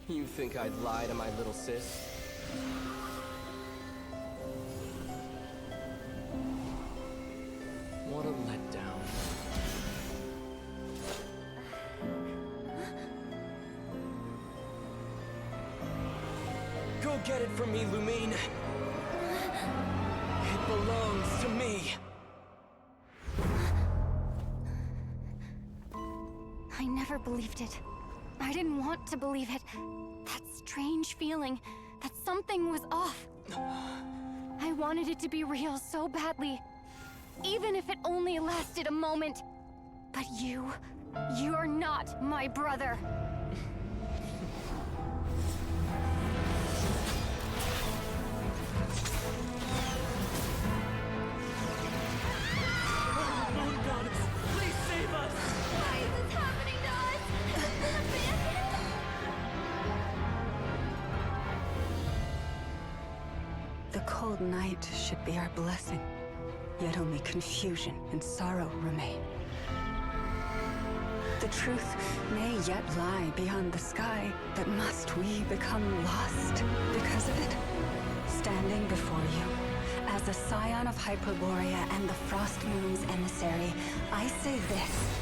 You think I'd lie to my little sis? What a letdown. Go get it from me, Lumine. It belongs to me. I never believed it. I didn't want to believe it. That strange feeling that something was off. I wanted it to be real so badly, even if it only lasted a moment. But you're not my brother. Moon goddess, please save us! Why is this happening to us? The cold night should be our blessing, yet only confusion and sorrow remain. The truth may yet lie beyond the sky, but must we become lost because of it? Standing before you, as a scion of Hyperborea and the Frost Moon's emissary, I say this.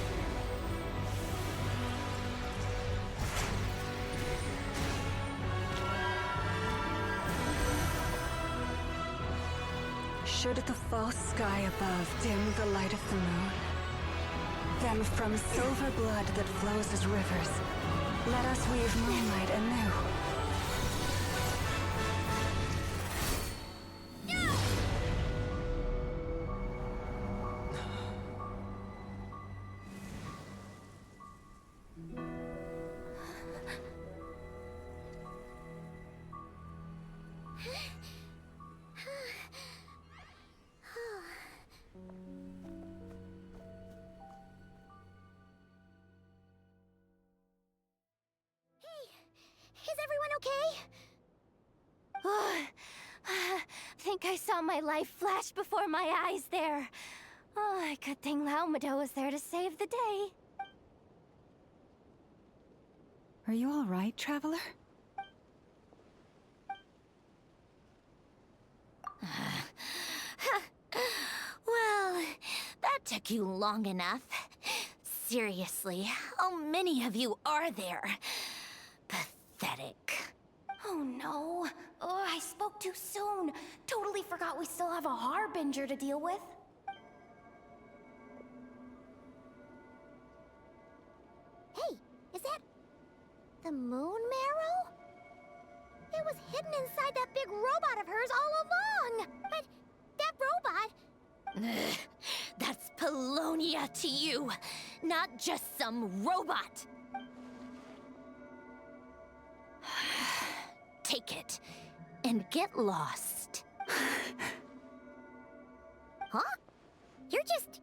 Should the false sky above dim the light of the moon, then from silver blood that flows as rivers, let us weave moonlight anew. Is everyone okay? Think I saw my life flash before my eyes there. Oh, good thing Laumado was there to save the day. Are you all right, traveler? Well, that took you long enough. Seriously, how many of you are there? Pathetic. Oh no. Oh, I spoke too soon. Totally forgot we still have a Harbinger to deal with. Hey, is that the moon marrow? It was hidden inside that big robot of hers all along. But that robot... That's Polonia to you, not just some robot. Take it and get lost. Huh? You're just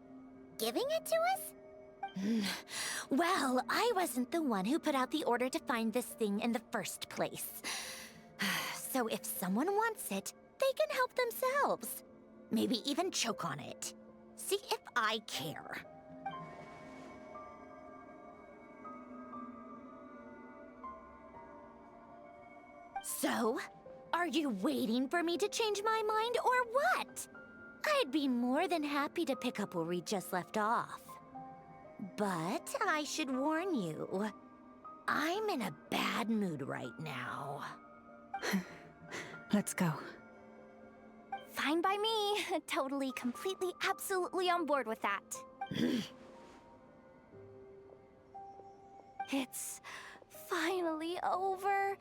giving it to us? Well, I wasn't the one who put out the order to find this thing in the first place. So if someone wants it, they can help themselves. Maybe even choke on it. See if I care. So, are you waiting for me to change my mind or what? I'd be more than happy to pick up where we just left off. But I should warn you, I'm in a bad mood right now. Let's go. Fine by me. Totally, completely, absolutely on board with that. It's finally over.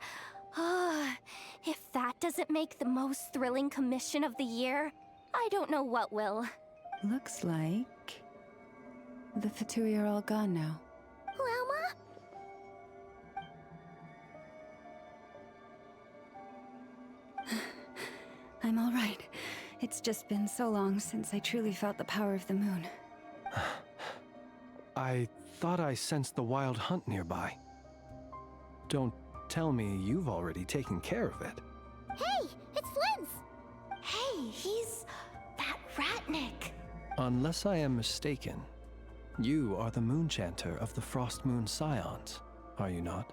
If that doesn't make the most thrilling commission of the year, I don't know what will. Looks like the Fatui are all gone now. Lelma? I'm all right. It's just been so long since I truly felt the power of the moon. I thought I sensed the wild hunt nearby. Don't tell me you've already taken care of it. Hey, it's Linz! Hey, he's that Ratnik. Unless I am mistaken, you are the Moonchanter of the Frost Moon Scions, are you not?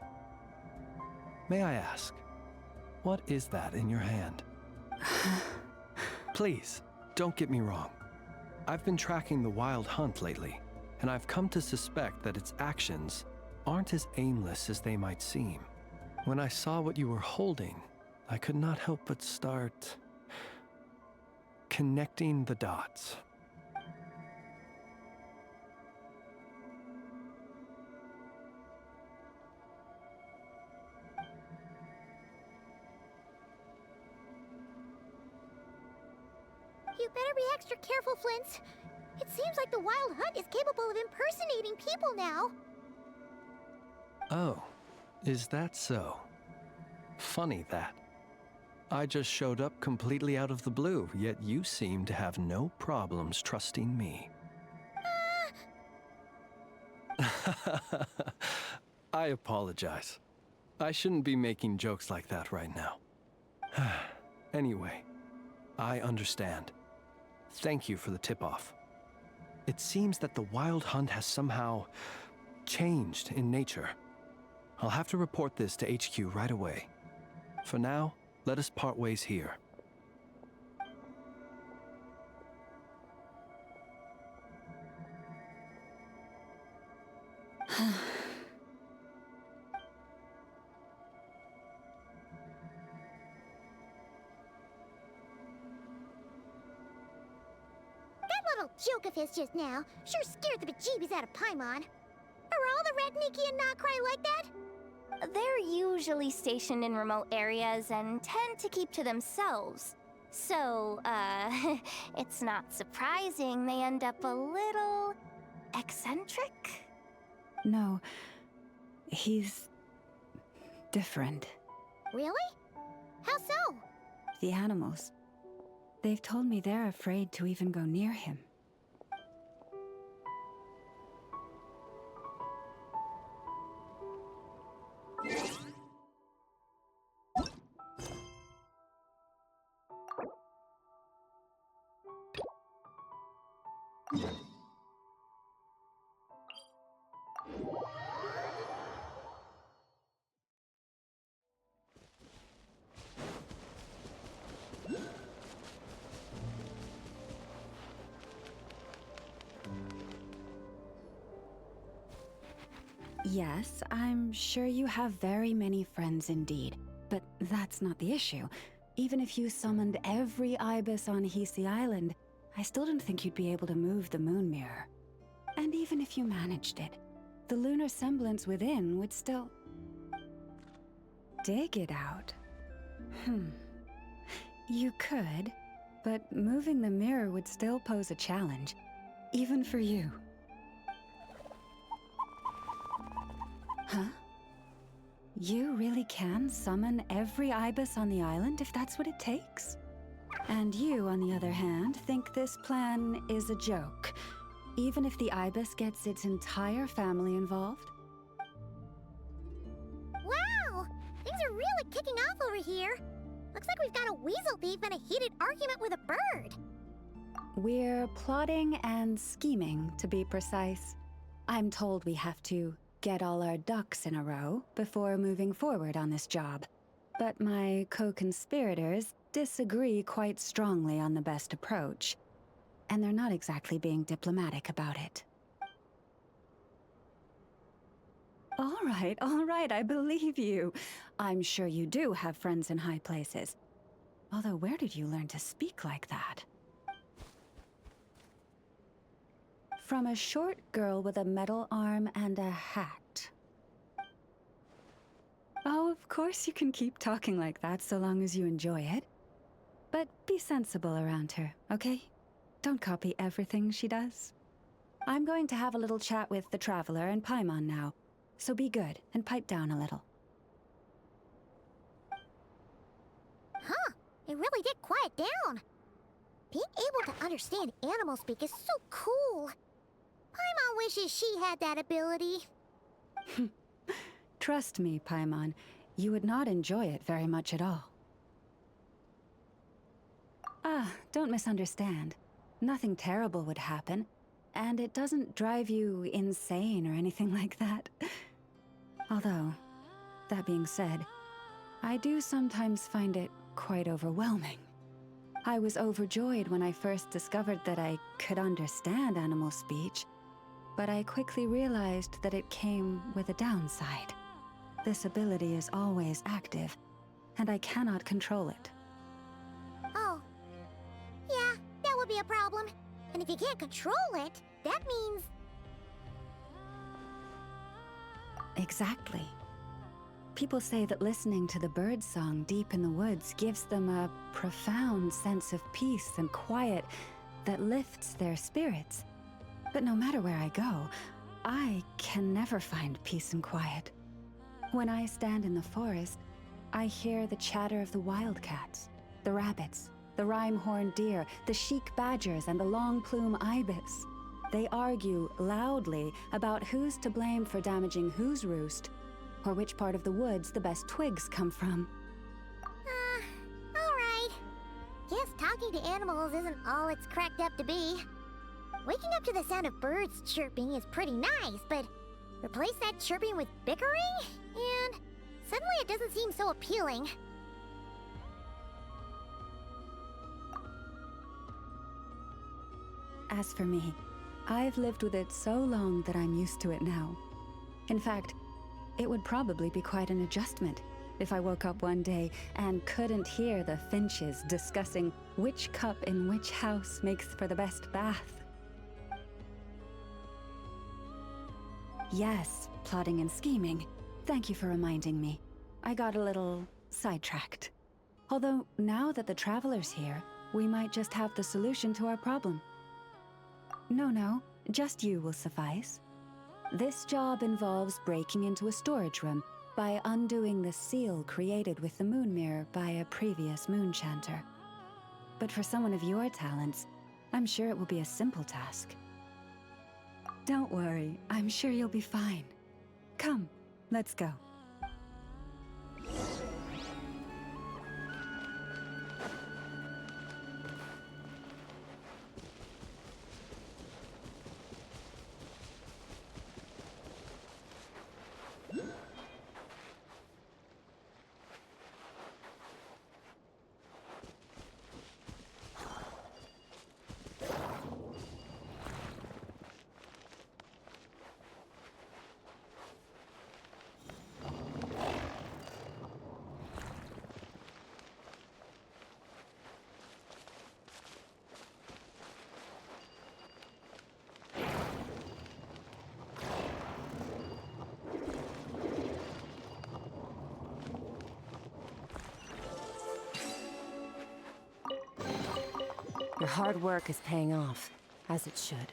May I ask, what is that in your hand? Please, don't get me wrong. I've been tracking the wild hunt lately, and I've come to suspect that its actions aren't as aimless as they might seem. When I saw what you were holding, I could not help but start connecting the dots. You better be extra careful, Flint. It seems like the Wild Hunt is capable of impersonating people now. Oh, is that so? Funny that. I just showed up completely out of the blue, yet you seem to have no problems trusting me. I apologize. I shouldn't be making jokes like that right now. Anyway, I understand. Thank you for the tip-off. It seems that the Wild Hunt has somehow changed in nature. I'll have to report this to HQ right away. For now, let us part ways here. That little joke of his just now sure scared the bejeebies out of Paimon. Are all the Redniki and Nocrai like that? They're usually stationed in remote areas and tend to keep to themselves. So, it's not surprising they end up a little eccentric. No, he's different. Really? How so? The animals. They've told me they're afraid to even go near him. Yes, I'm sure you have very many friends indeed, but that's not the issue. Even if you summoned every ibis on Hisi Island, I still don't think you'd be able to move the moon mirror. And even if you managed it, the lunar semblance within would still... dig it out. You could, but moving the mirror would still pose a challenge, even for you. Huh? You really can summon every ibis on the island if that's what it takes? And you, on the other hand, think this plan is a joke, even if the ibis gets its entire family involved? Wow! Things are really kicking off over here. Looks like we've got a weasel thief and a heated argument with a bird. We're plotting and scheming, to be precise. I'm told we have to get all our ducks in a row before moving forward on this job. But my co-conspirators disagree quite strongly on the best approach, and they're not exactly being diplomatic about it. All right, I believe you. I'm sure you do have friends in high places. Although, where did you learn to speak like that? From a short girl with a metal arm and a hat. Oh, of course you can keep talking like that so long as you enjoy it. But be sensible around her, okay? Don't copy everything she does. I'm going to have a little chat with the Traveler and Paimon now, so be good and pipe down a little. Huh, it really did quiet down. Being able to understand animal speak is so cool. Paimon wishes she had that ability. Trust me, Paimon, you would not enjoy it very much at all. Don't misunderstand. Nothing terrible would happen, and it doesn't drive you insane or anything like that. Although, that being said, I do sometimes find it quite overwhelming. I was overjoyed when I first discovered that I could understand animal speech, but I quickly realized that it came with a downside. This ability is always active, and I cannot control it. Oh. Yeah, that would be a problem. And if you can't control it, that means... Exactly. People say that listening to the bird song deep in the woods gives them a profound sense of peace and quiet that lifts their spirits. But no matter where I go, I can never find peace and quiet. When I stand in the forest, I hear the chatter of the wildcats, the rabbits, the rhyme-horned deer, the chic badgers, and the long-plume ibis. They argue loudly about who's to blame for damaging whose roost, or which part of the woods the best twigs come from. Alright. Guess talking to animals isn't all it's cracked up to be. Waking up to the sound of birds chirping is pretty nice, but replace that chirping with bickering? And suddenly it doesn't seem so appealing. As for me, I've lived with it so long that I'm used to it now. In fact, it would probably be quite an adjustment if I woke up one day and couldn't hear the finches discussing which cup in which house makes for the best bath. Yes, plotting and scheming. Thank you for reminding me. I got a little sidetracked. Although, now that the Traveler's here, we might just have the solution to our problem. No, just you will suffice. This job involves breaking into a storage room by undoing the seal created with the moon mirror by a previous moonchanter. But for someone of your talents, I'm sure it will be a simple task. Don't worry, I'm sure you'll be fine. Come, let's go. Your hard work is paying off, as it should.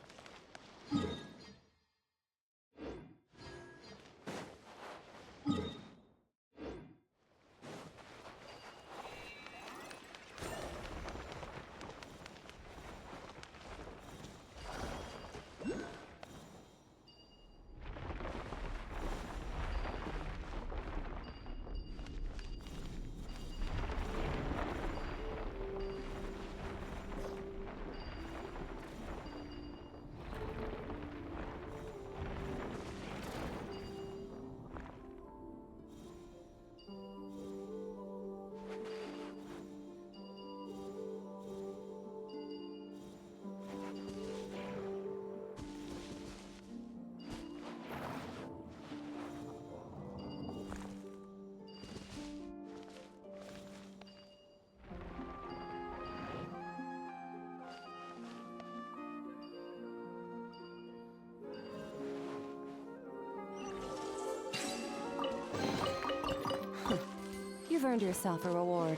You've earned yourself a reward.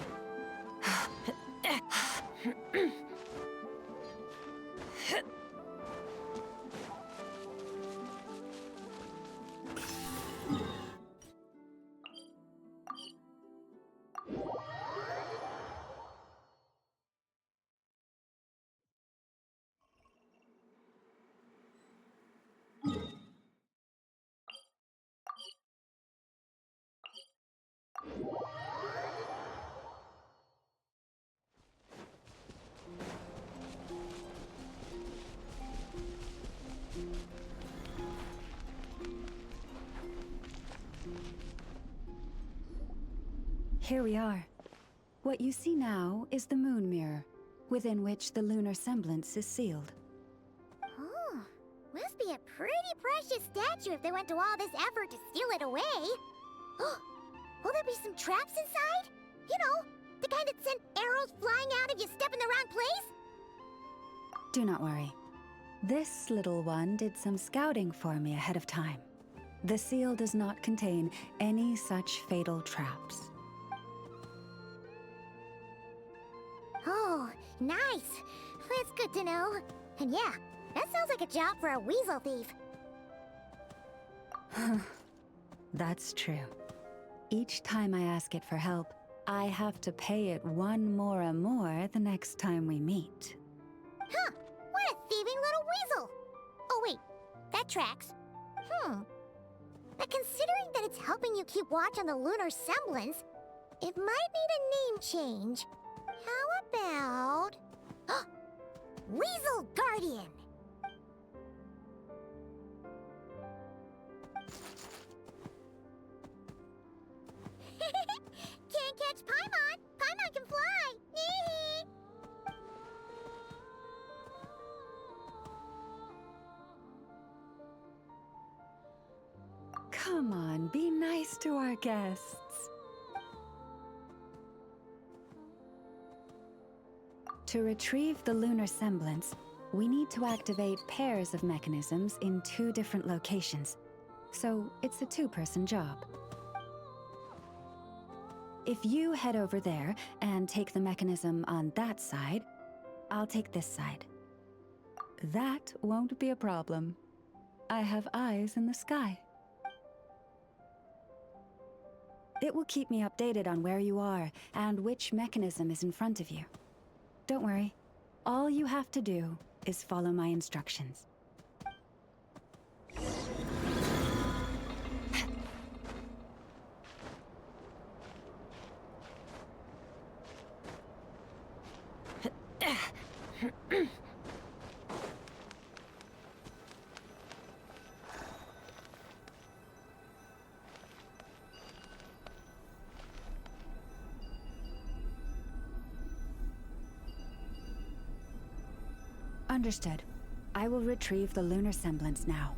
Here we are. What you see now is the moon mirror, within which the lunar semblance is sealed. Oh, must be a pretty precious statue if they went to all this effort to steal it away. Will there be some traps inside? You know, the kind that send arrows flying out if you step in the wrong place? Do not worry. This little one did some scouting for me ahead of time. The seal does not contain any such fatal traps. Oh, nice. That's good to know. And yeah, that sounds like a job for a weasel thief. That's true. Each time I ask it for help, I have to pay it one more the next time we meet. Huh, what a thieving little weasel! Oh wait, that tracks. But considering that it's helping you keep watch on the lunar semblance, it might need a name change. How about... Weasel Guardian! Can't catch Paimon! Paimon can fly! Come on, be nice to our guests. To retrieve the lunar semblance, we need to activate pairs of mechanisms in 2 different locations. So it's a 2-person job. If you head over there and take the mechanism on that side, I'll take this side. That won't be a problem. I have eyes in the sky. It will keep me updated on where you are and which mechanism is in front of you. Don't worry. All you have to do is follow my instructions. Understood. I will retrieve the lunar semblance now.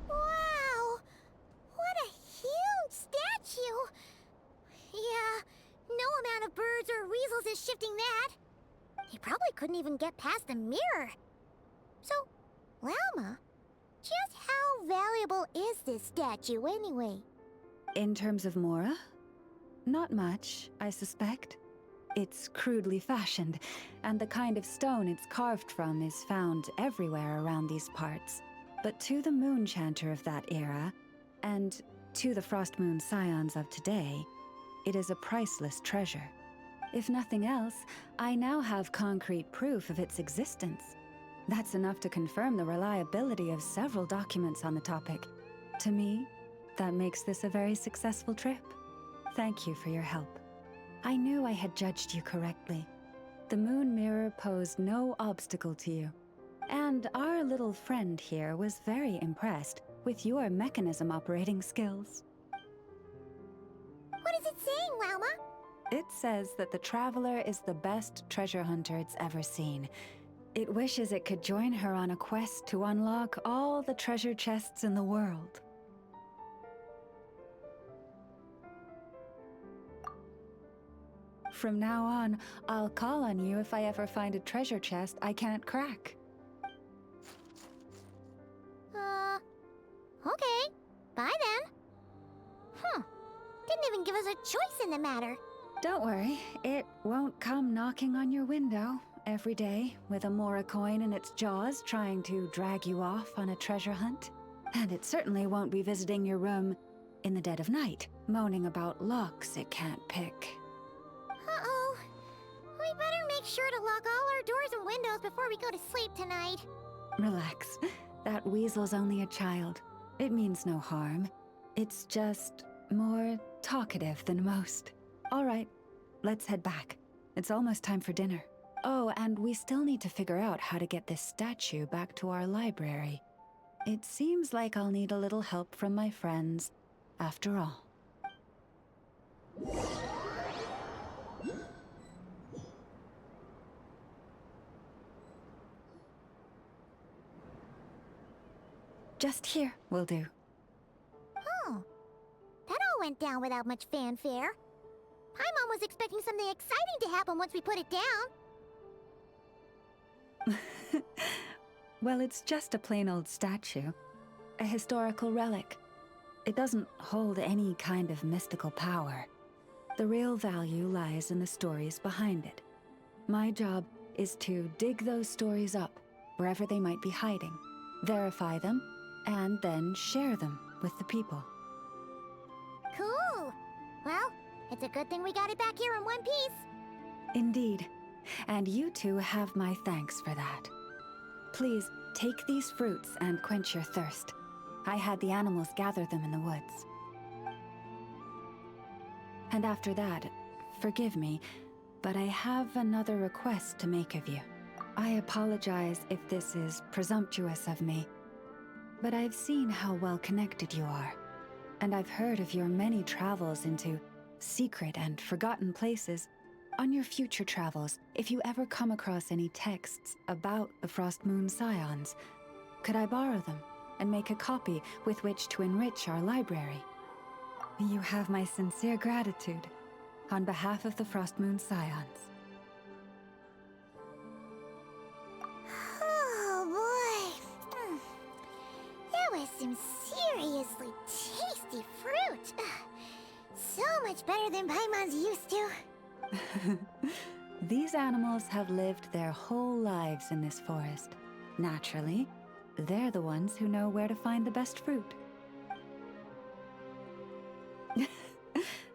Wow! What a huge statue! Yeah, no amount of birds or weasels is shifting that. He probably couldn't even get past the mirror. So, Lalma, just how valuable is this statue anyway? In terms of Mora? Not much, I suspect. It's crudely fashioned, and the kind of stone it's carved from is found everywhere around these parts. But to the moon chanter of that era, and to the Frost Moon scions of today, it is a priceless treasure. If nothing else, I now have concrete proof of its existence. That's enough to confirm the reliability of several documents on the topic. To me, that makes this a very successful trip. Thank you for your help. I knew I had judged you correctly. The moon mirror posed no obstacle to you. And our little friend here was very impressed with your mechanism operating skills. What is it saying, Lalma? It says that the Traveler is the best treasure hunter it's ever seen. It wishes it could join her on a quest to unlock all the treasure chests in the world. From now on, I'll call on you if I ever find a treasure chest I can't crack. Okay. Bye then. Didn't even give us a choice in the matter. Don't worry, it won't come knocking on your window every day with a Mora coin in its jaws trying to drag you off on a treasure hunt. And it certainly won't be visiting your room in the dead of night, moaning about locks it can't pick. Uh-oh. We better make sure to lock all our doors and windows before we go to sleep tonight. Relax. That weasel's only a child. It means no harm. It's just more talkative than most. All right, let's head back. It's almost time for dinner. Oh, and we still need to figure out how to get this statue back to our library. It seems like I'll need a little help from my friends, after all. Just here will do. Oh, that all went down without much fanfare. Paimon was expecting something exciting to happen once we put it down. Well, it's just a plain old statue. A historical relic. It doesn't hold any kind of mystical power. The real value lies in the stories behind it. My job is to dig those stories up, wherever they might be hiding, verify them, and then share them with the people. Cool! Well, it's a good thing we got it back here in one piece. Indeed. And you two have my thanks for that. Please, take these fruits and quench your thirst. I had the animals gather them in the woods. And after that, forgive me, but I have another request to make of you. I apologize if this is presumptuous of me, but I've seen how well connected you are, and I've heard of your many travels into secret and forgotten places. On your future travels, if you ever come across any texts about the Frost Moon Scions, could I borrow them and make a copy with which to enrich our library? You have my sincere gratitude on behalf of the Frost Moon Scions. Oh boy. That was some seriously tasty fruit. So much better than Paimon's used to. These animals have lived their whole lives in this forest. Naturally, they're the ones who know where to find the best fruit.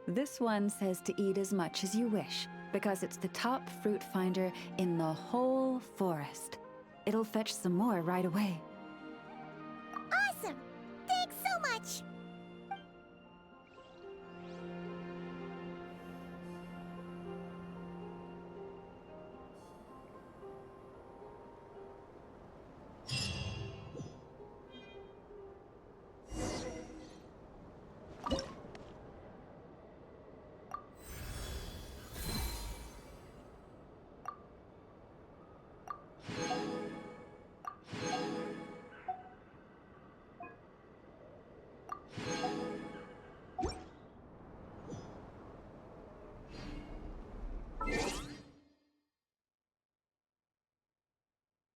This one says to eat as much as you wish, because it's the top fruit finder in the whole forest. It'll fetch some more right away.